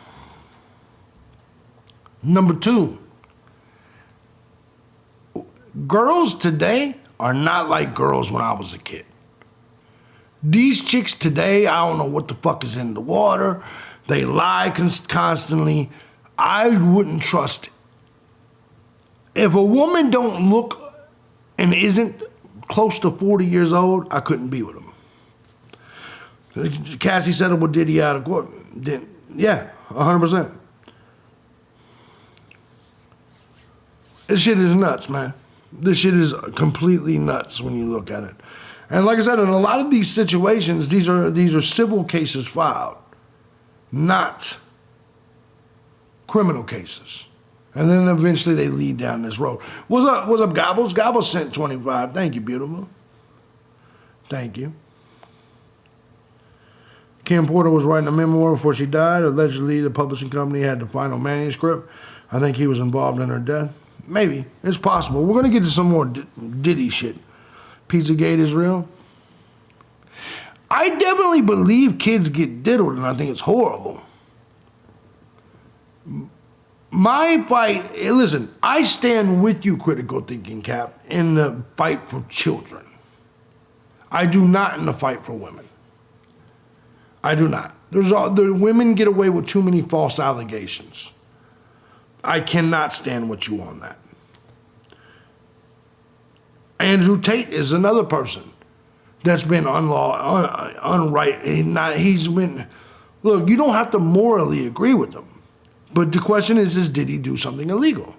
girls today are not like girls when I was a kid. These chicks today, I don't know what the fuck is in the water. They lie constantly. I wouldn't trust it. If a woman don't look and isn't close to 40 years old, I couldn't be with him. Cassie settled with Diddy out of court. Yeah, 100%. This shit is nuts, man. This shit is completely nuts when you look at it. And like I said, in a lot of these situations, these are civil cases filed, not criminal cases. And then eventually they lead down this road. What's up, Gobbles? Gobbles sent 25. Thank you, beautiful. Thank you. Kim Porter was writing a memoir before she died. Allegedly, the publishing company had the final manuscript. I think he was involved in her death. Maybe. It's possible. We're going to get to some more Diddy shit. Pizzagate is real. I definitely believe kids get diddled, and I think it's horrible. My fight, listen, I stand with you, Critical Thinking Cap, in the fight for children. I do not in the fight for women. I do not. The women get away with too many false allegations. I cannot stand with you on that. Andrew Tate is another person that's been unright. He's been, look, you don't have to morally agree with them. But the question is did he do something illegal?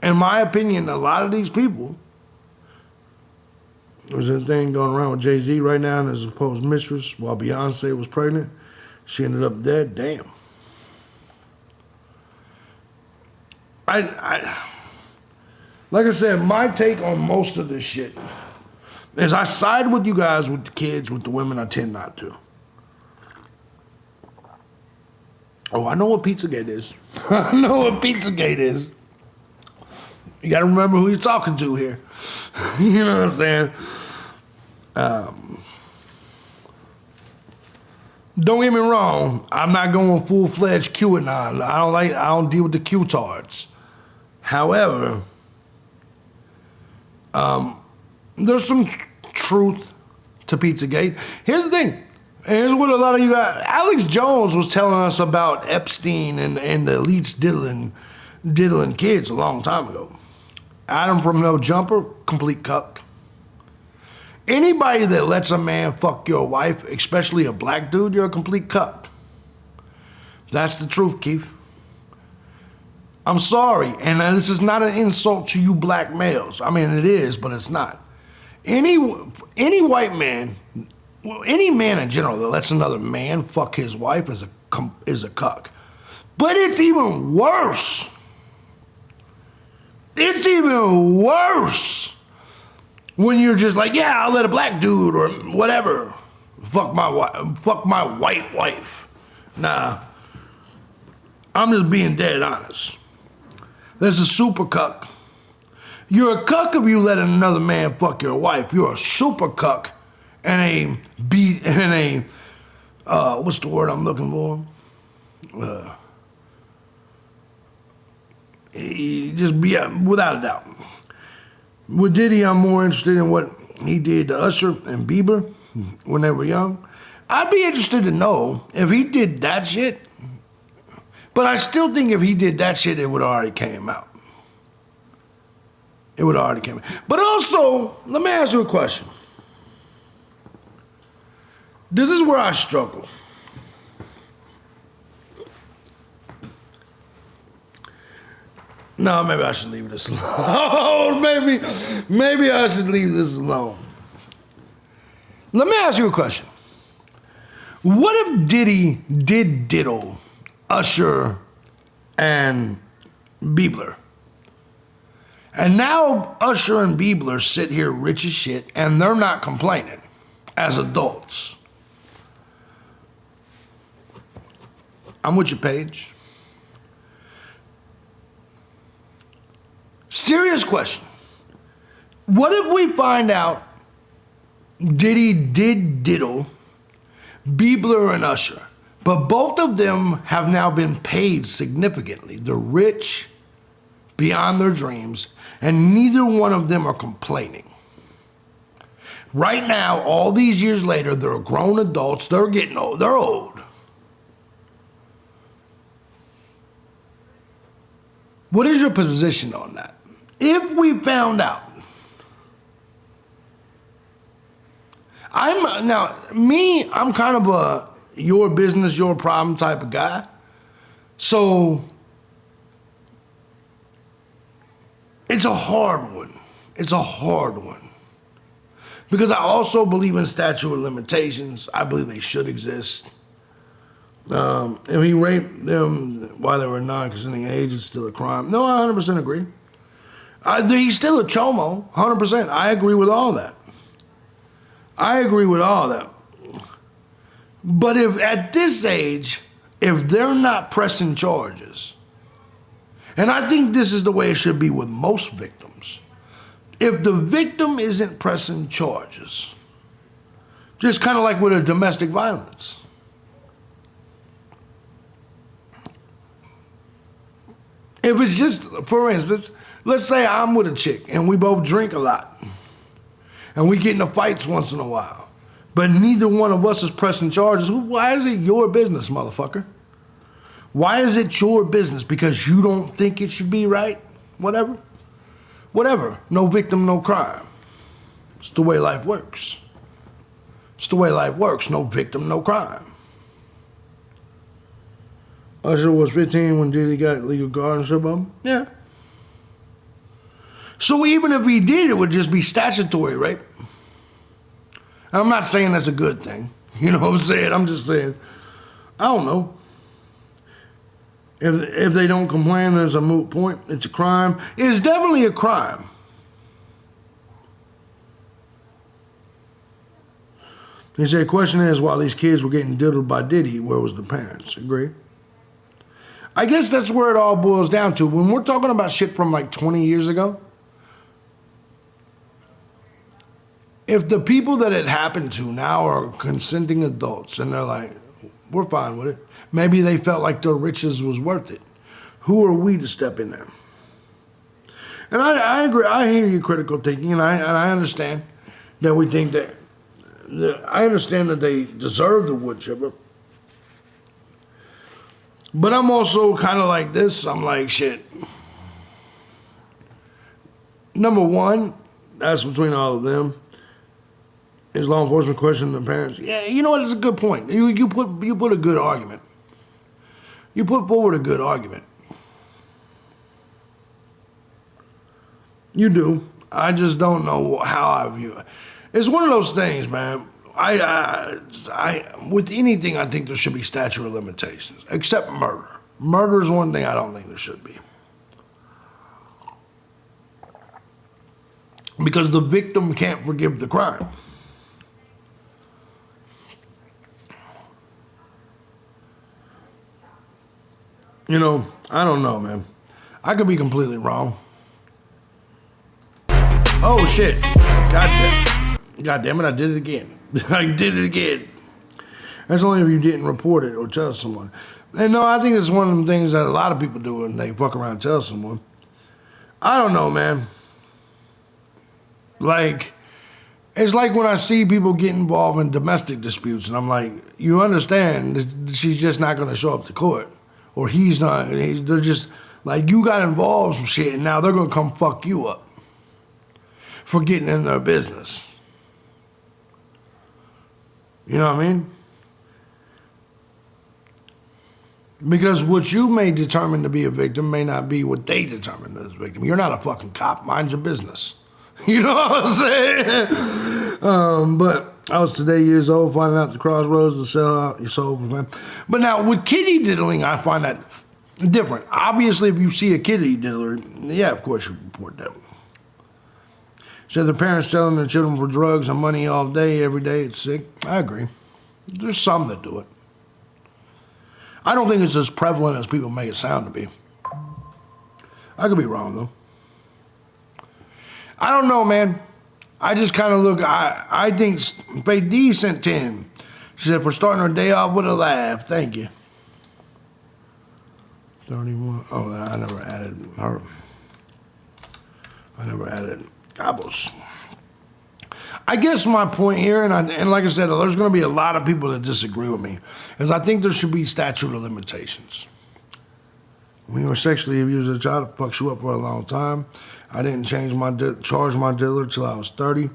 In my opinion, a lot of these people, there's a thing going around with Jay-Z right now and his supposed mistress while Beyonce was pregnant. She ended up dead. Damn. Like I said, my take on most of this shit is I side with you guys with the kids, with the women I tend not to. Oh, I know what Pizzagate is. I know what Pizzagate is. You gotta remember who you're talking to here. You know what I'm saying? Don't get me wrong, I'm not going full-fledged QAnon. I don't deal with the Q-tards. However, there's some truth to Pizzagate. Here's the thing. Here's what a lot of you got. Alex Jones was telling us about Epstein and the elites diddling kids a long time ago. Adam from No Jumper, complete cuck. Anybody that lets a man fuck your wife, especially a black dude, you're a complete cuck. That's the truth, Keith. I'm sorry, and this is not an insult to you black males. I mean, it is, but it's not. Any white man, well, any man in general that lets another man fuck his wife is a cuck. But it's even worse. It's even worse when you're just like, yeah, I'll let a black dude or whatever fuck my white wife. Nah, I'm just being dead honest. That's a super cuck. You're a cuck if you let another man fuck your wife. You're a super cuck and a what's the word I'm looking for? Without a doubt. With Diddy, I'm more interested in what he did to Usher and Bieber when they were young. I'd be interested to know if he did that shit, but I still think if he did that shit, it would have already came out. It would have already came out. But also, let me ask you a question. This is where I struggle. No, maybe I should leave this alone. maybe I should leave this alone. Let me ask you a question. What if Diddy did diddle Usher and Bieber? And now Usher and Bieber sit here rich as shit and they're not complaining as adults. I'm with you, Paige. Serious question. What if we find out Diddy did diddle Bieber and Usher, but both of them have now been paid significantly? They're rich beyond their dreams, and neither one of them are complaining. Right now, all these years later, they're grown adults, they're getting old, they're old. What is your position on that? If we found out, I'm kind of a your business, your problem type of guy. So it's a hard one. It's a hard one. Because I also believe in statute of limitations. I believe they should exist. If he raped them while they were non-consenting age, it's still a crime. No, I 100% agree. He's still a chomo, 100%. I agree with all that. But if at this age, if they're not pressing charges, and I think this is the way it should be with most victims, if the victim isn't pressing charges, just kind of like with a domestic violence, if it's just, for instance, let's say I'm with a chick and we both drink a lot and we get into fights once in a while, but neither one of us is pressing charges. Why is it your business, motherfucker? Why is it your business? Because you don't think it should be right? Whatever. No victim, no crime. It's the way life works. No victim, no crime. Usher was 15 when Diddy got legal guardianship of him? Yeah. So even if he did, it would just be statutory rape. I'm not saying that's a good thing. You know what I'm saying? I'm just saying, I don't know. If they don't complain, there's a moot point. It's a crime. It's definitely a crime. He said, the question is, while these kids were getting diddled by Diddy, where was the parents? Agree? I guess that's where it all boils down to. When we're talking about shit from like 20 years ago, if the people that it happened to now are consenting adults and they're like, we're fine with it, maybe they felt like their riches was worth it. Who are we to step in there? And I agree. I hear you critical thinking, and I understand that we think that, I understand that they deserve the wood chipper. But I'm also kind of like this. I'm like, shit. Number one, that's between all of them. Is law enforcement questioning the parents? Yeah, you know what? It's a good point. You put a good argument. You put forward a good argument. You do. I just don't know how I view it. It's one of those things, man. With anything, I think there should be statute of limitations, except murder. Murder is one thing I don't think there should be. Because the victim can't forgive the crime. You know, I don't know, man. I could be completely wrong. Oh, shit. God damn it, I did it again. I did it again. That's only if you didn't report it or tell someone. And no, I think it's one of them things that a lot of people do when they fuck around and tell someone. I don't know, man. Like, it's like when I see people get involved in domestic disputes, and I'm like, you understand that she's just not going to show up to court. Or he's not. They're just, like, you got involved in some shit, and now they're going to come fuck you up for getting in their business. You know what I mean? Because what you may determine to be a victim may not be what they determine as a victim. You're not a fucking cop. Mind your business. You know what I'm saying? But I was today years old, finding out the crossroads to sell out your soul, man. But now with kitty diddling, I find that different. Obviously, if you see a kitty diddler, yeah, of course you report that. So the parents selling their children for drugs and money all day, every day, it's sick. I agree. There's some that do it. I don't think it's as prevalent as people make it sound to be. I could be wrong, though. I don't know, man. I just kind of look, I think P-Diddy sent 10. She said, for starting her day off with a laugh. Thank you. 31. Oh, I never added her. I never added Cabos. I guess my point here, and like I said, there's going to be a lot of people that disagree with me, is I think there should be statute of limitations. When you were sexually abused as a child, it fucks you up for a long time. I didn't charge my dealer till I was 30.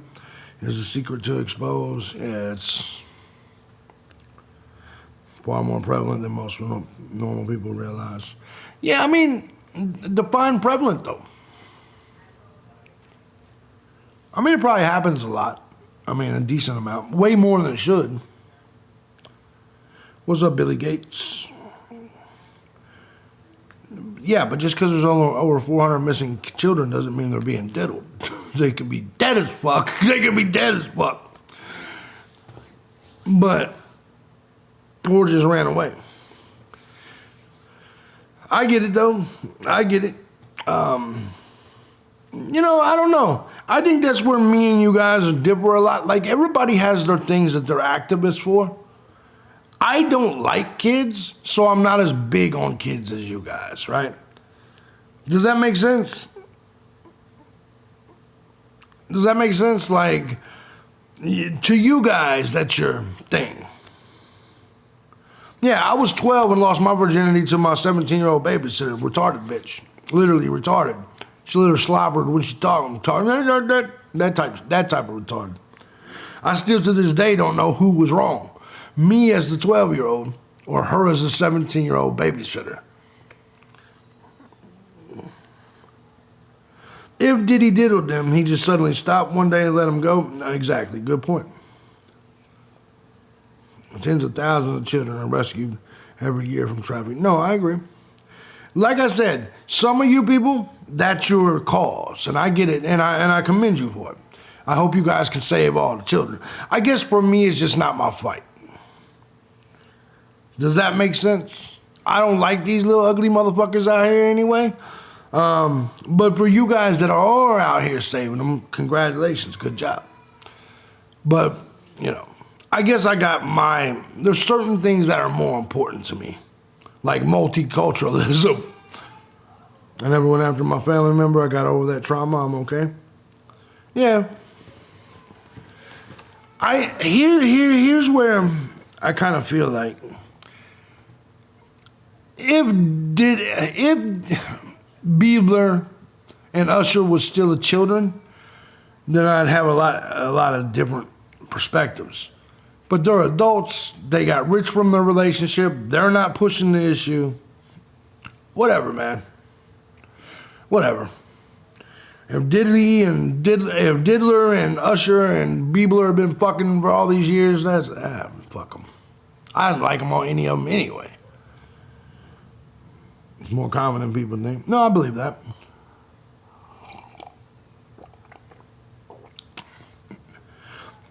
It's a secret to expose. Yeah, it's far more prevalent than most normal people realize. Yeah, I mean, define prevalent, though. I mean, it probably happens a lot. I mean, a decent amount. Way more than it should. What's up, Billy Gates? Yeah, but just because there's over 400 missing children doesn't mean they're being diddled. They could be dead as fuck. They could be dead as fuck. But, or just ran away. I get it, though. I get it. You know, I don't know. I think that's where me and you guys differ a lot. Like, everybody has their things that they're activists for. I don't like kids, so I'm not as big on kids as you guys, right? Does that make sense? Does that make sense? Like, to you guys, that's your thing. Yeah, I was 12 and lost my virginity to my 17-year-old babysitter, retarded bitch. Literally retarded. She literally slobbered when she talked. That type of retarded. I still to this day don't know who was wrong. Me as the 12-year-old or her as the 17-year-old babysitter. If Diddy diddled them, he just suddenly stopped one day and let them go? Exactly, good point. Tens of thousands of children are rescued every year from trafficking. No, I agree. Like I said, some of you people, that's your cause, and I get it, and I commend you for it. I hope you guys can save all the children. I guess for me, it's just not my fight. Does that make sense? I don't like these little ugly motherfuckers out here anyway. But for you guys that are out here saving them, congratulations, good job. But, you know, I guess there's certain things that are more important to me. Like multiculturalism. I never went after my family member. I got over that trauma. I'm okay. Yeah. Here's where I kind of feel like if Bieber and Usher was still children, then I'd have a lot of different perspectives. But they're adults. They got rich from their relationship. They're not pushing the issue. Whatever, man. Whatever. If Diddler and Usher and Bieber have been fucking for all these years, fuck them. I didn't like them on any of them anyway. It's more common than people think. No, I believe that.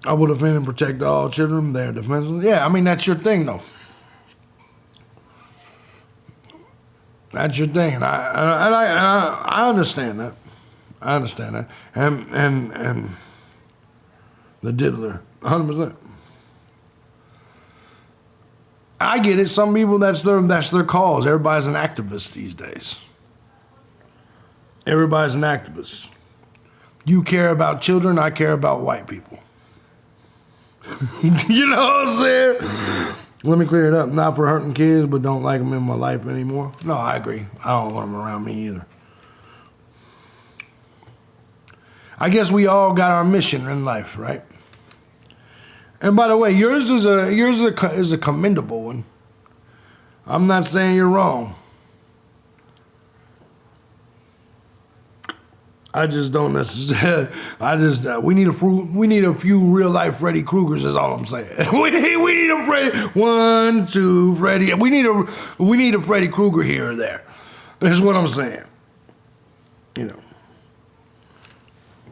I would defend and protect all children. They're defenseless. Yeah, I mean, that's your thing, though. That's your thing, and I understand that. I understand that. And the diddler, 100%. I get it. Some people, that's their cause. Everybody's an activist these days. Everybody's an activist. You care about children, I care about white people. You know what I'm saying? Let me clear it up. Not for hurting kids, but don't like them in my life anymore. No, I agree. I don't want them around me either. I guess we all got our mission in life, right? And by the way, yours is a commendable one. I'm not saying you're wrong. I just don't necessarily. We need a few real life Freddy Kruegers. Is all I'm saying. we need a Freddy. 1, 2, Freddy. We need a Freddy Krueger here or there. That's what I'm saying. You know.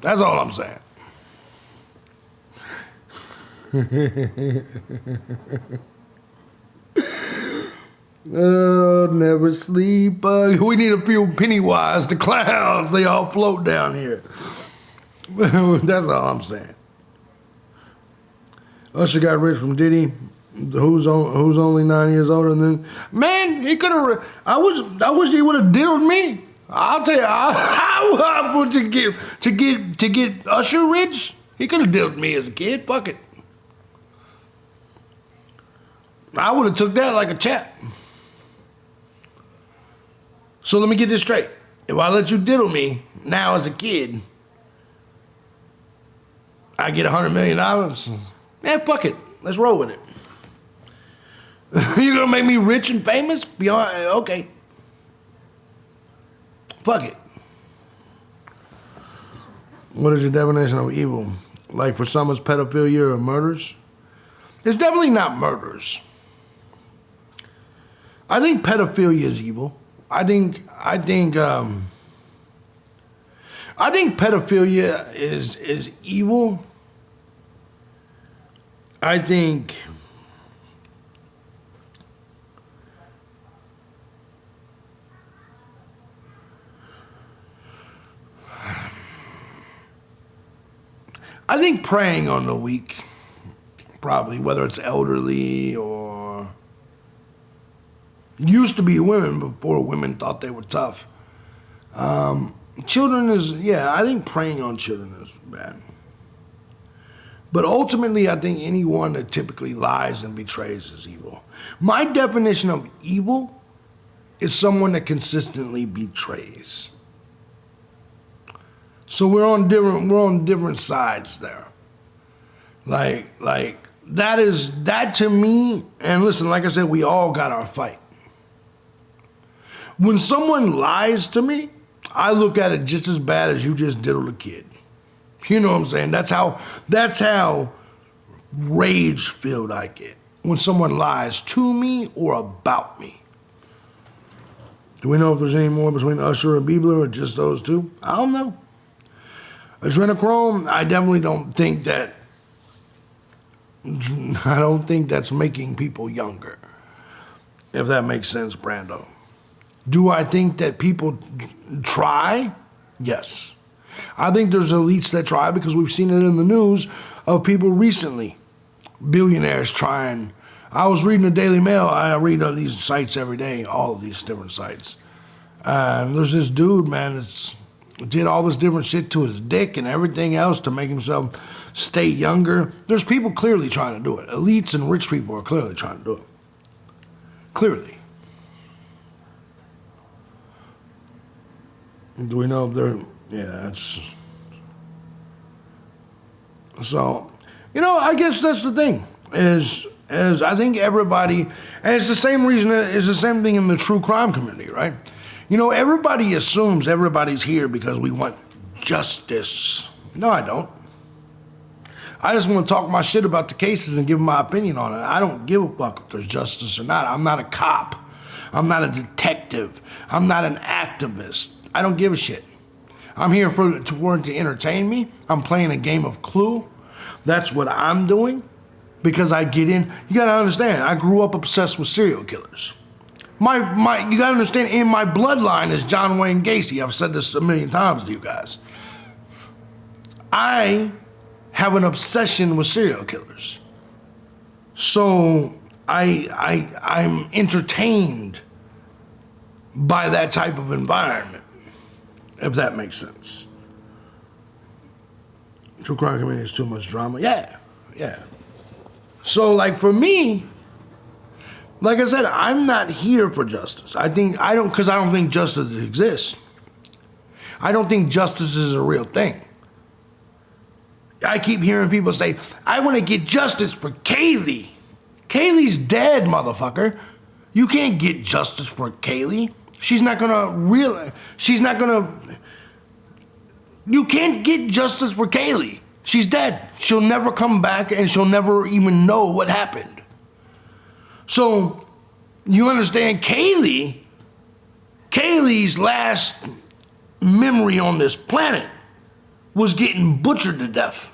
That's all I'm saying. Oh, never sleep. We need a few Pennywise, the clowns. They all float down here. That's all I'm saying. Usher got rich from Diddy, who's only 9 years older than. Man, he could have. I wish he would have diddled me. I'll tell you, I would to get Usher rich. He could have diddled me as a kid. Fuck it. I would have took that like a champ. So let me get this straight. If I let you diddle me now as a kid, I get $100 million. Man, fuck it. Let's roll with it. You're gonna make me rich and famous? Beyond, okay. Fuck it. What is your definition of evil? Like for some it's pedophilia or murders? It's definitely not murders. I think pedophilia is evil. I think pedophilia is evil. I think preying on the weak, probably, whether it's elderly or used to be women before women thought they were tough. Children is, I think preying on children is bad. But ultimately, I think anyone that typically lies and betrays is evil. My definition of evil is someone that consistently betrays. So we're on different sides there. Like that to me, and listen, like I said, we all got our fight. When someone lies to me, I look at it just as bad as you just diddled a kid. You know what I'm saying? That's how rage-filled I get when someone lies to me or about me. Do we know if there's any more between Usher and Bieber or just those two? I don't know. Adrenochrome, I definitely don't think that's making people younger. If that makes sense, Brando. Do I think that people try? Yes. I think there's elites that try because we've seen it in the news of people recently, billionaires trying. I was reading the Daily Mail. I read on these sites every day, all of these different sites. There's this dude, man, that's did all this different shit to his dick and everything else to make himself stay younger. There's people clearly trying to do it. Elites and rich people are clearly trying to do it. Clearly. Do we know if they're, that's... So, I guess that's the thing, is I think everybody, and it's the same reason, it's the same thing in the true crime community, right? Everybody assumes everybody's here because we want justice. No, I don't. I just want to talk my shit about the cases and give my opinion on it. I don't give a fuck if there's justice or not. I'm not a cop. I'm not a detective. I'm not an activist. I don't give a shit. I'm here for it to entertain me. I'm playing a game of Clue. That's what I'm doing because I get in. You got to understand, I grew up obsessed with serial killers. You got to understand, in my bloodline is John Wayne Gacy. I've said this a million times to you guys. I have an obsession with serial killers. So I'm entertained by that type of environment, if that makes sense. True crime comedy is too much drama. Yeah. So, like, for me, like I said, I'm not here for justice. Because I don't think justice exists. I don't think justice is a real thing. I keep hearing people say, I want to get justice for Kaylee. Kaylee's dead, motherfucker. You can't get justice for Kaylee. You can't get justice for Kaylee. She's dead. She'll never come back and she'll never even know what happened. So, you understand Kaylee's last memory on this planet was getting butchered to death.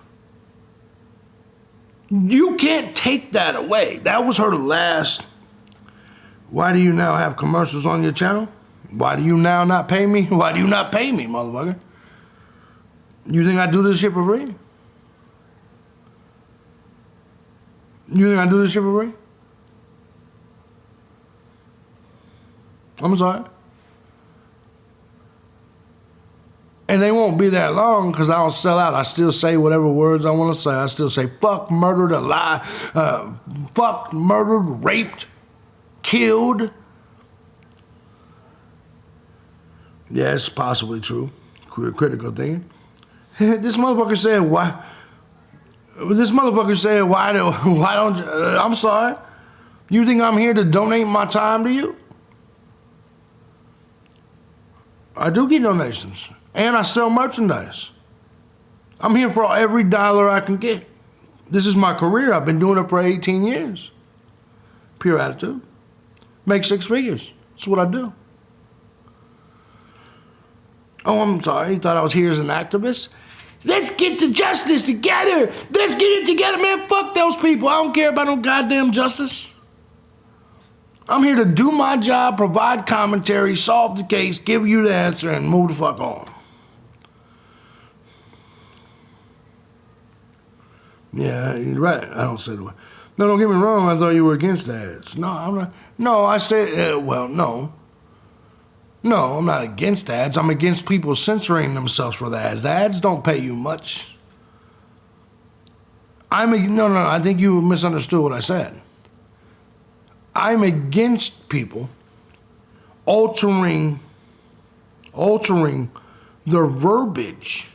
You can't take that away. That was her last. Why do you now have commercials on your channel? Why do you now not pay me? Why do you not pay me, motherfucker? You think I do this shit for free? You think I do this shit for free? I'm sorry. And they won't be that long because I don't sell out. I still say whatever words I want to say. I still say fuck, murdered, alive, fuck, murdered, raped, killed. Yeah, it's possibly true. Critical thinking. This motherfucker said, why? This motherfucker said, why don't you? I'm sorry. You think I'm here to donate my time to you? I do get donations. And I sell merchandise. I'm here for every dollar I can get. This is my career. I've been doing it for 18 years. Pure attitude. Make 6 figures. That's what I do. Oh, I'm sorry. You thought I was here as an activist? Let's get the justice together. Let's get it together, man. Fuck those people. I don't care about no goddamn justice. I'm here to do my job, provide commentary, solve the case, give you the answer, and move the fuck on. Yeah, you're right. I don't say the way. No, don't get me wrong. I thought you were against ads. No, I'm not. No, I said, no. No, I'm not against ads. I'm against people censoring themselves for the ads. The ads don't pay you much. No, I think you misunderstood what I said. I'm against people altering their verbiage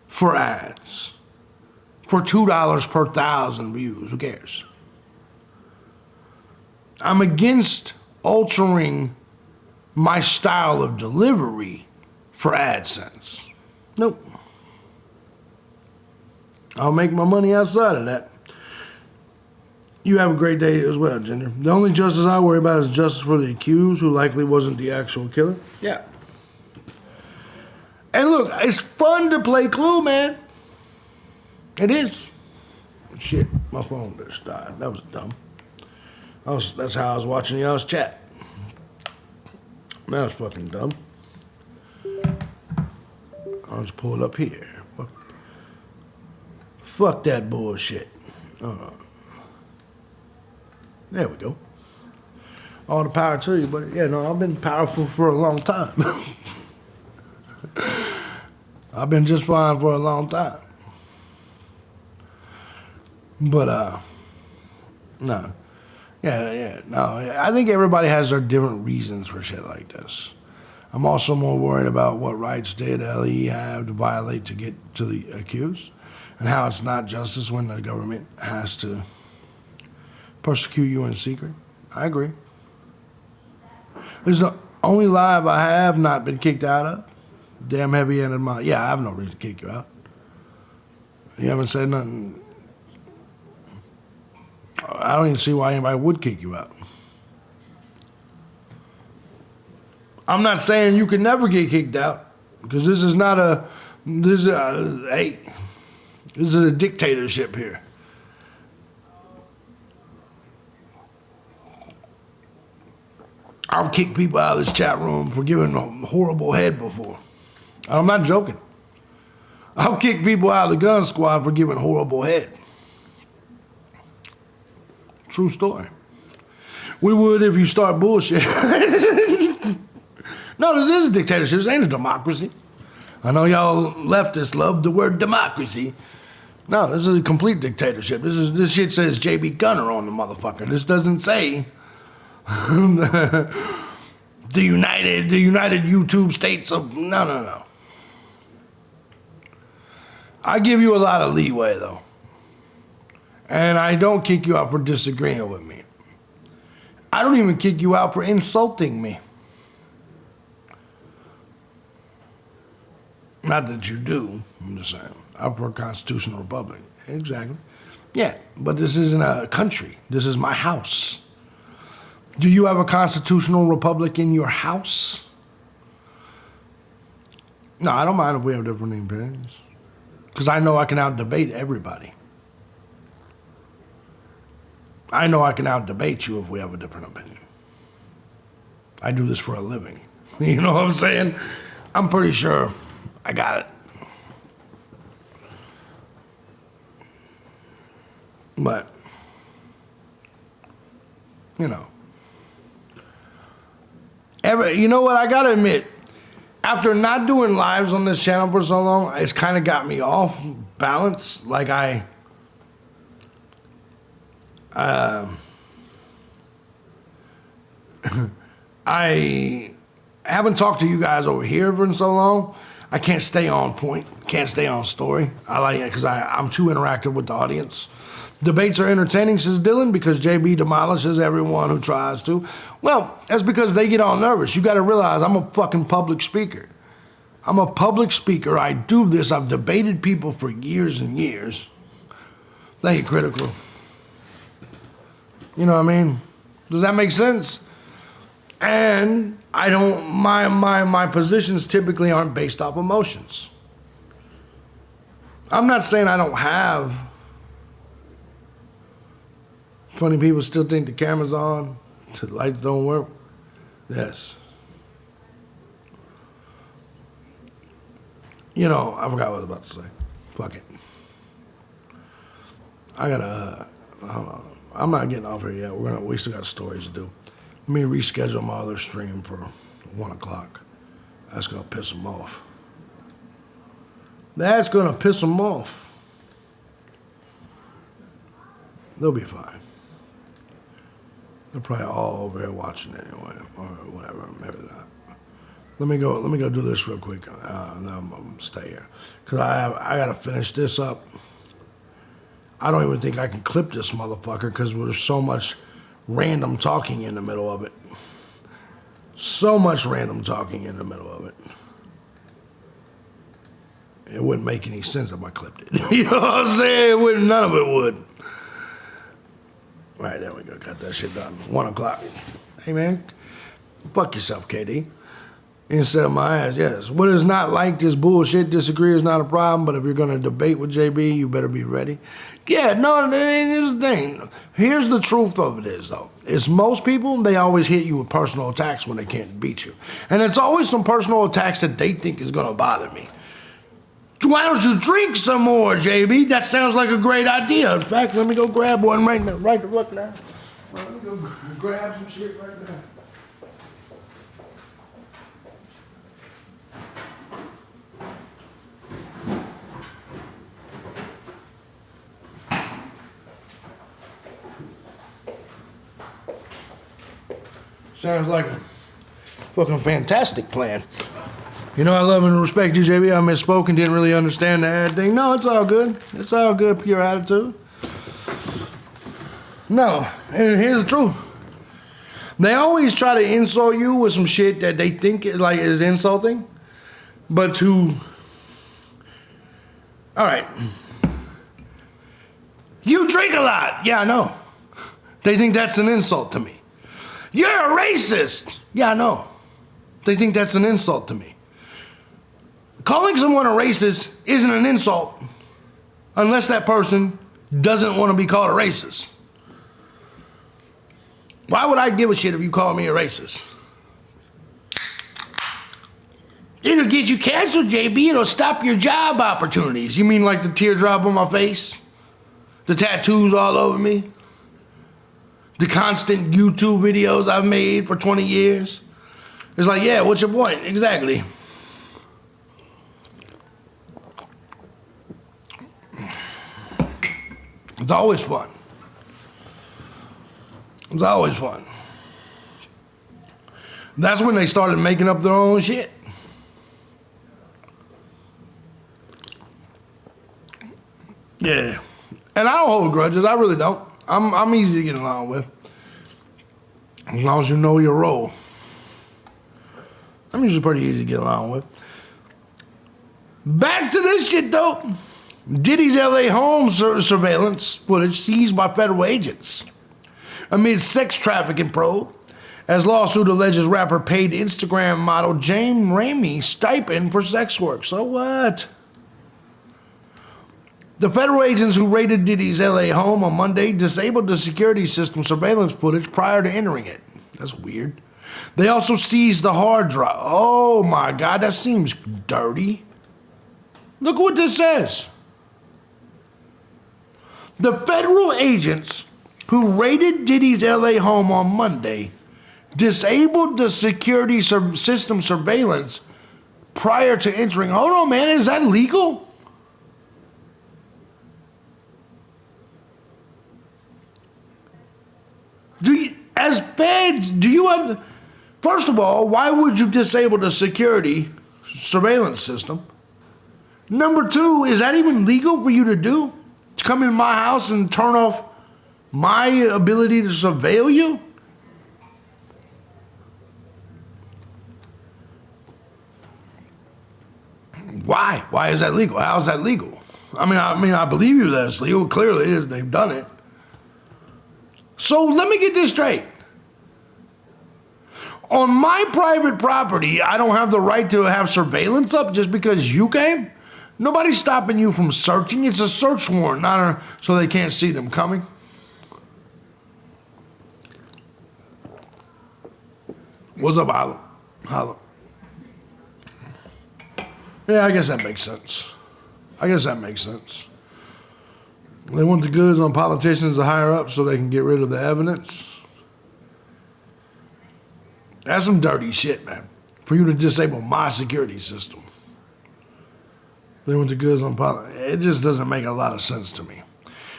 for ads for $2 per 1,000 views. Who cares? I'm against altering my style of delivery for AdSense. Nope. I'll make my money outside of that. You have a great day as well, Ginger. The only justice I worry about is justice for the accused, who likely wasn't the actual killer. Yeah. And look, it's fun to play Clue, man. It is. Shit, my phone just died. That was dumb. That's how I was watching y'all's chat. That was fucking dumb. I'll just pull it up here. Fuck that bullshit. There we go. All the power to you, but yeah, no, I've been powerful for a long time. I've been just fine for a long time. But, no. No, I think everybody has their different reasons for shit like this. I'm also more worried about what rights did LE have to violate to get to the accused, and how it's not justice when the government has to persecute you in secret. I agree. It's the only live I have not been kicked out of. Damn heavy-handed mind. Yeah, I have no reason to kick you out. You haven't said nothing. I don't even see why anybody would kick you out. I'm not saying you can never get kicked out, because this is a dictatorship here. I've kicked people out of this chat room for giving a horrible head before. I'm not joking. I'll kick people out of the gun squad for giving horrible head. True story. We would if you start bullshit. No, this is a dictatorship. This ain't a democracy. I know y'all leftists love the word democracy. No, this is a complete dictatorship. This shit says thejbgunner on the motherfucker. This doesn't say the United YouTube States of no. I give you a lot of leeway though. And I don't kick you out for disagreeing with me. I don't even kick you out for insulting me. Not that you do, I'm just saying. I'm for a constitutional republic. Exactly. Yeah, but this isn't a country. This is my house. Do you have a constitutional republic in your house? No, I don't mind if we have different opinions. Because I know I can out-debate everybody. I know I can out-debate you if we have a different opinion. I do this for a living. You know what I'm saying? I'm pretty sure I got it. But, you know. You know what? I gotta admit, after not doing lives on this channel for so long, it's kind of got me off balance. Like I haven't talked to you guys over here for so long. I can't stay on point, can't stay on story. I like it because I'm too interactive with the audience. Debates are entertaining, says Dylan, because JB demolishes everyone who tries to. Well, that's because they get all nervous. You gotta realize I'm a fucking public speaker. I'm a public speaker. I do this. I've debated people for years and years. Thank you, Critical. You know what I mean? Does that make sense? And I don't, my positions typically aren't based off emotions. I'm not saying I don't have. Funny people still think the camera's on, the lights don't work. Yes. You know, I forgot what I was about to say. Fuck it. I gotta, hold on. I'm not getting off here yet. We still got stories to do. Let me reschedule my other stream for 1 o'clock. That's gonna piss them off. That's gonna piss them off. They'll be fine. They're probably all over here watching anyway, or whatever, maybe not. Let me go do this real quick, and then I'm gonna stay here. Cause I gotta finish this up. I don't even think I can clip this motherfucker because there's so much random talking in the middle of it. So much random talking in the middle of it. It wouldn't make any sense if I clipped it. You know what I'm saying? It wouldn't, none of it would. All right, there we go. Got that shit done. 1 o'clock. Hey, man, fuck yourself, KD. Instead of my ass, yes. What is not like this bullshit, disagree is not a problem, but if you're going to debate with JB, you better be ready. Yeah, no, here's the thing. Here's the truth of it is, though. It's most people, they always hit you with personal attacks when they can't beat you. And it's always some personal attacks that they think is going to bother me. Why don't you drink some more, JB? That sounds like a great idea. In fact, let me go grab one right now. Right the fuck now. Let me go grab some shit right now. Sounds like a fucking fantastic plan. You know, I love and respect you, JB. I misspoke and didn't really understand the ad thing. No, it's all good. It's all good, pure attitude. No, and here's the truth. They always try to insult you with some shit that they think is insulting, but to, all right. You drink a lot. Yeah, I know. They think that's an insult to me. You're a racist. Yeah, I know. They think that's an insult to me. Calling someone a racist isn't an insult unless that person doesn't want to be called a racist. Why would I give a shit if you call me a racist? It'll get you canceled, JB. It'll stop your job opportunities. You mean like the teardrop on my face? The tattoos all over me? The constant YouTube videos I've made for 20 years. It's like, yeah, what's your point? Exactly. It's always fun. It's always fun. That's when they started making up their own shit. Yeah. And I don't hold grudges. I really don't. I'm easy to get along with. As long as you know your role. I'm usually pretty easy to get along with. Back to this shit, though. Diddy's LA home surveillance footage seized by federal agents amid sex trafficking probe, as lawsuit alleges rapper paid Instagram model James Ramey stipend for sex work. So what? The federal agents who raided Diddy's LA home on Monday disabled the security system surveillance footage prior to entering it. That's weird. They also seized the hard drive. Oh my God, that seems dirty. Look what this says. The federal agents who raided Diddy's LA home on Monday disabled the security system surveillance prior to entering. Hold on, man, is that legal? Do you, as feds, do you have, first of all, why would you disable the security surveillance system? Number two, is that even legal for you to do? To come in my house and turn off my ability to surveil you? Why? Why is that legal? How is that legal? I mean, I believe you that it's legal. Clearly, they've done it. So let me get this straight. On my private property, I don't have the right to have surveillance up just because you came? Nobody's stopping you from searching. It's a search warrant, not so they can't see them coming. What's up, Holla? Holla. Yeah, I guess that makes sense. I guess that makes sense. They want the goods on politicians to hire up so they can get rid of the evidence. That's some dirty shit, man. For you to disable my security system. They want the goods on politics. It just doesn't make a lot of sense to me.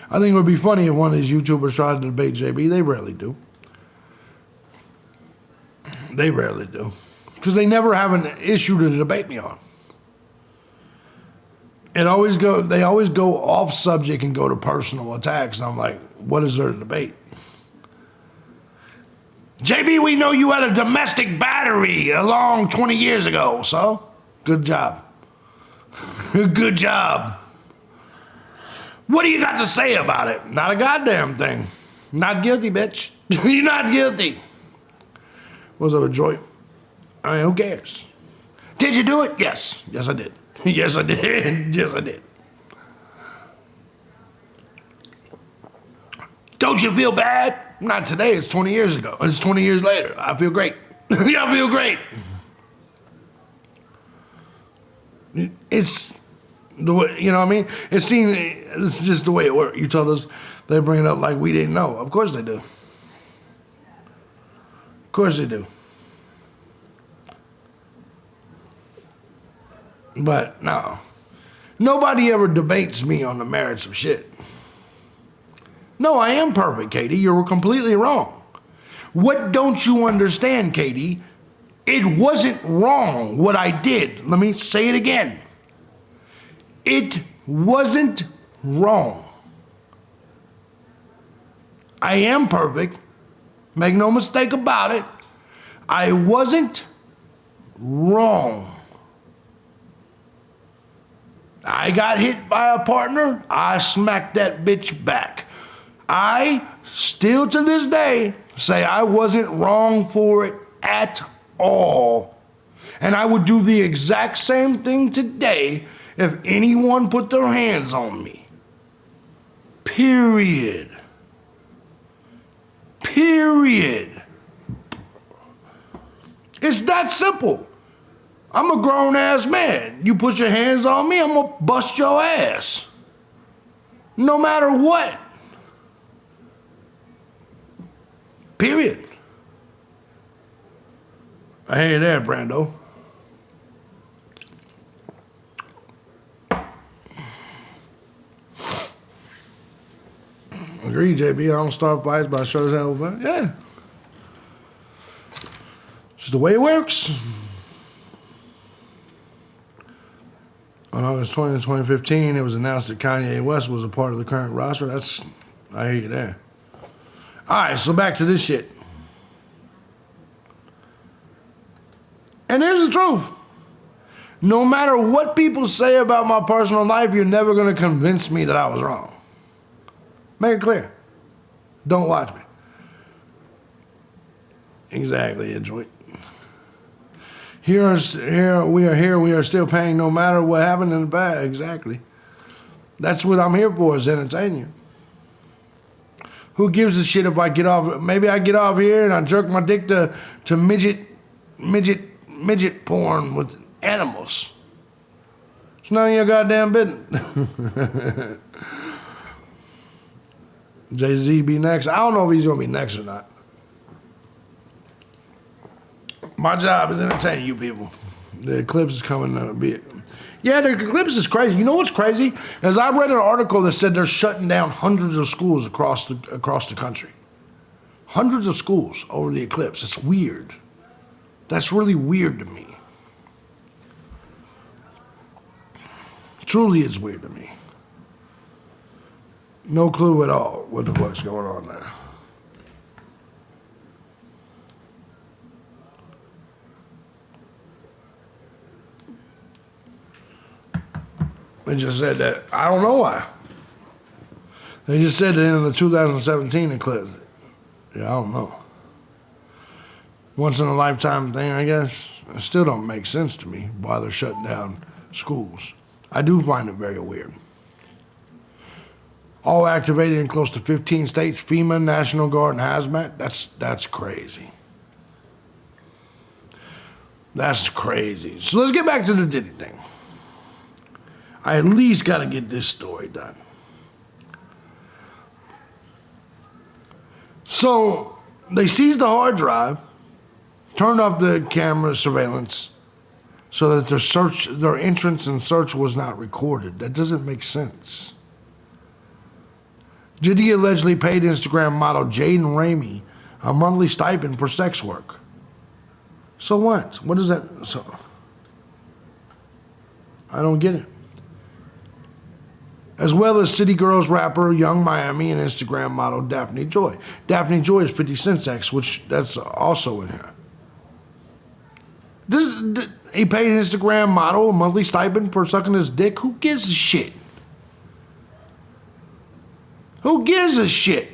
I think it would be funny if one of these YouTubers tried to debate JB. They rarely do. They rarely do. Because they never have an issue to debate me on. They always go off subject and go to personal attacks. And I'm like, what is there to debate? JB, we know you had a domestic battery along 20 years ago, so good job. Good job. What do you got to say about it? Not a goddamn thing. Not guilty, bitch. You're not guilty. What's up, Joy? I mean, who cares? Did you do it? Yes. Yes, I did. Yes, I did. Yes, I did. Don't you feel bad? Not today. It's 20 years ago. It's 20 years later. I feel great. Yeah, I feel great. It's the way, you know what I mean? It seems it's just the way it works. You told us they bring it up like we didn't know. Of course they do. Of course they do. But no, nobody ever debates me on the merits of shit. No, I am perfect, Katie. You're completely wrong. What don't you understand, Katie? It wasn't wrong what I did. Let me say it again. It wasn't wrong. I am perfect. Make no mistake about it. I wasn't wrong. I got hit by a partner. I smacked that bitch back. I still to this day say I wasn't wrong for it at all. And I would do the exact same thing today if anyone put their hands on me. Period. Period. It's that simple. I'm a grown-ass man. You put your hands on me, I'm gonna bust your ass. No matter what. Period. I hear you there, Brando. Agree, JB. I don't start fights, but I sure as hell, but yeah. It's just the way it works. On August 20th, 2015, it was announced that Kanye West was a part of the current roster. I hear you there. All right, so back to this shit. And here's the truth. No matter what people say about my personal life, you're never going to convince me that I was wrong. Make it clear. Don't watch me. Exactly, enjoy. We are still paying no matter what happened in the past. Exactly. That's what I'm here for, is entertain you. Who gives a shit if I get off? Maybe I get off here and I jerk my dick to midget porn with animals. It's none of your goddamn business. Jay-Z be next. I don't know if he's gonna be next or not. My job is entertain you people. The eclipse is coming to be. Yeah, the eclipse is crazy. You know what's crazy? As I read an article that said they're shutting down hundreds of schools across the country. Hundreds of schools over the eclipse. It's weird. That's really weird to me. Truly, it's weird to me. No clue at all what the fuck's going on there. They just said that. I don't know why. They just said that in the 2017 eclipse. Yeah, I don't know. Once in a lifetime thing, I guess. It still don't make sense to me why they're shutting down schools. I do find it very weird. All activated in close to 15 states, FEMA, National Guard, and Hazmat. That's crazy. That's crazy. So let's get back to the Diddy thing. I at least got to get this story done. So they seized the hard drive, turned off the camera surveillance so that their entrance and search was not recorded. That doesn't make sense. Diddy allegedly paid Instagram model Jaden Ramey a monthly stipend for sex work. So what? What is that? So I don't get it. As well as City Girls rapper Young Miami and Instagram model Daphne Joy. Daphne Joy is 50 Cent's ex, which that's also in here. He paid Instagram model a monthly stipend for sucking his dick. Who gives a shit? Who gives a shit?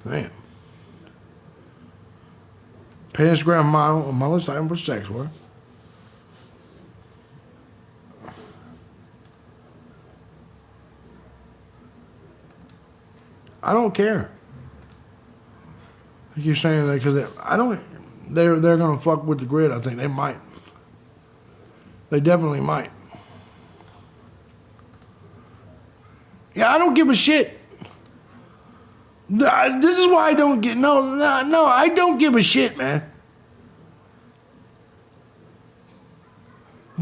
Man. Pay Instagram model a monthly stipend for sex work. I don't care. I keep saying that because they're gonna fuck with the grid. I think they might. They definitely might. Yeah, I don't give a shit. This is why I don't get no. I don't give a shit, man.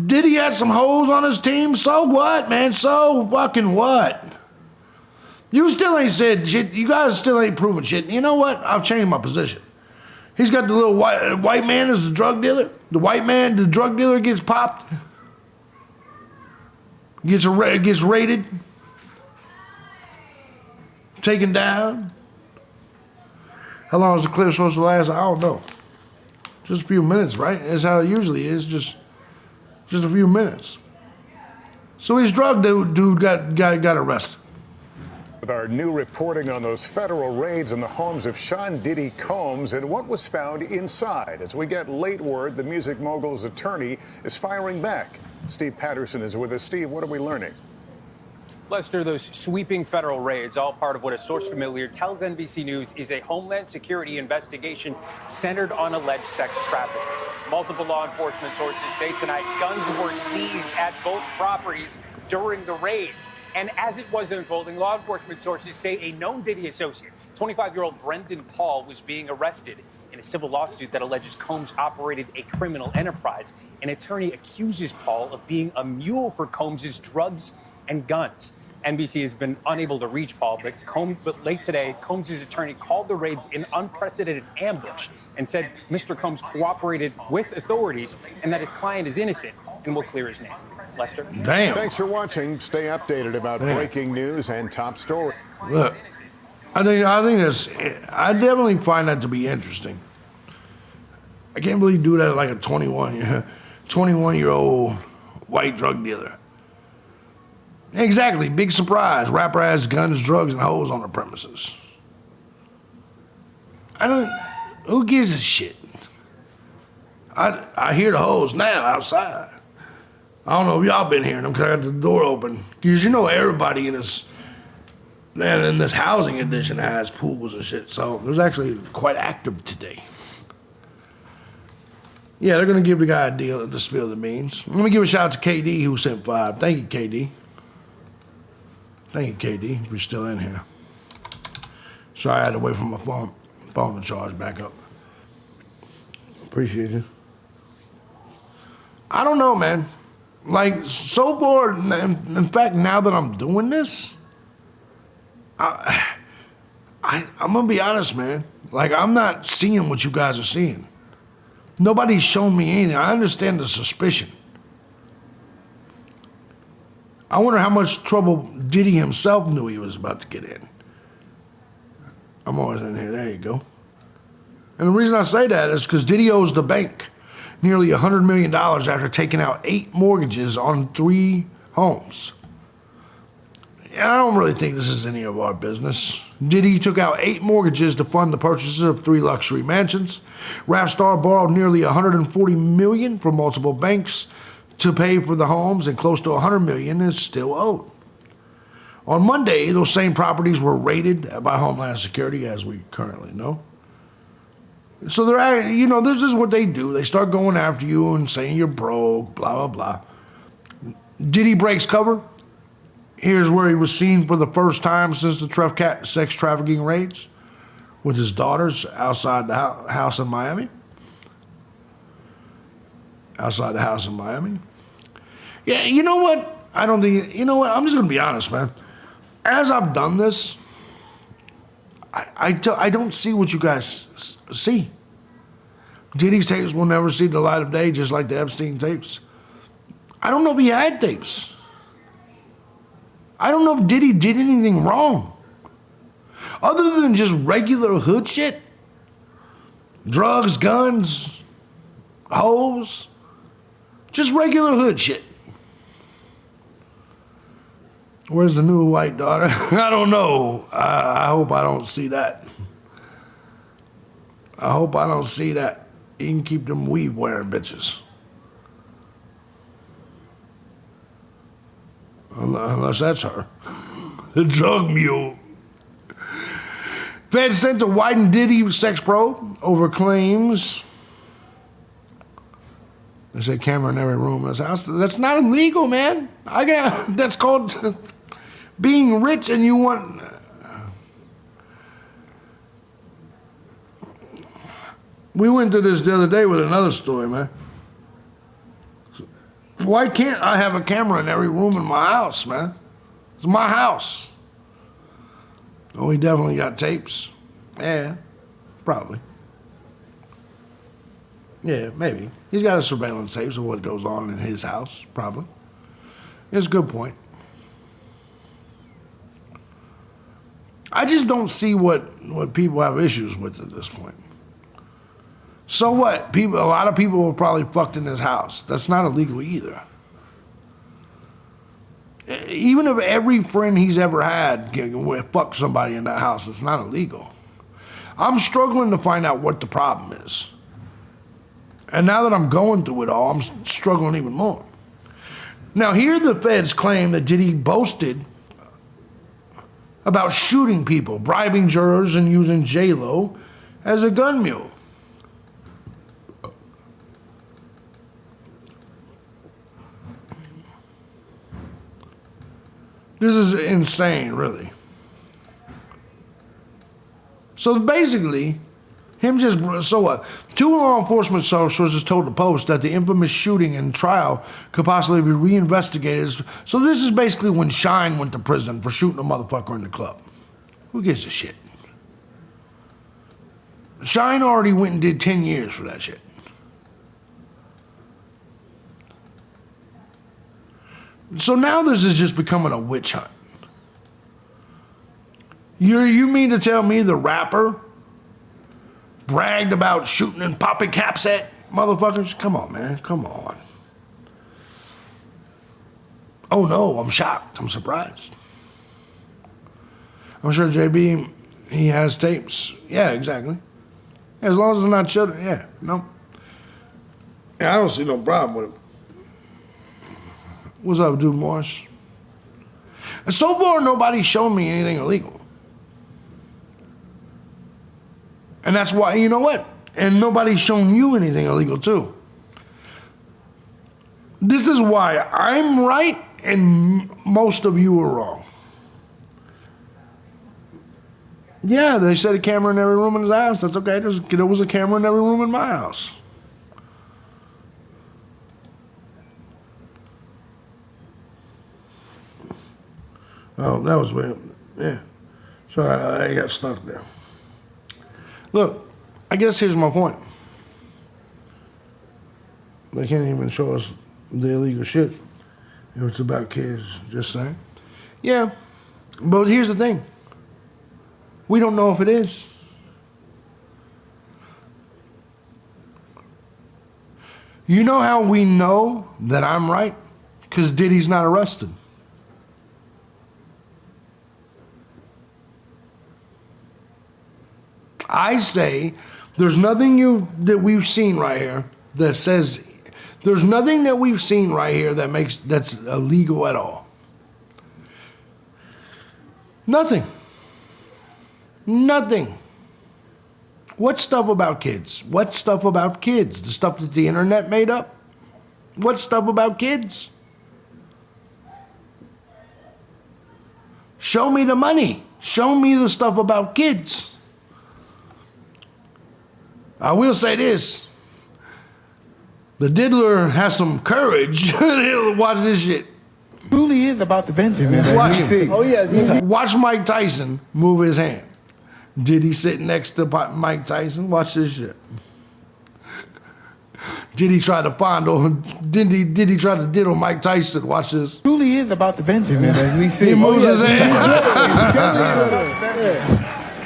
Diddy had some hoes on his team. So what, man? So fucking what? You still ain't said shit. You guys still ain't proven shit. You know what? I've changed my position. He's got the little white man as the drug dealer. The white man, the drug dealer, gets popped. Gets raided. Taken down. How long is the clip supposed to last? I don't know. Just a few minutes, right? That's how it usually is. Just a few minutes. So his drug dude got arrested. With our new reporting on those federal raids in the homes of Sean Diddy Combs and what was found inside. As we get late word, the music mogul's attorney is firing back. Steve Patterson is with us. Steve, what are we learning? Lester, those sweeping federal raids, all part of what a source familiar tells NBC News is a Homeland Security investigation centered on alleged sex trafficking. Multiple law enforcement sources say tonight guns were seized at both properties during the raid. And as it was unfolding, law enforcement sources say a known Diddy associate, 25-year-old Brendan Paul, was being arrested in a civil lawsuit that alleges Combs operated a criminal enterprise. An attorney accuses Paul of being a mule for Combs' drugs and guns. NBC has been unable to reach Paul, but late today, Combs' attorney called the raids an unprecedented ambush and said Mr. Combs cooperated with authorities and that his client is innocent and will clear his name. Lester? Damn. Thanks for watching. Stay updated about breaking news and top story. Look, I definitely find that to be interesting. I can't believe you do that like a 21-year-old white drug dealer. Exactly, big surprise. Rapper has guns, drugs, and hoes on the premises. Who gives a shit? I hear the hoes now outside. I don't know if y'all been hearing them because I got the door open. Because you know everybody in this housing edition has pools and shit. So it was actually quite active today. Yeah, they're going to give the guy a deal to spill the beans. Let me give a shout out to KD who sent 5. Thank you, KD. Thank you, KD, if you're still in here. Sorry I had to wait for my phone to charge back up. Appreciate you. I don't know, man. Like, so far, in fact, now that I'm doing this, I'm going to be honest, man. Like, I'm not seeing what you guys are seeing. Nobody's shown me anything. I understand the suspicion. I wonder how much trouble Diddy himself knew he was about to get in. I'm always in here. There you go. And the reason I say that is because Diddy owes the bank nearly $100 million after taking out 8 mortgages on 3 homes. And I don't really think this is any of our business. Diddy took out 8 mortgages to fund the purchases of 3 luxury mansions. Rap star borrowed nearly $140 million from multiple banks to pay for the homes, and close to $100 million is still owed. On Monday, those same properties were raided by Homeland Security, as we currently know. So they're, this is what they do. They start going after you and saying you're broke, blah, blah, blah. Diddy breaks cover. Here's where he was seen for the first time since the sex trafficking raids with his daughters outside the house in Miami. Outside the house in Miami. Yeah, you know what? I'm just going to be honest, man. As I've done this, I don't see what you guys see. Diddy's tapes will never see the light of day, just like the Epstein tapes. I don't know if he had tapes. I don't know if Diddy did anything wrong. Other than just regular hood shit. Drugs, guns, hoes. Just regular hood shit. Where's the new white daughter? I don't know. I hope I don't see that. I hope I don't see that. You can keep them weave wearing bitches. Unless that's her. The drug mule. Feds sent to widen Diddy sex probe over claims. There's a camera in every room in his house. That's not illegal, man. That's called being rich and you want... We went to this the other day with another story, man. Why can't I have a camera in every room in my house, man? It's my house. Oh, he definitely got tapes. Yeah, probably. Yeah, maybe. He's got a surveillance tapes of what goes on in his house, probably. It's a good point. I just don't see what people have issues with at this point. So what? A lot of people were probably fucked in his house. That's not illegal either. Even if every friend he's ever had can fuck somebody in that house, it's not illegal. I'm struggling to find out what the problem is. And now that I'm going through it all, I'm struggling even more. Now, here the feds claim that Diddy boasted about shooting people, bribing jurors, and using J-Lo as a gun mule. This is insane, really. So basically, so what? 2 law enforcement sources told the Post that the infamous shooting and trial could possibly be reinvestigated. So this is basically when Shine went to prison for shooting a motherfucker in the club. Who gives a shit? Shine already went and did 10 years for that shit. So now this is just becoming a witch hunt. You mean to tell me the rapper bragged about shooting and popping caps at motherfuckers? Come on, man. Come on. Oh no, I'm shocked. I'm surprised. I'm sure JB, he has tapes. Yeah, exactly. As long as it's not children, yeah, no. Yeah, I don't see no problem with it. What's up, dude, Morris? And so far, nobody's shown me anything illegal. And that's why, you know what? And nobody's shown you anything illegal, too. This is why I'm right and most of you are wrong. Yeah, they said a camera in every room in his house. That's okay. There was a camera in every room in my house. Oh, that was weird. Yeah. Sorry, I got stuck there. Look, I guess here's my point. They can't even show us the illegal shit if it's about kids, just saying. Yeah, but here's the thing. We don't know if it is. You know how we know that I'm right? Because Diddy's not arrested. I say there's nothing that we've seen right here that says, there's nothing that we've seen right here that's illegal at all. Nothing. Nothing. What stuff about kids? What stuff about kids? The stuff that the internet made up? What stuff about kids? Show me the money. Show me the stuff about kids. I will say this. The diddler has some courage. He'll watch this shit. Truly is about the Benjamin. Watch him. Oh, yeah. Watch Mike Tyson move his hand. Diddy sitting next to Mike Tyson. Watch this shit. Diddy try to Diddy try to diddle Mike Tyson. Watch this. Truly is about the Benjamin, as we see. He moves his hand.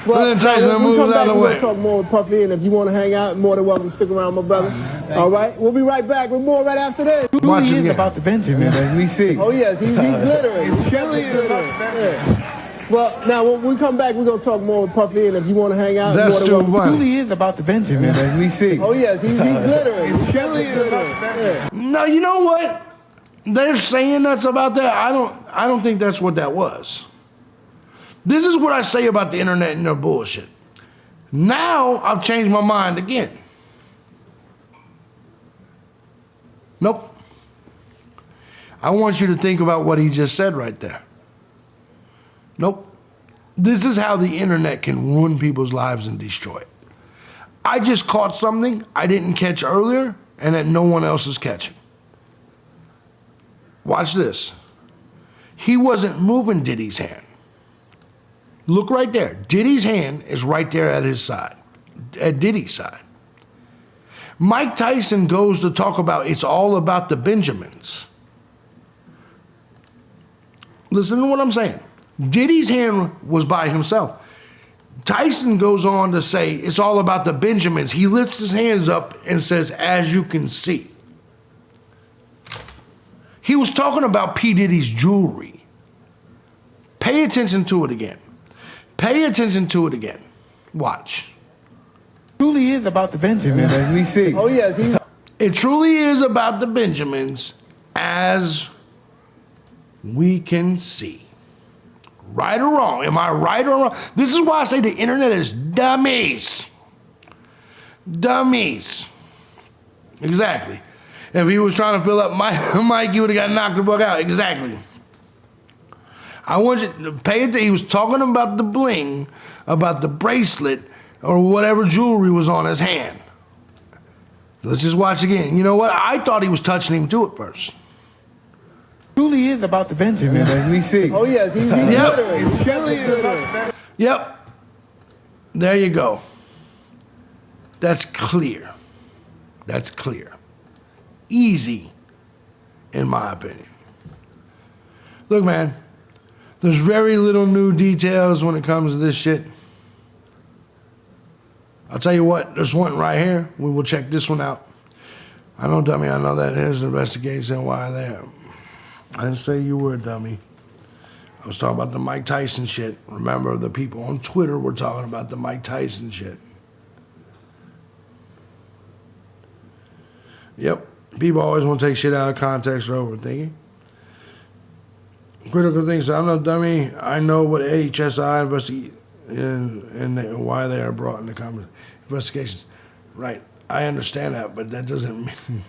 Well, then Tyson moves out of the way. We'll talk more with Puffy, and if you want to hang out, more than welcome to stick around, my brother. All right? We'll be right back with more right after this. Watch it is about the Benjamin, as we see. Oh, yes, he's glittering. He's glittering. Well, now, when we come back, we're going to talk more with Puffy, and if you want to hang out, that's more than welcome. funny. Truly is about the Benjamin, as we see. Oh, yes, he's glittering. He's glittering. No, you know what? They're saying that's about that. I don't think that's what that was. This is what I say about the internet and their bullshit. Now I've changed my mind again. Nope. I want you to think about what he just said right there. Nope. This is how the internet can ruin people's lives and destroy it. I just caught something I didn't catch earlier and that no one else is catching. Watch this. He wasn't moving Diddy's hand. Look right there. Diddy's hand is right there at his side, at Diddy's side. Mike Tyson goes to talk about it's all about the Benjamins. Listen to what I'm saying. Diddy's hand was by himself. Tyson goes on to say it's all about the Benjamins. He lifts his hands up and says, as you can see. He was talking about P-Diddy's jewelry. Pay attention to it again. Pay attention to it again. Watch. Truly is about the Benjamin, as we see. Oh, yes. It truly is about the Benjamins, as we can see. Right or wrong? Am I right or wrong? This is why I say the internet is dummies. Dummies. Exactly. If he was trying to fill up Mike, he would have got knocked the fuck out. Exactly. I want you to pay attention. He was talking about the bling, about the bracelet, or whatever jewelry was on his hand. Let's just watch again. You know what? I thought he was touching him too at first. Truly is about the Benjamin, as we see. Oh yes, he's glittering. It truly is about the Benjamin. Yep. There you go. That's clear. That's clear. Easy, in my opinion. Look, man, there's very little new details when it comes to this shit. I'll tell you what, there's one right here. We will check this one out. I know, dummy, I know that is an investigation. Why there? I didn't say you were, dummy. I was talking about the Mike Tyson shit. Remember, the people on Twitter were talking about the Mike Tyson shit. Yep. People always want to take shit out of context or overthinking. Critical things. I'm no dummy. I know what HSI investigate and why they are brought into investigations. Right. I understand that, but that doesn't mean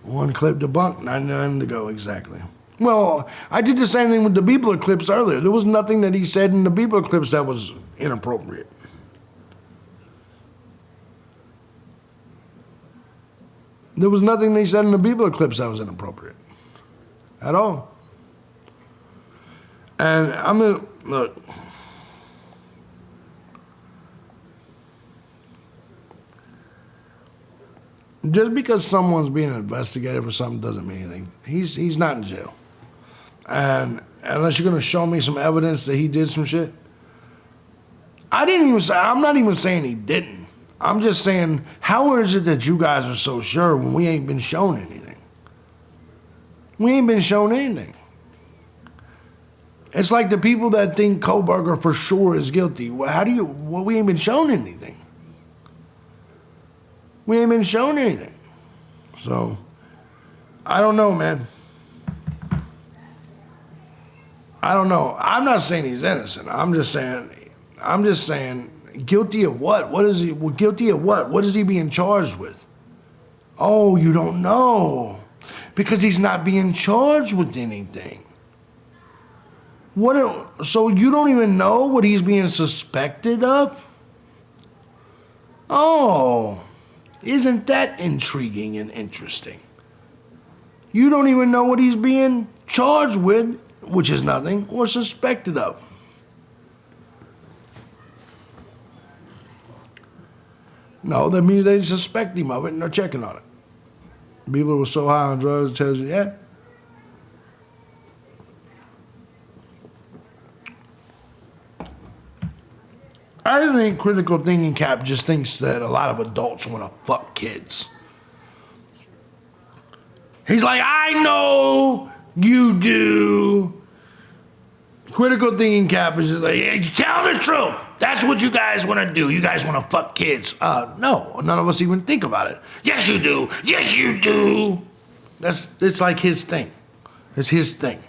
one clip debunked, 99 to go exactly. Well, I did the same thing with the Bieber clips earlier. There was nothing that he said in the Bieber clips that was inappropriate. There was nothing they said in the Bieber clips that was inappropriate. At all. And I'm gonna, look. Just because someone's being investigated for something doesn't mean anything. He's not in jail. And unless you're gonna show me some evidence that he did some shit. I'm not even saying he didn't. I'm just saying, how is it that you guys are so sure when we ain't been shown anything? We ain't been shown anything. It's like the people that think Koberger for sure is guilty. Well, we ain't been shown anything. We ain't been shown anything. So, I don't know, man. I don't know. I'm not saying he's innocent. I'm just saying, guilty of what? What is he? Well, guilty of what? What is he being charged with? Oh, you don't know. Because he's not being charged with anything. So you don't even know what he's being suspected of? Oh, isn't that intriguing and interesting? You don't even know what he's being charged with, which is nothing, or suspected of. No, that means they suspect him of it and they're checking on it. People were so high on drugs, it tells you, yeah. I think critical thinking cap just thinks that a lot of adults want to fuck kids. He's like, I know you do. Critical thinking cap is just like, hey, tell the truth. That's what you guys want to do. You guys want to fuck kids. No, none of us even think about it. Yes, you do. Yes, you do. It's like his thing. It's his thing.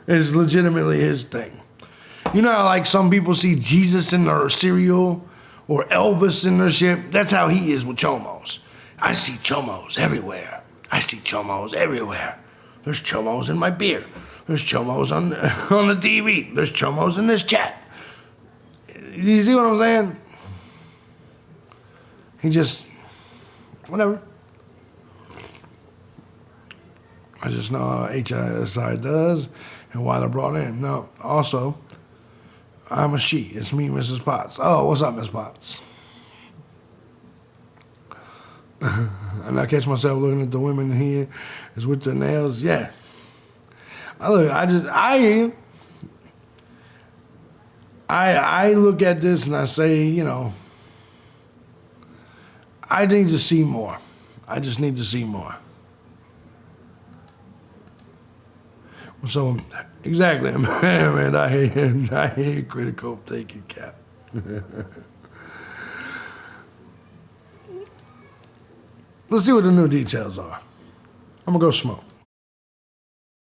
It's legitimately his thing. You know how like some people see Jesus in their cereal or Elvis in their shit? That's how he is with chomos. I see chomos everywhere. I see chomos everywhere. There's chomos in my beer. There's chomos on the TV. There's chomos in this chat. You see what I'm saying? He just, whatever. I just know how HISI does and why they're brought in. No, also, I'm a she. It's me, Mrs. Potts. Oh, what's up, Miss Potts? And I catch myself looking at the women here is with their nails. Yeah. I look at this and I say, you know, I need to see more. I just need to see more. So, exactly, man, I hate critical thinking cap. Let's see what the new details are. I'm gonna go smoke.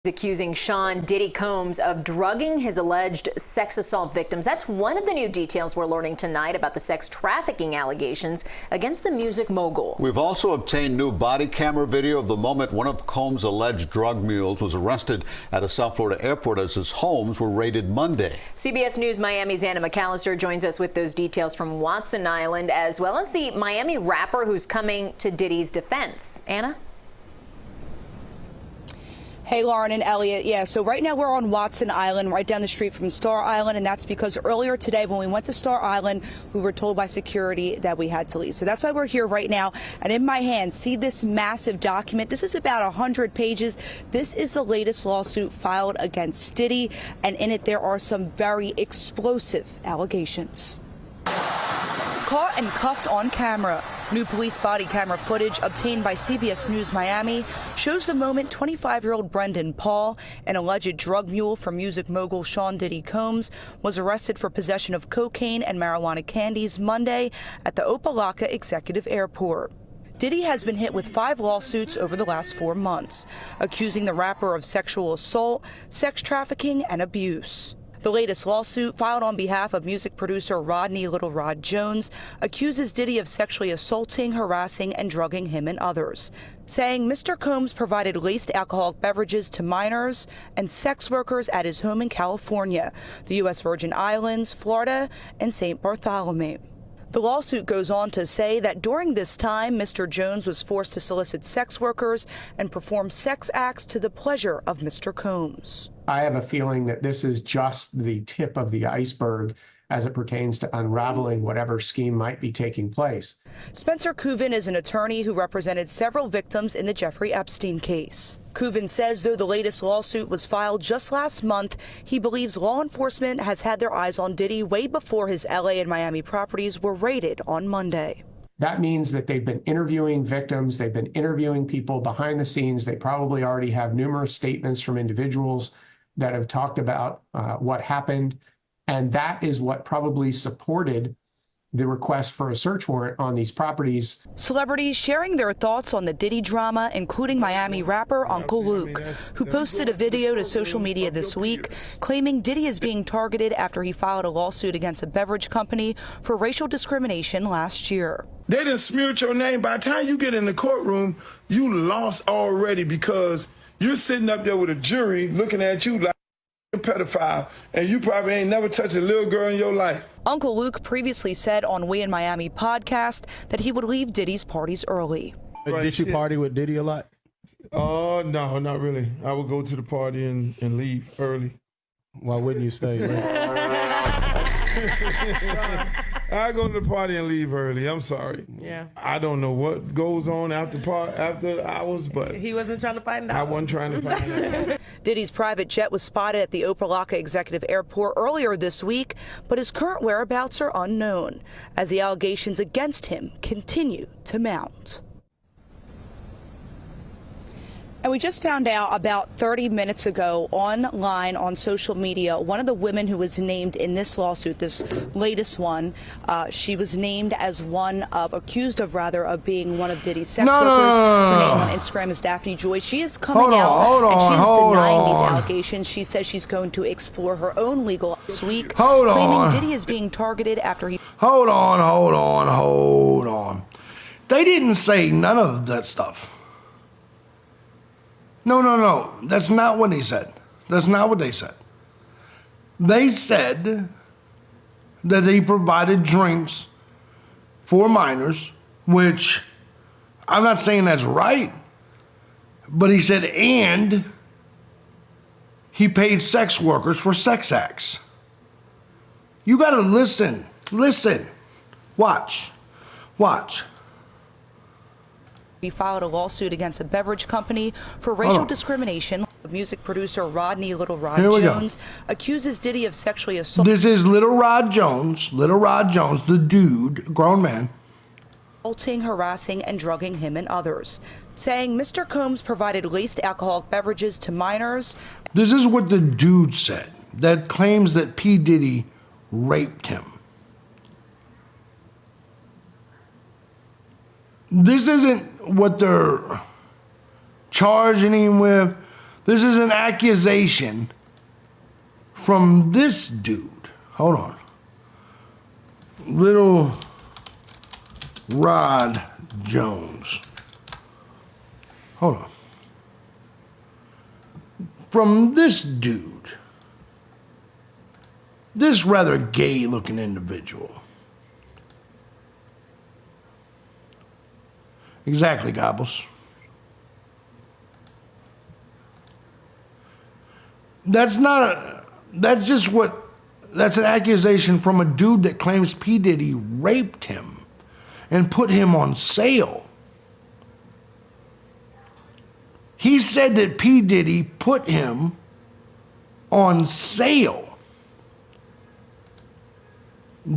Accusing Sean Diddy Combs of drugging his alleged sex assault victims. That's one of the new details we're learning tonight about the sex trafficking allegations against the music mogul. We've also obtained new body camera video of the moment one of Combs' alleged drug mules was arrested at a South Florida airport as his homes were raided Monday. CBS News Miami's Anna McAllister joins us with those details from Watson Island, as well as the Miami rapper who's coming to Diddy's defense. Anna? Hey, Lauren and Elliot. Yeah, so right now we're on Watson Island, right down the street from Star Island, and that's because earlier today when we went to Star Island, we were told by security that we had to leave. So that's why we're here right now. And in my hand, see this massive document. This is about 100 pages. This is the latest lawsuit filed against Diddy, and in it there are some very explosive allegations. Caught and cuffed on camera. New police body camera footage obtained by CBS News Miami shows the moment 25-year-old Brendan Paul, an alleged drug mule for music mogul Sean Diddy Combs, was arrested for possession of cocaine and marijuana candies Monday at the Opa-locka Executive Airport. Diddy has been hit with 5 lawsuits over the last 4 months, accusing the rapper of sexual assault, sex trafficking, and abuse. The latest lawsuit, filed on behalf of music producer Rodney Little Rod Jones, accuses Diddy of sexually assaulting, harassing, and drugging him and others, saying Mr. Combs provided laced alcoholic beverages to minors and sex workers at his home in California, the U.S. Virgin Islands, Florida, and St. Bartholomew. The lawsuit goes on to say that during this time, Mr. Jones was forced to solicit sex workers and perform sex acts to the pleasure of Mr. Combs. I have a feeling that this is just the tip of the iceberg as it pertains to unraveling whatever scheme might be taking place. Spencer Cooven is an attorney who represented several victims in the Jeffrey Epstein case. Cooven says though the latest lawsuit was filed just last month, he believes law enforcement has had their eyes on Diddy way before his LA and Miami properties were raided on Monday. That means that they've been interviewing victims, they've been interviewing people behind the scenes. They probably already have numerous statements from individuals that have talked about what happened. And that is what probably supported the request for a search warrant on these properties. Celebrities sharing their thoughts on the Diddy drama, including Miami rapper Uncle Luke, who posted a video to social media this week claiming Diddy is being targeted after he filed a lawsuit against a beverage company for racial discrimination last year. They done smeared your name. By the time you get in the courtroom, you lost already because you're sitting up there with a jury looking at you like a pedophile, and you probably ain't never touched a little girl in your life. Uncle Luke previously said on We in Miami podcast that he would leave Diddy's parties early. Did you party with Diddy a lot? Oh, no, not really. I would go to the party and leave early. Why wouldn't you stay late? I go to the party and leave early. I'm sorry. Yeah. I don't know what goes on after hours, but he wasn't trying to find out. I wasn't trying to find out. Diddy's private jet was spotted at the Opa-locka Executive Airport earlier this week, but his current whereabouts are unknown as the allegations against him continue to mount. And we just found out about 30 minutes ago online on social media, one of the women who was named in this lawsuit, this latest one, she was named as accused of being one of Diddy's sex workers. Her name on Instagram is Daphne Joy. She is coming out and she is denying these allegations. She says she's going to explore her own legal this week, claiming Diddy is being targeted after he... Hold on. They didn't say none of that stuff. No. That's not what he said. That's not what they said. They said that he provided drinks for minors, which I'm not saying that's right, but he said, and he paid sex workers for sex acts. You got to listen. Watch. He filed a lawsuit against a beverage company for racial discrimination. Music producer Rodney Little Rod Jones accuses Diddy of sexually assault. This is Little Rod Jones, the dude, grown man. Assaulting, harassing, and drugging him and others, saying Mr. Combs provided laced alcoholic beverages to minors. This is what the dude said that claims that P-Diddy raped him. This isn't what they're charging him with. This is an accusation from this dude. Hold on. Little Rod Jones. Hold on. From this dude. This rather gay-looking individual. Exactly, Gobbles. That's an accusation from a dude that claims P-Diddy raped him and put him on sale. He said that P-Diddy put him on sale.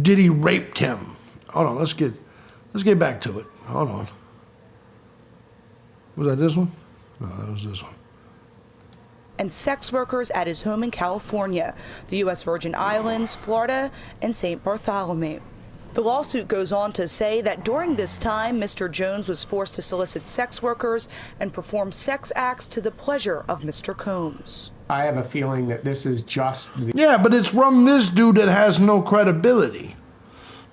Diddy raped him. Hold on, let's get back to it. Hold on. Was that this one? No, that was this one. And sex workers at his home in California, the U.S. Virgin Islands, Florida, and St. Bartholomew. The lawsuit goes on to say that during this time, Mr. Jones was forced to solicit sex workers and perform sex acts to the pleasure of Mr. Combs. I have a feeling that this is just Yeah, but it's from this dude that has no credibility.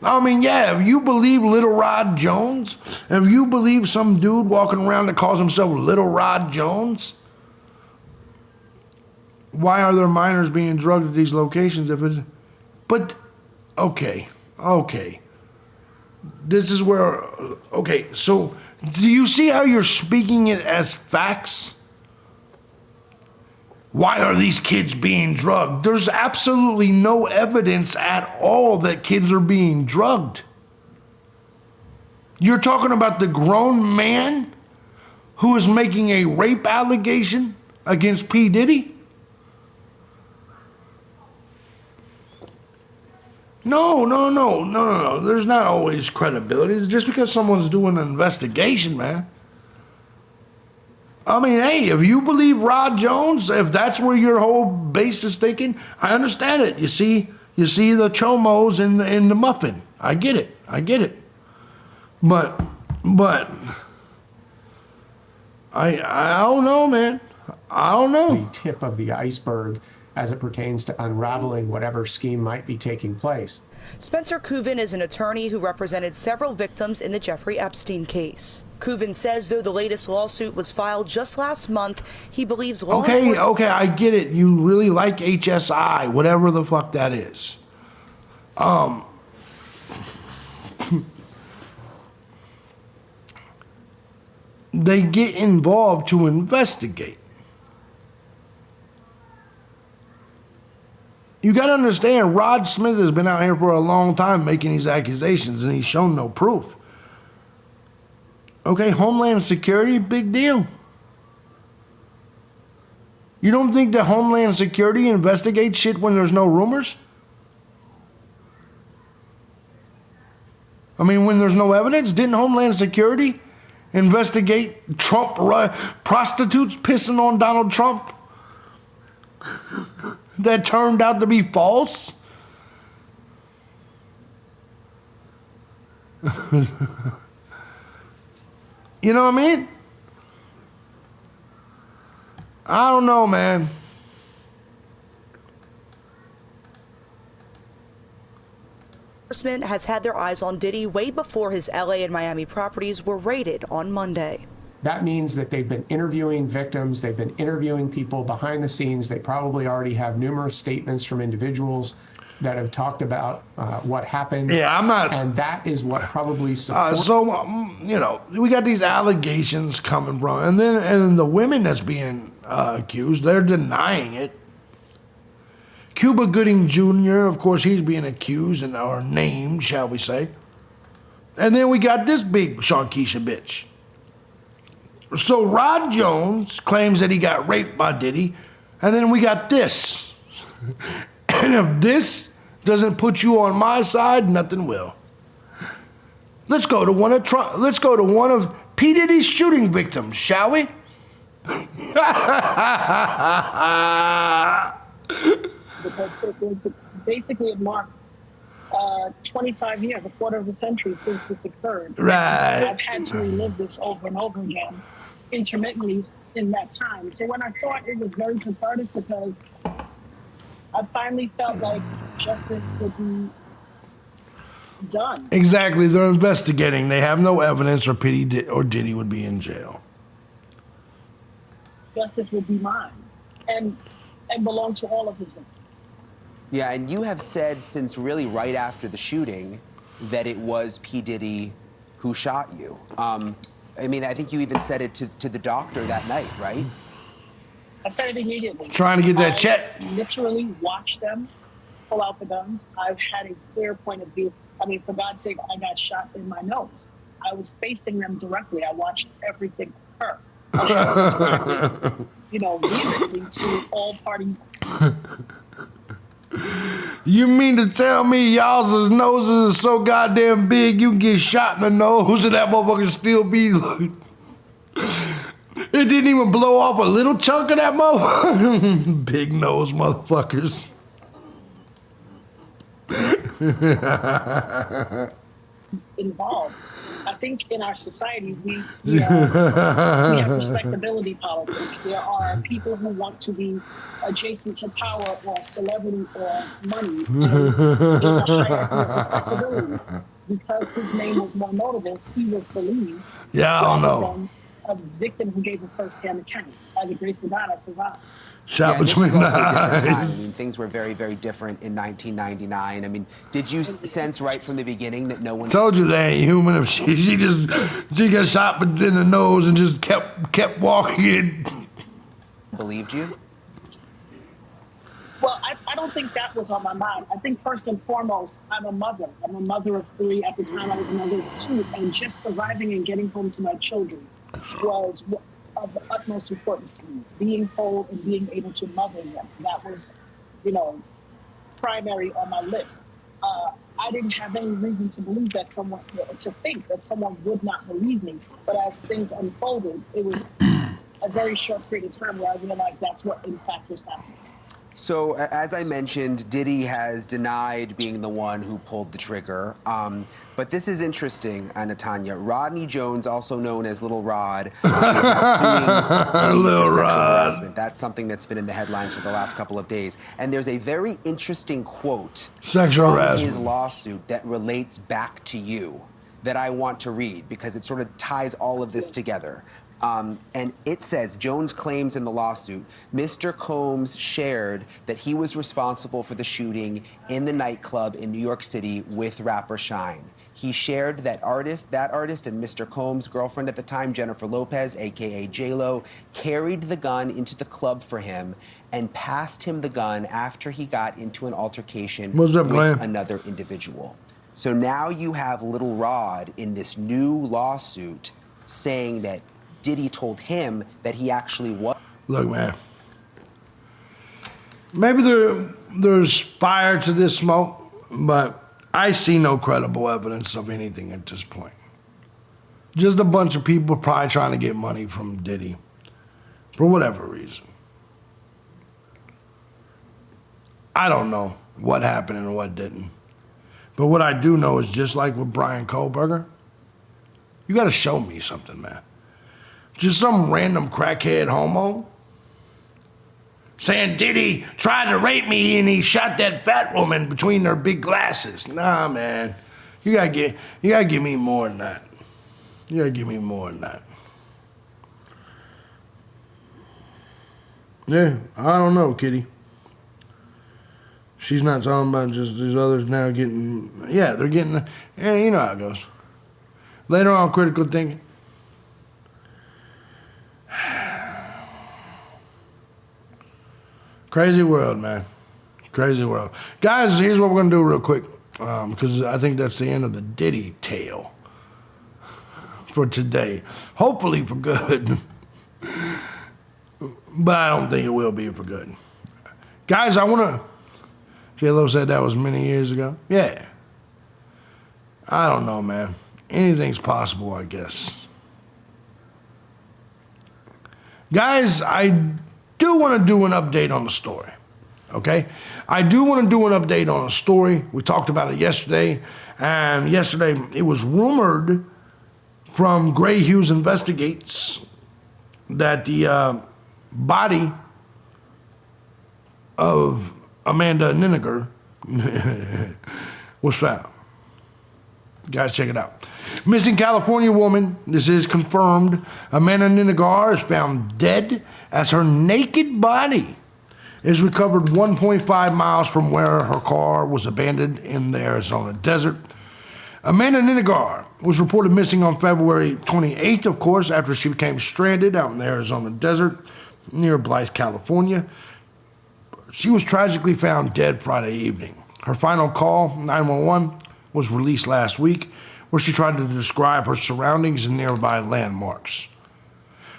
I mean, yeah, if you believe Little Rod Jones, if you believe some dude walking around that calls himself Little Rod Jones, why are there minors being drugged at these locations? But, okay. This is where, okay, so do you see how you're speaking it as facts? Why are these kids being drugged? There's absolutely no evidence at all that kids are being drugged. You're talking about the grown man who is making a rape allegation against P. Diddy? No. There's not always credibility. Just because someone's doing an investigation, man. I mean, hey, if you believe Rod Jones, if that's where your whole base is thinking, I understand it. You see the chomos in the muffin. I get it. But I don't know, man. I don't know. The tip of the iceberg as it pertains to unraveling whatever scheme might be taking place. Spencer Kuvin is an attorney who represented several victims in the Jeffrey Epstein case. Kuvin says though the latest lawsuit was filed just last month, he believes law enforcement... Okay, I get it. You really like HSI, whatever the fuck that is. They get involved to investigate. You got to understand, Rod Smith has been out here for a long time making these accusations, and he's shown no proof. Okay, Homeland Security, big deal. You don't think that Homeland Security investigates shit when there's no rumors? I mean, when there's no evidence, didn't Homeland Security investigate Trump prostitutes pissing on Donald Trump? That turned out to be false? You know what I mean? I don't know, man. Enforcement has had their eyes on Diddy way before his LA and Miami properties were raided on Monday. That means that they've been interviewing victims, they've been interviewing people behind the scenes. They probably already have numerous statements from individuals that have talked about what happened. Yeah, I'm not. And that is what probably supports. We got these allegations coming from, and then the women that's being accused, they're denying it. Cuba Gooding Jr., of course, he's being accused or named, shall we say. And then we got this big Sharkeisha bitch. So Rod Jones claims that he got raped by Diddy, and then we got this. And if this doesn't put you on my side, nothing will. Let's go to one of P. Diddy's shooting victims, shall we? Because it was basically it marked 25 years, a quarter of a century since this occurred. Right. I've had to relive this over and over again. intermittently in that time. So when I saw it, it was very cathartic because I finally felt like justice would be done. Exactly, they're investigating. They have no evidence, or Diddy would be in jail. Justice would be mine, and belong to all of his victims. Yeah, and you have said since really right after the shooting that it was P. Diddy who shot you. I mean, I think you even said it to the doctor that night, right? I said it immediately. Trying to get that check. Literally watched them pull out the guns. I've had a clear point of view. I mean, for God's sake, I got shot in my nose. I was facing them directly. I watched everything occur. And I described it, you know, vehemently to all parties. You mean to tell me y'all's noses are so goddamn big you can get shot in the nose and that motherfucker still be like... It didn't even blow off a little chunk of that motherfucker? Big nose motherfuckers. Involved. I think in our society we have respectability politics. There are people who want to be adjacent to power or celebrity or money. And there's a hierarchy of respectability. Because his name was more notable, he was believed. Yeah, I don't know. A victim who gave a first-hand account. By the grace of God, I survived. Shot this between was the also a different time. I eyes. mean, things were very, very different in 1999. I mean, did you sense right from the beginning that no one... Told you they ain't human. If she got shot in the nose and just kept walking. Believed you? Well, I don't think that was on my mind. I think first and foremost, I'm a mother. I'm a mother of 3. At the time, I was a mother of 2. And just surviving and getting home to my children was of the utmost importance to me. Being whole and being able to mother them. That was, you know, primary on my list. I didn't have any reason to believe that to think that someone would not believe me. But as things unfolded, it was a very short period of time where I realized that's what in fact was happening. So, as I mentioned, Diddy has denied being the one who pulled the trigger. But this is interesting, Natanya. Rodney Jones, also known as Little Rod, is now suing Diddy for sexual harassment. That's something that's been in the headlines for the last couple of days. And there's a very interesting quote from his lawsuit that relates back to you that I want to read because it sort of ties all of this together. And it says, Jones claims in the lawsuit, Mr. Combs shared that he was responsible for the shooting in the nightclub in New York City with rapper Shine. He shared that artist and Mr. Combs' girlfriend at the time, Jennifer Lopez, aka J-Lo, carried the gun into the club for him and passed him the gun after he got into an altercation with another individual. So now you have Little Rod in this new lawsuit saying that Diddy told him that he actually was. Look, man. Maybe there's fire to this smoke, but I see no credible evidence of anything at this point. Just a bunch of people probably trying to get money from Diddy for whatever reason. I don't know what happened and what didn't. But what I do know is just like with Brian Kohlberger, you got to show me something, man. Just some random crackhead homo saying Diddy tried to rape me and he shot that fat woman between her big glasses. Nah, man. You gotta give me more than that. You gotta give me more than that. Yeah, I don't know, Kitty. She's not talking about just these others now getting, yeah, they're getting, yeah, you know how it goes. Later on, critical thinking. Crazy world, man. Crazy world. Guys, here's what we're going to do real quick, because I think that's the end of the Diddy tale for today. Hopefully for good. But I don't think it will be for good. Guys, I want to... J-Lo said that was many years ago. Yeah. I don't know, man. Anything's possible, I guess. Guys, I do want to do an update on the story, okay? I do want to do an update on a story. We talked about it yesterday, and yesterday it was rumored from Gray Hughes Investigates that the body of Amanda Nenigar was found. Guys, check it out. Missing California woman, this is confirmed. Amanda Nenigar is found dead as her naked body is recovered 1.5 miles from where her car was abandoned in the Arizona desert. Amanda Nenigar was reported missing on February 28th, of course, after she became stranded out in the Arizona desert near Blythe, California. She was tragically found dead Friday evening. Her final call, 911, was released last week, where she tried to describe her surroundings and nearby landmarks.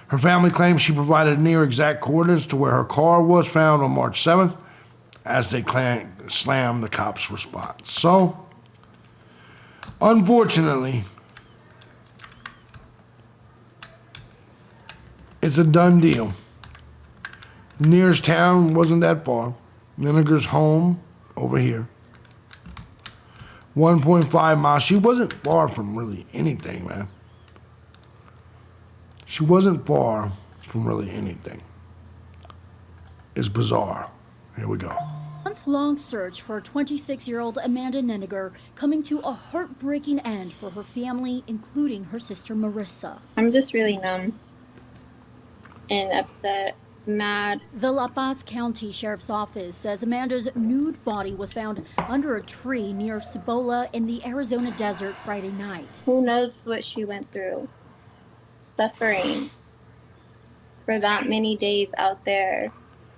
Her family claims she provided near exact coordinates to where her car was found on March 7th as they slammed the cops' response. So, unfortunately, it's a done deal. Nearest town wasn't that far. Nenigar's home over here. 1.5 miles. She wasn't far from really anything, man. She wasn't far from really anything. It's bizarre. Here we go. Month-long search for 26-year-old Amanda Nenigar coming to a heartbreaking end for her family, including her sister Marissa. I'm just really numb and upset, mad. The La Paz County Sheriff's Office says Amanda's nude body was found under a tree near Cibola in the Arizona desert Friday night. Who knows what she went through? Suffering for that many days out there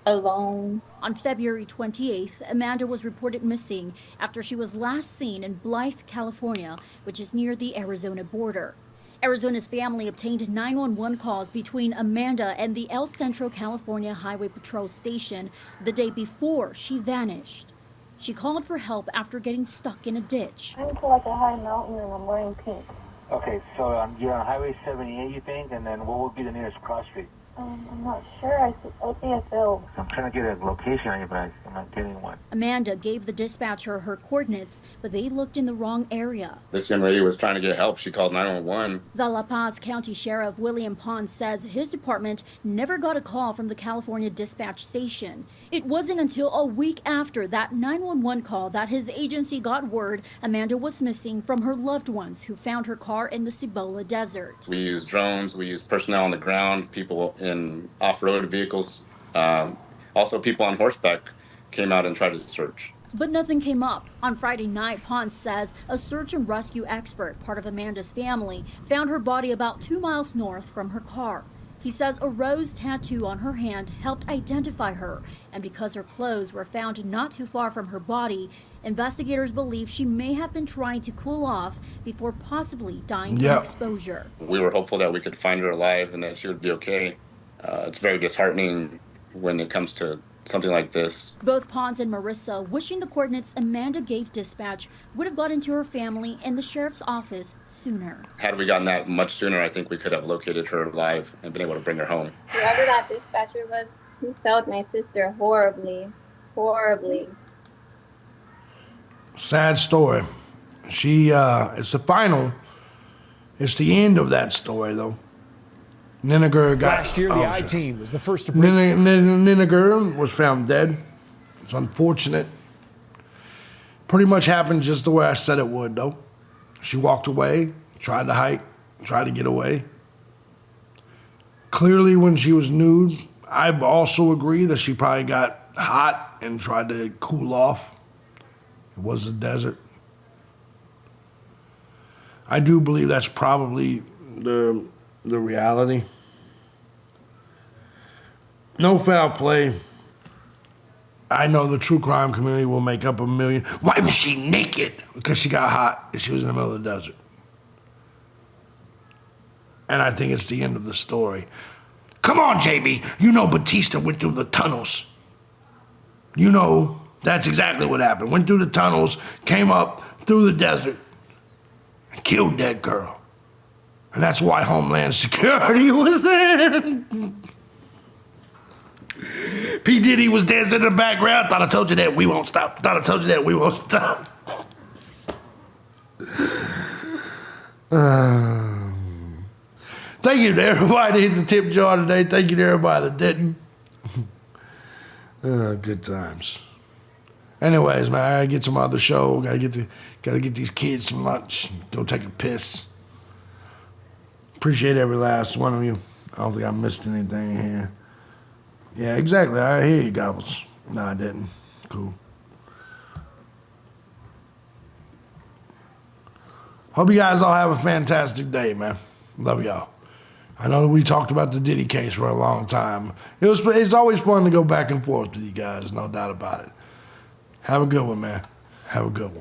alone. On February 28th, Amanda was reported missing after she was last seen in Blythe, California, which is near the Arizona border. Arizona's family obtained 911 calls between Amanda and the El Centro, California Highway Patrol station the day before she vanished. She called for help after getting stuck in a ditch. I'm to like a high mountain and I'm wearing pink. Okay, so you're on Highway 78, you think, and then what would be the nearest cross street? I'm not sure. I see a field. I'm trying to get a location on you, but I'm not getting one. Amanda gave the dispatcher her coordinates, but they looked in the wrong area. This young lady was trying to get help. She called 911. The La Paz County Sheriff William Pons says his department never got a call from the California dispatch station. It wasn't until a week after that 911 call that his agency got word Amanda was missing from her loved ones who found her car in the Cibola desert. We used drones. We used personnel on the ground, people in off-road vehicles. Also, people on horseback came out and tried to search. But nothing came up. On Friday night, Pons says a search and rescue expert, part of Amanda's family, found her body about 2 miles north from her car. He says a rose tattoo on her hand helped identify her, and because her clothes were found not too far from her body, investigators believe she may have been trying to cool off before possibly dying from exposure. We were hopeful that we could find her alive and that she would be okay. It's very disheartening when it comes to something like this. Both Pons and Marissa wishing the coordinates Amanda gave dispatch would have gotten to her family and the sheriff's office sooner. Had we gotten that much sooner, I think we could have located her alive and been able to bring her home. Whoever that dispatcher was, he failed my sister horribly, horribly. Sad story. It's the end of that story, though. Nenigar got... Last year, the I-Team was the first to... Nenigar was found dead. It's unfortunate. Pretty much happened just the way I said it would, though. She walked away, tried to hike, tried to get away. Clearly, when she was nude, I also agree that she probably got hot and tried to cool off. It was the desert. I do believe that's probably the reality. No foul play. I know the true crime community will make up $1 million. Why was she naked? Because she got hot and she was in the middle of the desert. And I think it's the end of the story. Come on, JB. You know Batista went through the tunnels. You know that's exactly what happened. Went through the tunnels, came up through the desert, and killed that girl. And that's why Homeland Security was there. P-Diddy was dancing in the background. Thought I told you that we won't stop. Thought I told you that we won't stop. Thank you to everybody that hit the tip jar today. Thank you to everybody that didn't. Good times. Anyways, man, I gotta get some other show. Gotta get these kids some lunch. Go take a piss. Appreciate every last one of you. I don't think I missed anything here. Yeah, exactly. I hear you, Gobbles. No, I didn't. Cool. Hope you guys all have a fantastic day, man. Love y'all. I know we talked about the Diddy case for a long time. It's always fun to go back and forth with you guys, no doubt about it. Have a good one, man. Have a good one.